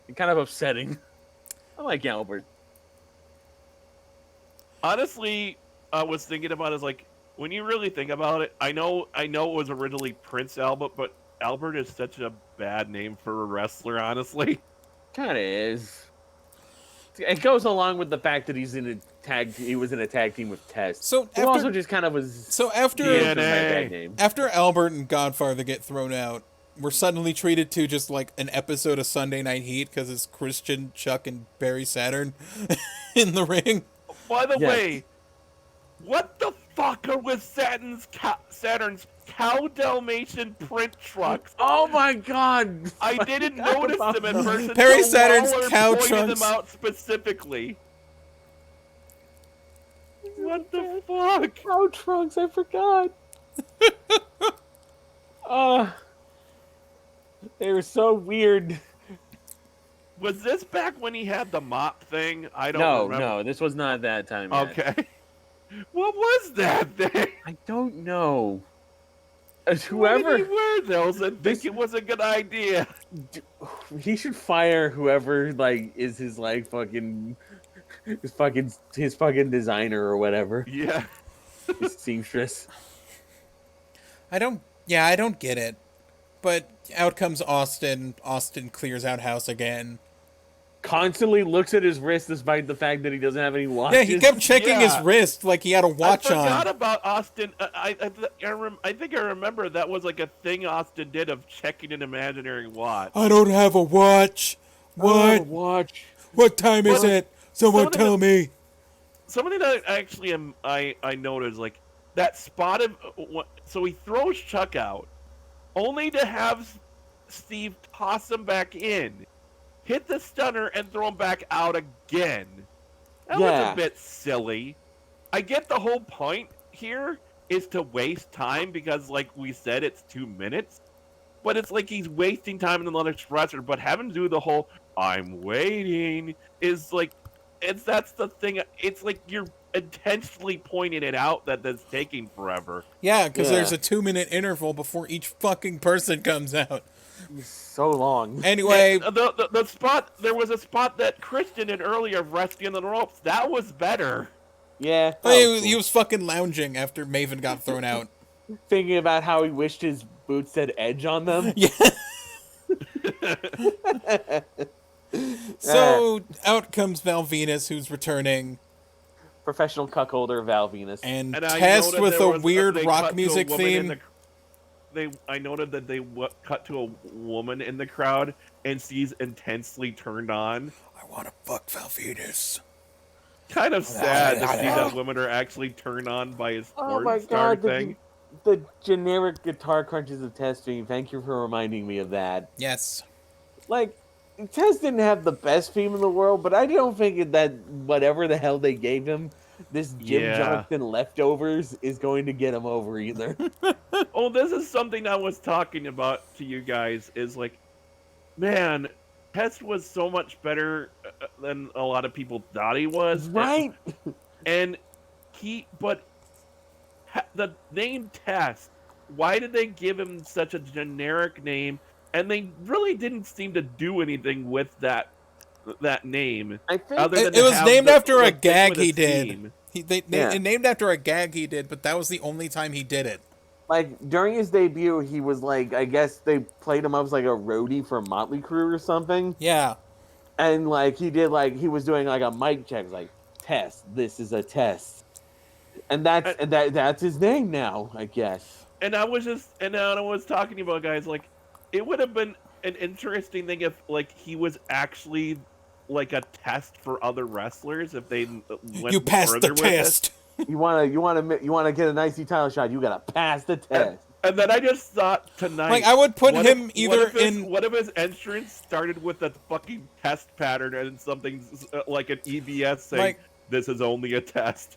And kind of upsetting. I like Albert. Honestly, I was thinking about it as like, when you really think about it, I know it was originally Prince Albert, but Albert is such a bad name for a wrestler, honestly. Kind of is. It goes along with the fact that he's in a he was in a tag team with Test. So who also just kind of was. So after DNA. Bad name. After Albert and Godfather get thrown out, we're suddenly treated to just like an episode of Sunday Night Heat because it's Christian, Chuck, and Barry Saturn in the ring. By the way, what the fuck are with Saturn's cow Dalmatian print trucks? Oh my god! I didn't notice them at first. Barry until Saturn's Waller cow pointed trunks. them out specifically. What the fuck? Cow trunks, I forgot. They were so weird. Was this back when he had the mop thing? I don't remember. No, this was not that time yet. Okay. What was that thing? I don't know. Why Whoever did he wear those and think it was a good idea? he should fire whoever like is his like his fucking designer or whatever. Yeah. His seamstress. I don't get it. But out comes Austin. Austin clears out house again. Constantly looks at his wrist despite the fact that he doesn't have any watches. Yeah, he kept checking his Yeah. wrist like he had a watch I forgot on. about Austin. I think I remember that was like a thing Austin did of checking an imaginary watch. I don't have a watch. What? Oh, watch. What time is it? Someone something tell me. Something that I noticed, like that spot of so he throws Chuck out, only to have Steve toss him back in, hit the stunner, and throw him back out again. That was Yeah. a bit silly. I get the whole point here is to waste time because, like we said, it's 2 minutes. But it's like he's wasting time in another stretcher. But having to do the whole "I'm waiting" is like, that's the thing. It's like you're intentionally pointing it out that that's taking forever. Yeah, because Yeah. there's a 2-minute interval before each fucking person comes out. So long. Anyway, The spot, there was a spot that Christian did earlier of resting on the ropes. That was better. Yeah. he was fucking lounging after Maven got thrown out. Thinking about how he wished his boots had edge on them. Yeah. So out comes Val Venus, who's returning, Professional cuckolder Val Venus. and And I Test noted with there a was- weird they cut rock to a music woman in theme. I noted that they cut to a woman in the crowd, and she's intensely turned on. I want to fuck Val Venus. Kind of sad to see that women are actually turned on by his Oh porn my star god, thing. the generic guitar crunches of Test theme. Thank you for reminding me of that. Yes. Like, Test didn't have the best theme in the world, but I don't think that whatever the hell they gave him, this Jim Yeah. Johnston leftovers is going to get him over either. Oh, this is something I was talking about to you guys. Is like, man, Test was so much better than a lot of people thought he was. Right? And the name Test, why did they give him such a generic name? And they really didn't seem to do anything with that name. I think Other than It to was have named the- after the a thing gag with a he did. theme. It named after a gag he did, but that was the only time he did it. like during his debut, he was like, I guess they played him up as like a roadie for Motley Crue or something. Yeah. And like he was doing like a mic check, like Test. This is a test, and that's his name now, I guess. And I was talking about, guys, like, it would have been an interesting thing if like he was actually like a test for other wrestlers if they went You passed further the with it. test. You wanna get an IC title shot, you gotta pass the test. And then I just thought tonight, Like, I would put what him if- either what if his- in- What if his entrance started with a fucking test pattern and something like an EBS saying, Like- "This is only a test."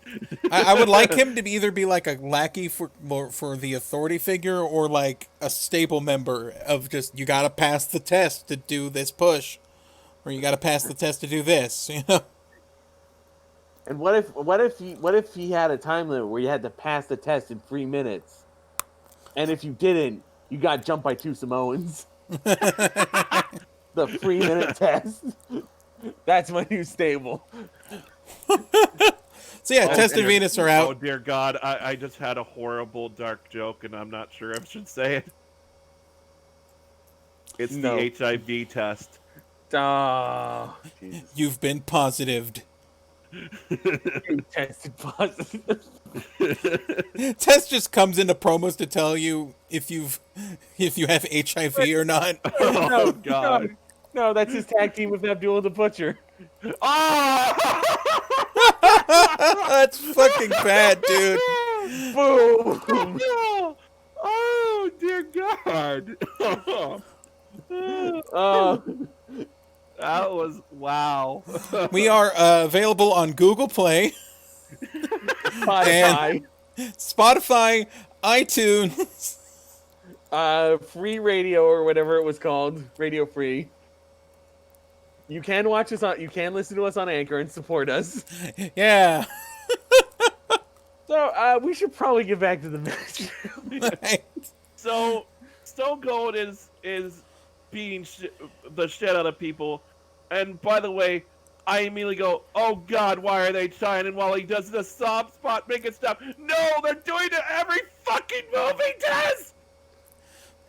I would like him to either be like a lackey for the authority figure, or like a stable member of just, you gotta pass the test to do this push, or you gotta pass the test to do this. You know. And what if he had a time limit where you had to pass the test in 3 minutes, and if you didn't, you got jumped by 2 Samoans. The 3-minute test. That's my new stable. So yeah, Test and dear- Venus are Oh out. dear God, I just had a horrible dark joke, and I'm not sure I should say it. It's No. the HIV test. Oh, Jesus. You've been positived. You tested positive. Tess just comes into promos to tell you if you have HIV or not. Oh God. No, that's his tag team with Abdullah the Butcher. Ah! That's fucking bad, dude. Boom. No! Oh dear God! Oh, That was wow. We are available on Google Play, Spotify. Spotify, iTunes. Free radio or whatever it was called, Radio Free. You can watch us on. You can listen to us on Anchor and support us. Yeah. So we should probably get back to the match. Right. So Stone Cold is beating the shit out of people, and by the way, I immediately go, "Oh God, why are they trying?" And while he does the soft spot, make it stop. No, they're doing it to every fucking movie test.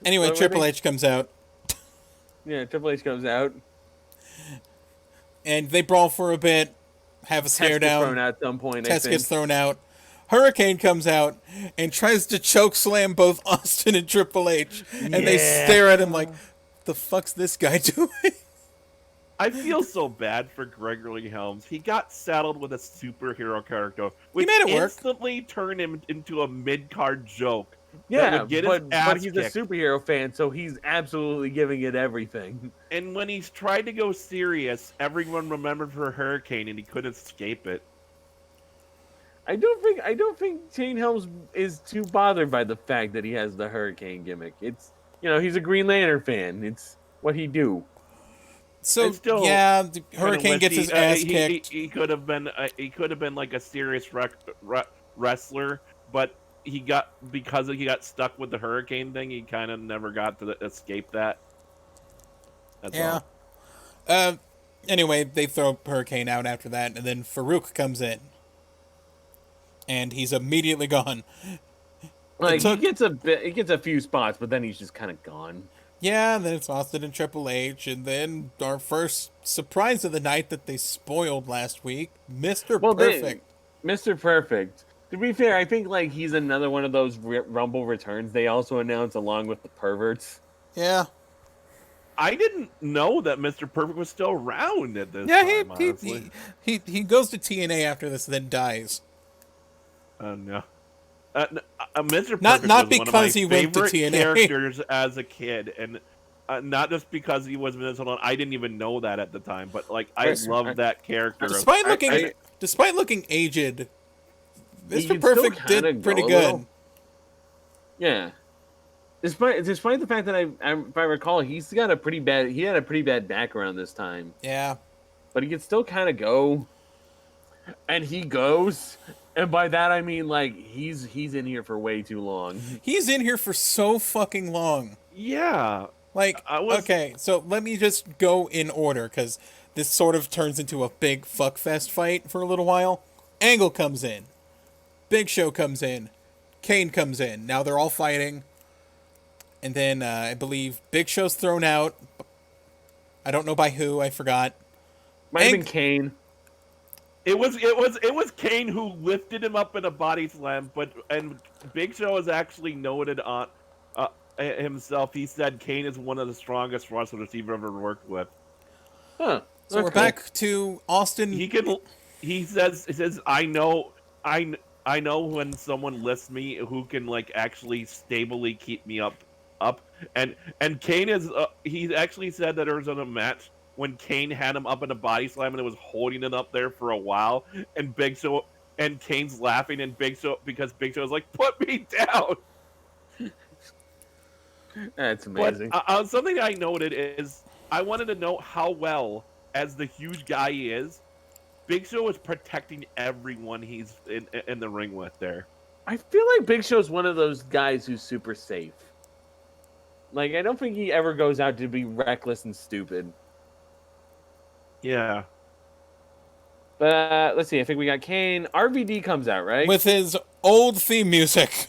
Anyway, What were Triple they- H comes out, Yeah, Triple H comes out. and they brawl for a bit, have a stare Test gets down. thrown out at some point. I Test think. gets thrown out. Hurricane comes out and tries to choke slam both Austin and Triple H, and they stare at him like, "The fuck's this guy doing?" I feel so bad for Gregory Helms. He got saddled with a superhero character, which made it work. instantly turned him into a mid-card joke. that Yeah, would get his but ass he's kicked. a superhero fan, so he's absolutely giving it everything. And when he's tried to go serious, everyone remembered for Hurricane, and he couldn't escape it. I don't think Shane Helms is too bothered by the fact that he has the Hurricane gimmick. It's, he's a Green Lantern fan. It's what he do. So And still, yeah, the Hurricane wish gets his ass he kicked. could have been like a serious wrestler, but because he got stuck with the Hurricane thing, he kind of never got to escape that. That's Yeah. all. Anyway, they throw Hurricane out after that, and then Farouk comes in, and he's immediately gone. Like took- he gets a few spots, but then he's just kind of gone. Yeah, and then it's Austin and Triple H, and then our first surprise of the night that they spoiled last week, Mr. Perfect. Mr. Perfect. To be fair, I think like he's another one of those Rumble returns they also announced along with the perverts. Yeah. I didn't know that Mr. Perfect was still around at this Yeah, time, honestly. he goes to TNA after this, then dies. Oh no. Mr. Perfect Not was one of because my he went to favorite TNA. characters as a kid, and not just because he was Minnesota. I didn't even know that at the time, but like I Yes, loved that character. Despite looking aged, He Mr. can Perfect still kinda did pretty go, good. though. Yeah. Despite the fact that if I recall, he had a pretty bad background this time, Yeah. but he can still kind of go, and he goes, and by that I mean like he's in here for way too long. He's in here for so fucking long. Yeah, Like, okay, so let me just go in order, because this sort of turns into a big fuckfest fight for a little while. Angle comes in. Big Show comes in. Kane comes in. Now they're all fighting. And then I believe Big Show's thrown out. I don't know by who. I forgot. Might have been Kane. it was Kane who lifted him up in a body slam, and Big Show is actually noted on himself. He said Kane is one of the strongest wrestlers he's ever worked with. Huh. So we're back to Austin. He says I know when someone lifts me who can like actually stably keep me up, and Kane is he actually said that there was a match when Kane had him up in a body slam and it was holding it up there for a while, and Big Show and Kane's laughing, and because Big Show is like, put me down. That's amazing. But something I noted is I wanted to know how well, as the huge guy he is, Big Show is protecting everyone he's in the ring with there. I feel like Big Show's one of those guys who's super safe. Like, I don't think he ever goes out to be reckless and stupid. Yeah. But let's see. I think we got Kane. RVD comes out, right? with his old theme music.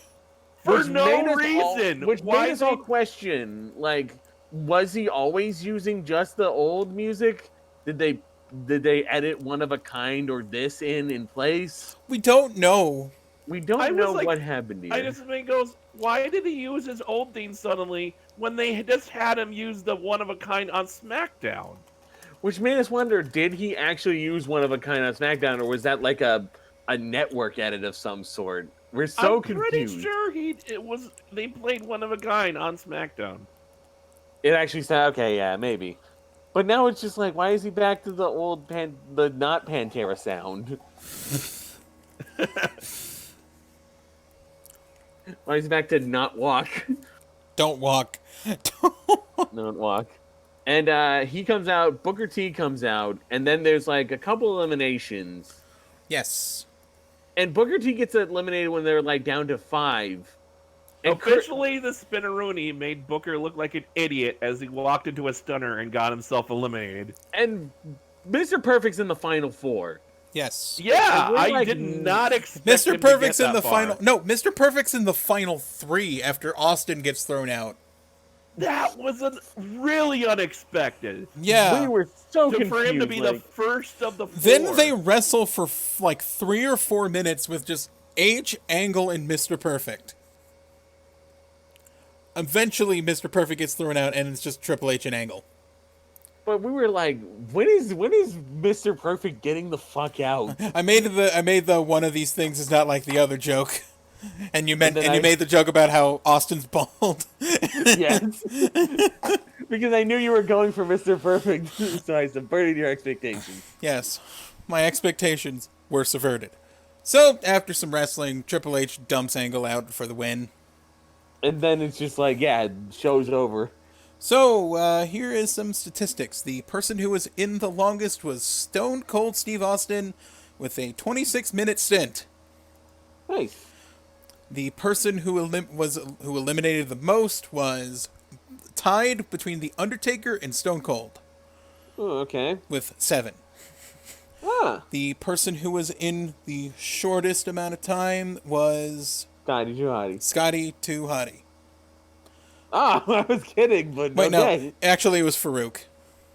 For Which no made us reason. which Why made us all question, like, was he always using just the old music? Did they did they edit one of a kind or this in place? We don't know. We don't I was know like- what happened here. I just think goes, why did he use his old thing suddenly when they just had him use the one of a kind on SmackDown? Which made us wonder, did he actually use one of a kind on SmackDown, or was that like a network edit of some sort? We're so I'm confused. pretty sure they played one of a kind on SmackDown. It actually sounded okay, yeah, maybe. But now it's just like, why is he back to the old the not Pantera sound? Why is he back to not walk? Don't walk. Not walk. And he comes out, Booker T comes out, and then there's like a couple eliminations. Yes. And Booker T gets eliminated when they're like down to 5. And Officially, the Spinneroonie made Booker look like an idiot as he walked into a stunner and got himself eliminated. and Mr. Perfect's in the final 4. Yes. Yeah, And we're I like, did not expect Mr. him to Perfect's get in that the far. final. No, Mr. Perfect's in the final 3 after Austin gets thrown out. That was really unexpected. Yeah. We were so For confused. him to be the like, first of the 4. Then they wrestle for like 3 or 4 minutes with just H, Angle, and Mr. Perfect. Eventually, Mr. Perfect gets thrown out, and it's just Triple H and Angle. But we were like, when is Mr. Perfect getting the fuck out? I made the one of these things is not like the other joke, and you then you made the joke about how Austin's bald. Yes. Because I knew you were going for Mr. Perfect, so I subverted your expectations. Yes, my expectations were subverted. So after some wrestling, Triple H dumps Angle out for the win. And then it's just like, yeah, show's over. So, here is some statistics. The person who was in the longest was Stone Cold Steve Austin with a 26-minute stint. Nice. The person who eliminated the most was tied between The Undertaker and Stone Cold Oh, okay. with 7. Ah, The person who was in the shortest amount of time was Scotty Jihadi. Scotty 2 Hottie. Ah, I was kidding, but Wait, okay. no. Actually, it was Farouk.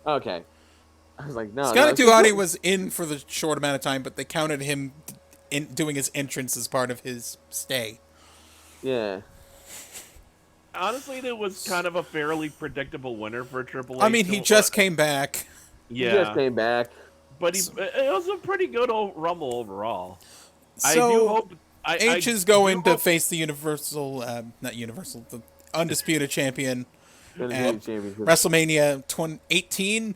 Okay. I was like, no. Scotty no, Tuhati was in for the short amount of time, but they counted him in doing his entrance as part of his stay. Yeah. Honestly, it was kind of a fairly predictable winner for Triple H. I mean, he just came back. He just came back. But it was a pretty good Rumble overall. So I do hope H is going to face the the Undisputed Champion at WrestleMania 18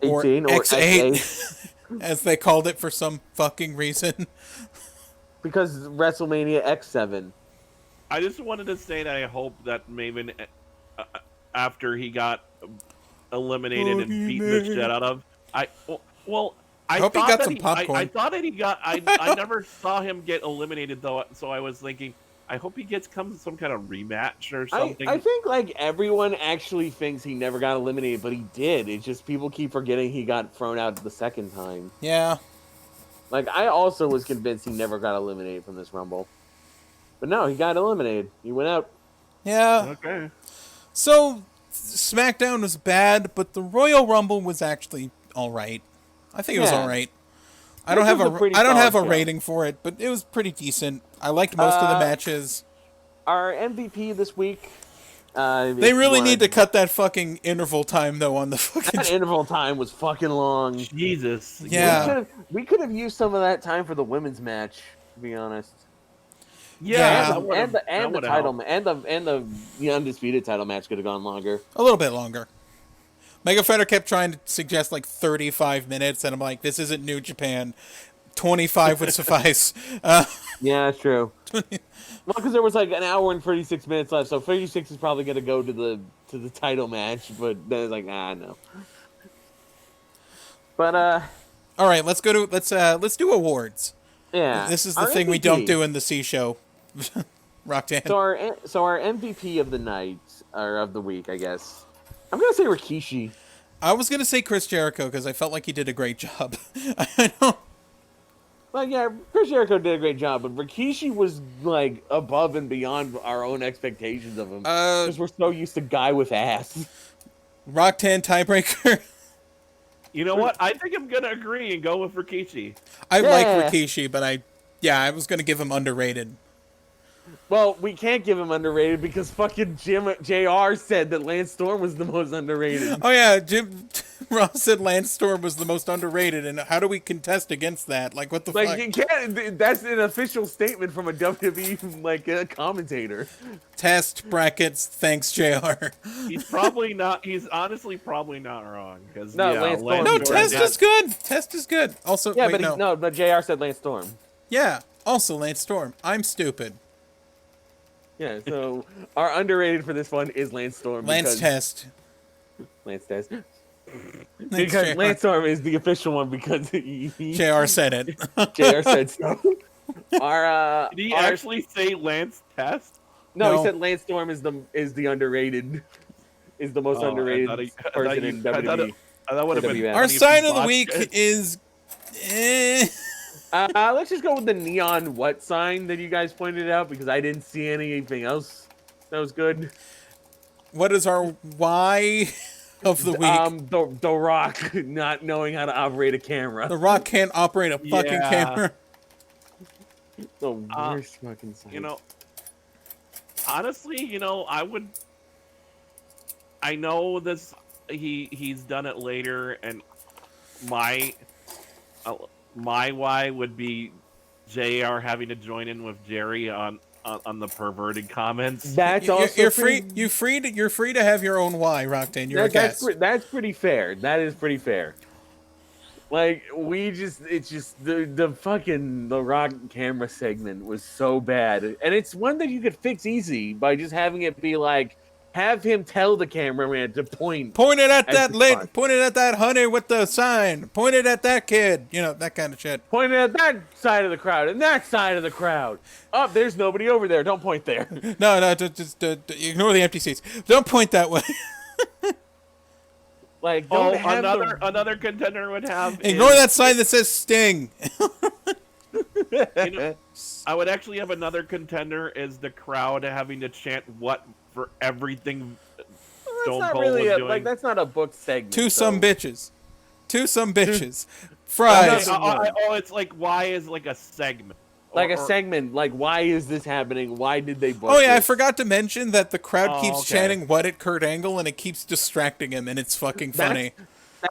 or 18 or X8, as they called it for some fucking reason. Because WrestleMania X7. I just wanted to say that I hope that Maven, after he got eliminated and beaten the shit out of, I hope he got some popcorn. I thought that he got. I never saw him get eliminated though, so I was thinking, I hope he gets some kind of rematch or something. I think like everyone actually thinks he never got eliminated, but he did. It's just people keep forgetting he got thrown out the second time. Yeah. Like I also was convinced he never got eliminated from this Rumble. But no, he got eliminated. He went out. Yeah. Okay. So SmackDown was bad, but the Royal Rumble was actually all right. I think it was Yeah. all right. I don't have was a pretty I don't have a solid show. rating for it, but it was pretty decent. I liked most of the matches. Our MVP this week. They really need to cut that fucking interval time though on the fucking. That interval time was fucking long. Jesus. Yeah. We could have used some of that time for the women's match, to be honest. Yeah. And the title and the undisputed title match could have gone longer. A little bit longer. Mega Fighter kept trying to suggest like 35 minutes, and I'm like, this isn't New Japan. 25 would suffice. Yeah, that's true. Well, because there was like an hour and 36 minutes left, so 36 is probably going to go to the title match. But then it's like, no. But all right, let's do awards. yeah, This is the our thing we MVP. don't do in the C show. Roktan. So our MVP of the night or of the week, I guess. I'm gonna say Rikishi. I was gonna say Chris Jericho because I felt like he did a great job. I don't. Well, yeah, Chris Jericho did a great job, but Rikishi was like above and beyond our own expectations of him. Because we're so used to guy with ass. Roktan tiebreaker. You know what? I think I'm gonna agree and go with Rikishi. I like Yeah. Rikishi, but I was going to give him underrated. Well, we can't give him underrated because fucking JR said that Lance Storm was the most underrated. Oh yeah, Jim Ross said Lance Storm was the most underrated, and how do we contest against that? Like, what the Like, fuck? you can't. That's an official statement from a WWE like a commentator. Test brackets. Thanks, Jr. He's probably not. He's honestly probably not wrong because No, Lance Storm- No, Storm Test did. is good. Test is good. Also, Yeah, wait, but but JR said Lance Storm. Yeah. Also, Lance Storm. I'm stupid. Yeah, so our underrated for this one is Lance Storm. Lance because- Test. Lance Test. Thanks, Because JR. Lance Storm is the official one because JR said it. JR said so. Our Did he our- actually say Lance Test? No, No. he said Lance Storm is the underrated, is the most Oh, I underrated thought he- I thought person you- in I thought WWE. That would have been. WWF. Our funny if sign he of the botched week it. is. Let's just go with the neon what sign that you guys pointed out because I didn't see anything else that was good. What is our why of the week? The Rock not knowing how to operate a camera. The Rock can't operate a fucking Yeah. camera. The worst fucking sign. You know, honestly, I would. I know this. He's done it later, and my why would be JR having to join in with Jerry on the perverted comments. That's also You're free. You're free to have your own why, Roktan. You're a guest. that's pretty fair. That is pretty fair. Like it's just the fucking the Rock camera segment was so bad, and it's one that you could fix easy by just having it be like, have him tell the cameraman to point. Point it at As that the lady. front. Point it at that honey with the sign. Point it at that kid. You know, that kind of shit. Point it at that side of the crowd and that side of the crowd. Oh, there's nobody over there. Don't point there. No, just ignore the empty seats. Don't point that way. Like, Oh, don't have another contender would have. Ignore is- that sign that says Sting. You know, I would actually have another contender is the crowd having to chant what for everything. That's Stone not Cold really was a, doing. like that's not a book segment. Two so- some bitches. Two some bitches. Fries. Okay, It's like why is like a segment. Like a Or- segment. Like, why is this happening? Why did they book Oh yeah, I this? forgot to mention that the crowd Oh, keeps okay. chanting "What at Kurt Angle" and it keeps distracting him, and it's fucking funny.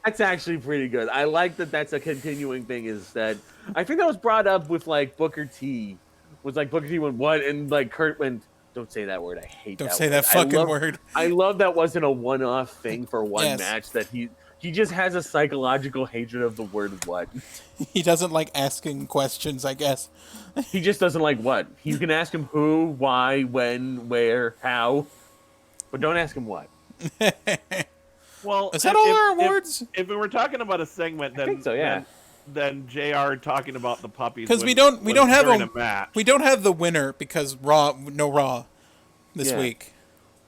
That's actually pretty good. I like that. That's a continuing thing. Is that I think that was brought up with like Booker T. Was like Booker T went what and like Kurt went. Don't say that word. I hate. Don't that say word. that fucking word. I love that wasn't a one-off thing for one Yes. match. That he just has a psychological hatred of the word what. He doesn't like asking questions, I guess. He just doesn't like what. You can ask him who, why, when, where, how, but don't ask him what. Well, Is that all our if- awards? If we were talking about a segment, then think so, yeah. Then JR talking about the puppies 'Cause we was- don't was have during a- a match. We don't have the winner because no Raw this Yeah. week.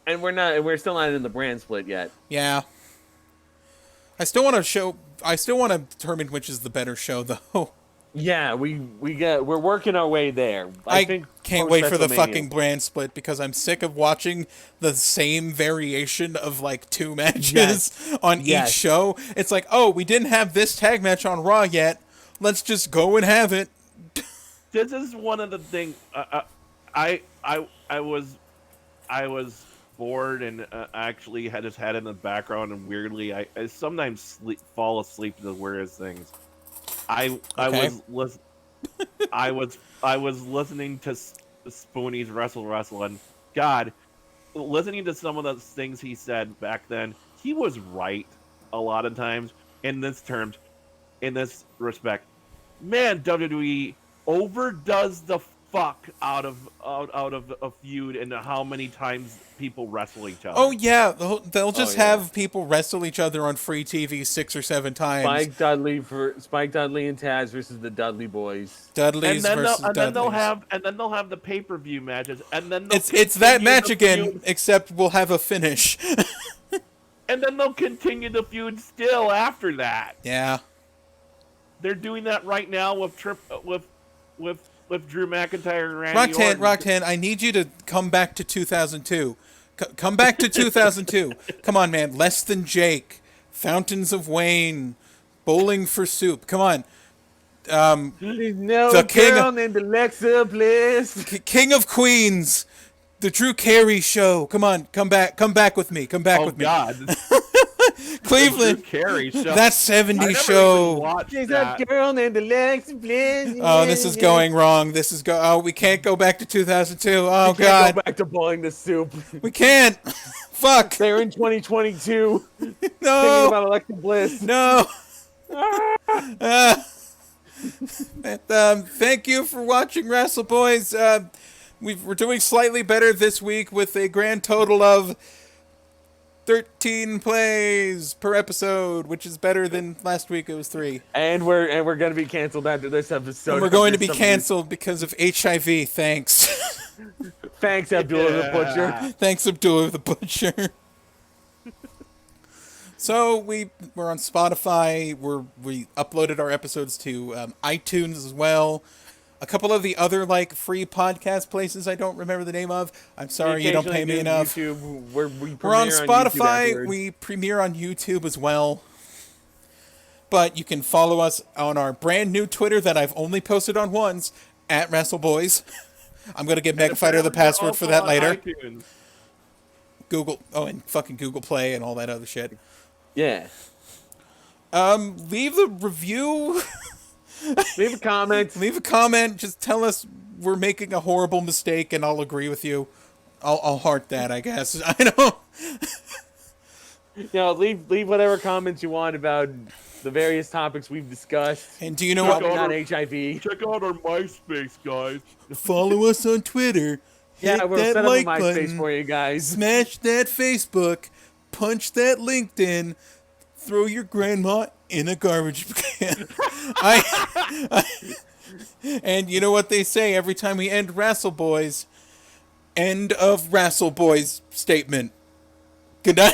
And we're still not in the brand split yet. Yeah. I still want to determine which is the better show, though. Yeah, we're working our way there. I think can't post wait for the WrestleMania. fucking brand split because I'm sick of watching the same variation of like 2 matches on Yes. each show. It's like, oh, we didn't have this tag match on Raw yet. Let's just go and have it. This is one of the things. I was bored and actually had just had it in the background, and weirdly, I sometimes fall asleep to the weirdest things. I was listening to Spoonie's Wrestle, and God, listening to some of the things he said back then, he was right a lot of times in this respect. Man, WWE overdoes the fuck out of a feud and how many times people wrestle each other. Oh yeah, they'll just yeah. have people wrestle each other on free TV 6 or 7 times. Spike Dudley and Taz versus the Dudley Boys. Dudleys versus then they'll Dudleys. have the pay-per-view matches, and then It's that match again, except we'll have a finish. and then they'll continue the feud still after that. Yeah. They're doing that right now with Drew McIntyre and Randy Orton. Roktan, I need you to come back to 2002. Come back to 2002. Come on, man. Less Than Jake, Fountains of Wayne, Bowling for Soup. Come on. There's no The king girl of- named Alexa Bliss. King of Queens. The Drew Carey Show. Come on, come back with me. Come back Oh with me. God, Cleveland. Carey show. That 70s I never show. even watched There's that. a girl named Alexa Bliss. Oh, this is going wrong. Oh, we can't go back to 2002. Oh Can't God, go back to Bowling the Soup. we can't. Fuck. They're in 2022. Thinking No. about Alexa Bliss. No. Thank you for watching Wrestle Boys. We're doing slightly better this week with a grand total of 13 plays per episode, which is better than last week. It was 3. And we're gonna be canceled after this episode. And we're going to be Some- canceled because of HIV. Thanks. Thanks, Abdullah the Butcher. Thanks, Abdullah the Butcher. So we're on Spotify. We uploaded our episodes to iTunes as well. A couple of the other free podcast places I don't remember the name of. I'm sorry, you don't pay me enough. YouTube, We're on Spotify. We premiere on YouTube as well. But you can follow us on our brand new Twitter that I've only posted on once, at WRASSLEBOYS. I'm going to give Megafighter the password for that later. iTunes. Google, and fucking Google Play and all that other shit. Yeah. Leave the review. Leave a comment. Leave a comment. Just tell us we're making a horrible mistake, and I'll agree with you. I'll heart that, I guess. I don't. Leave whatever comments you want about the various topics we've discussed. And do you know Probably what? not HIV. Check out our MySpace, guys. Follow us on Twitter. Yeah, Hit we'll that set up a like MySpace button. for you guys. Smash that Facebook. Punch that LinkedIn. Throw your grandma in a garbage can. And you know what they say every time we end Wrestle Boys? End of Wrestle Boys statement. Good night.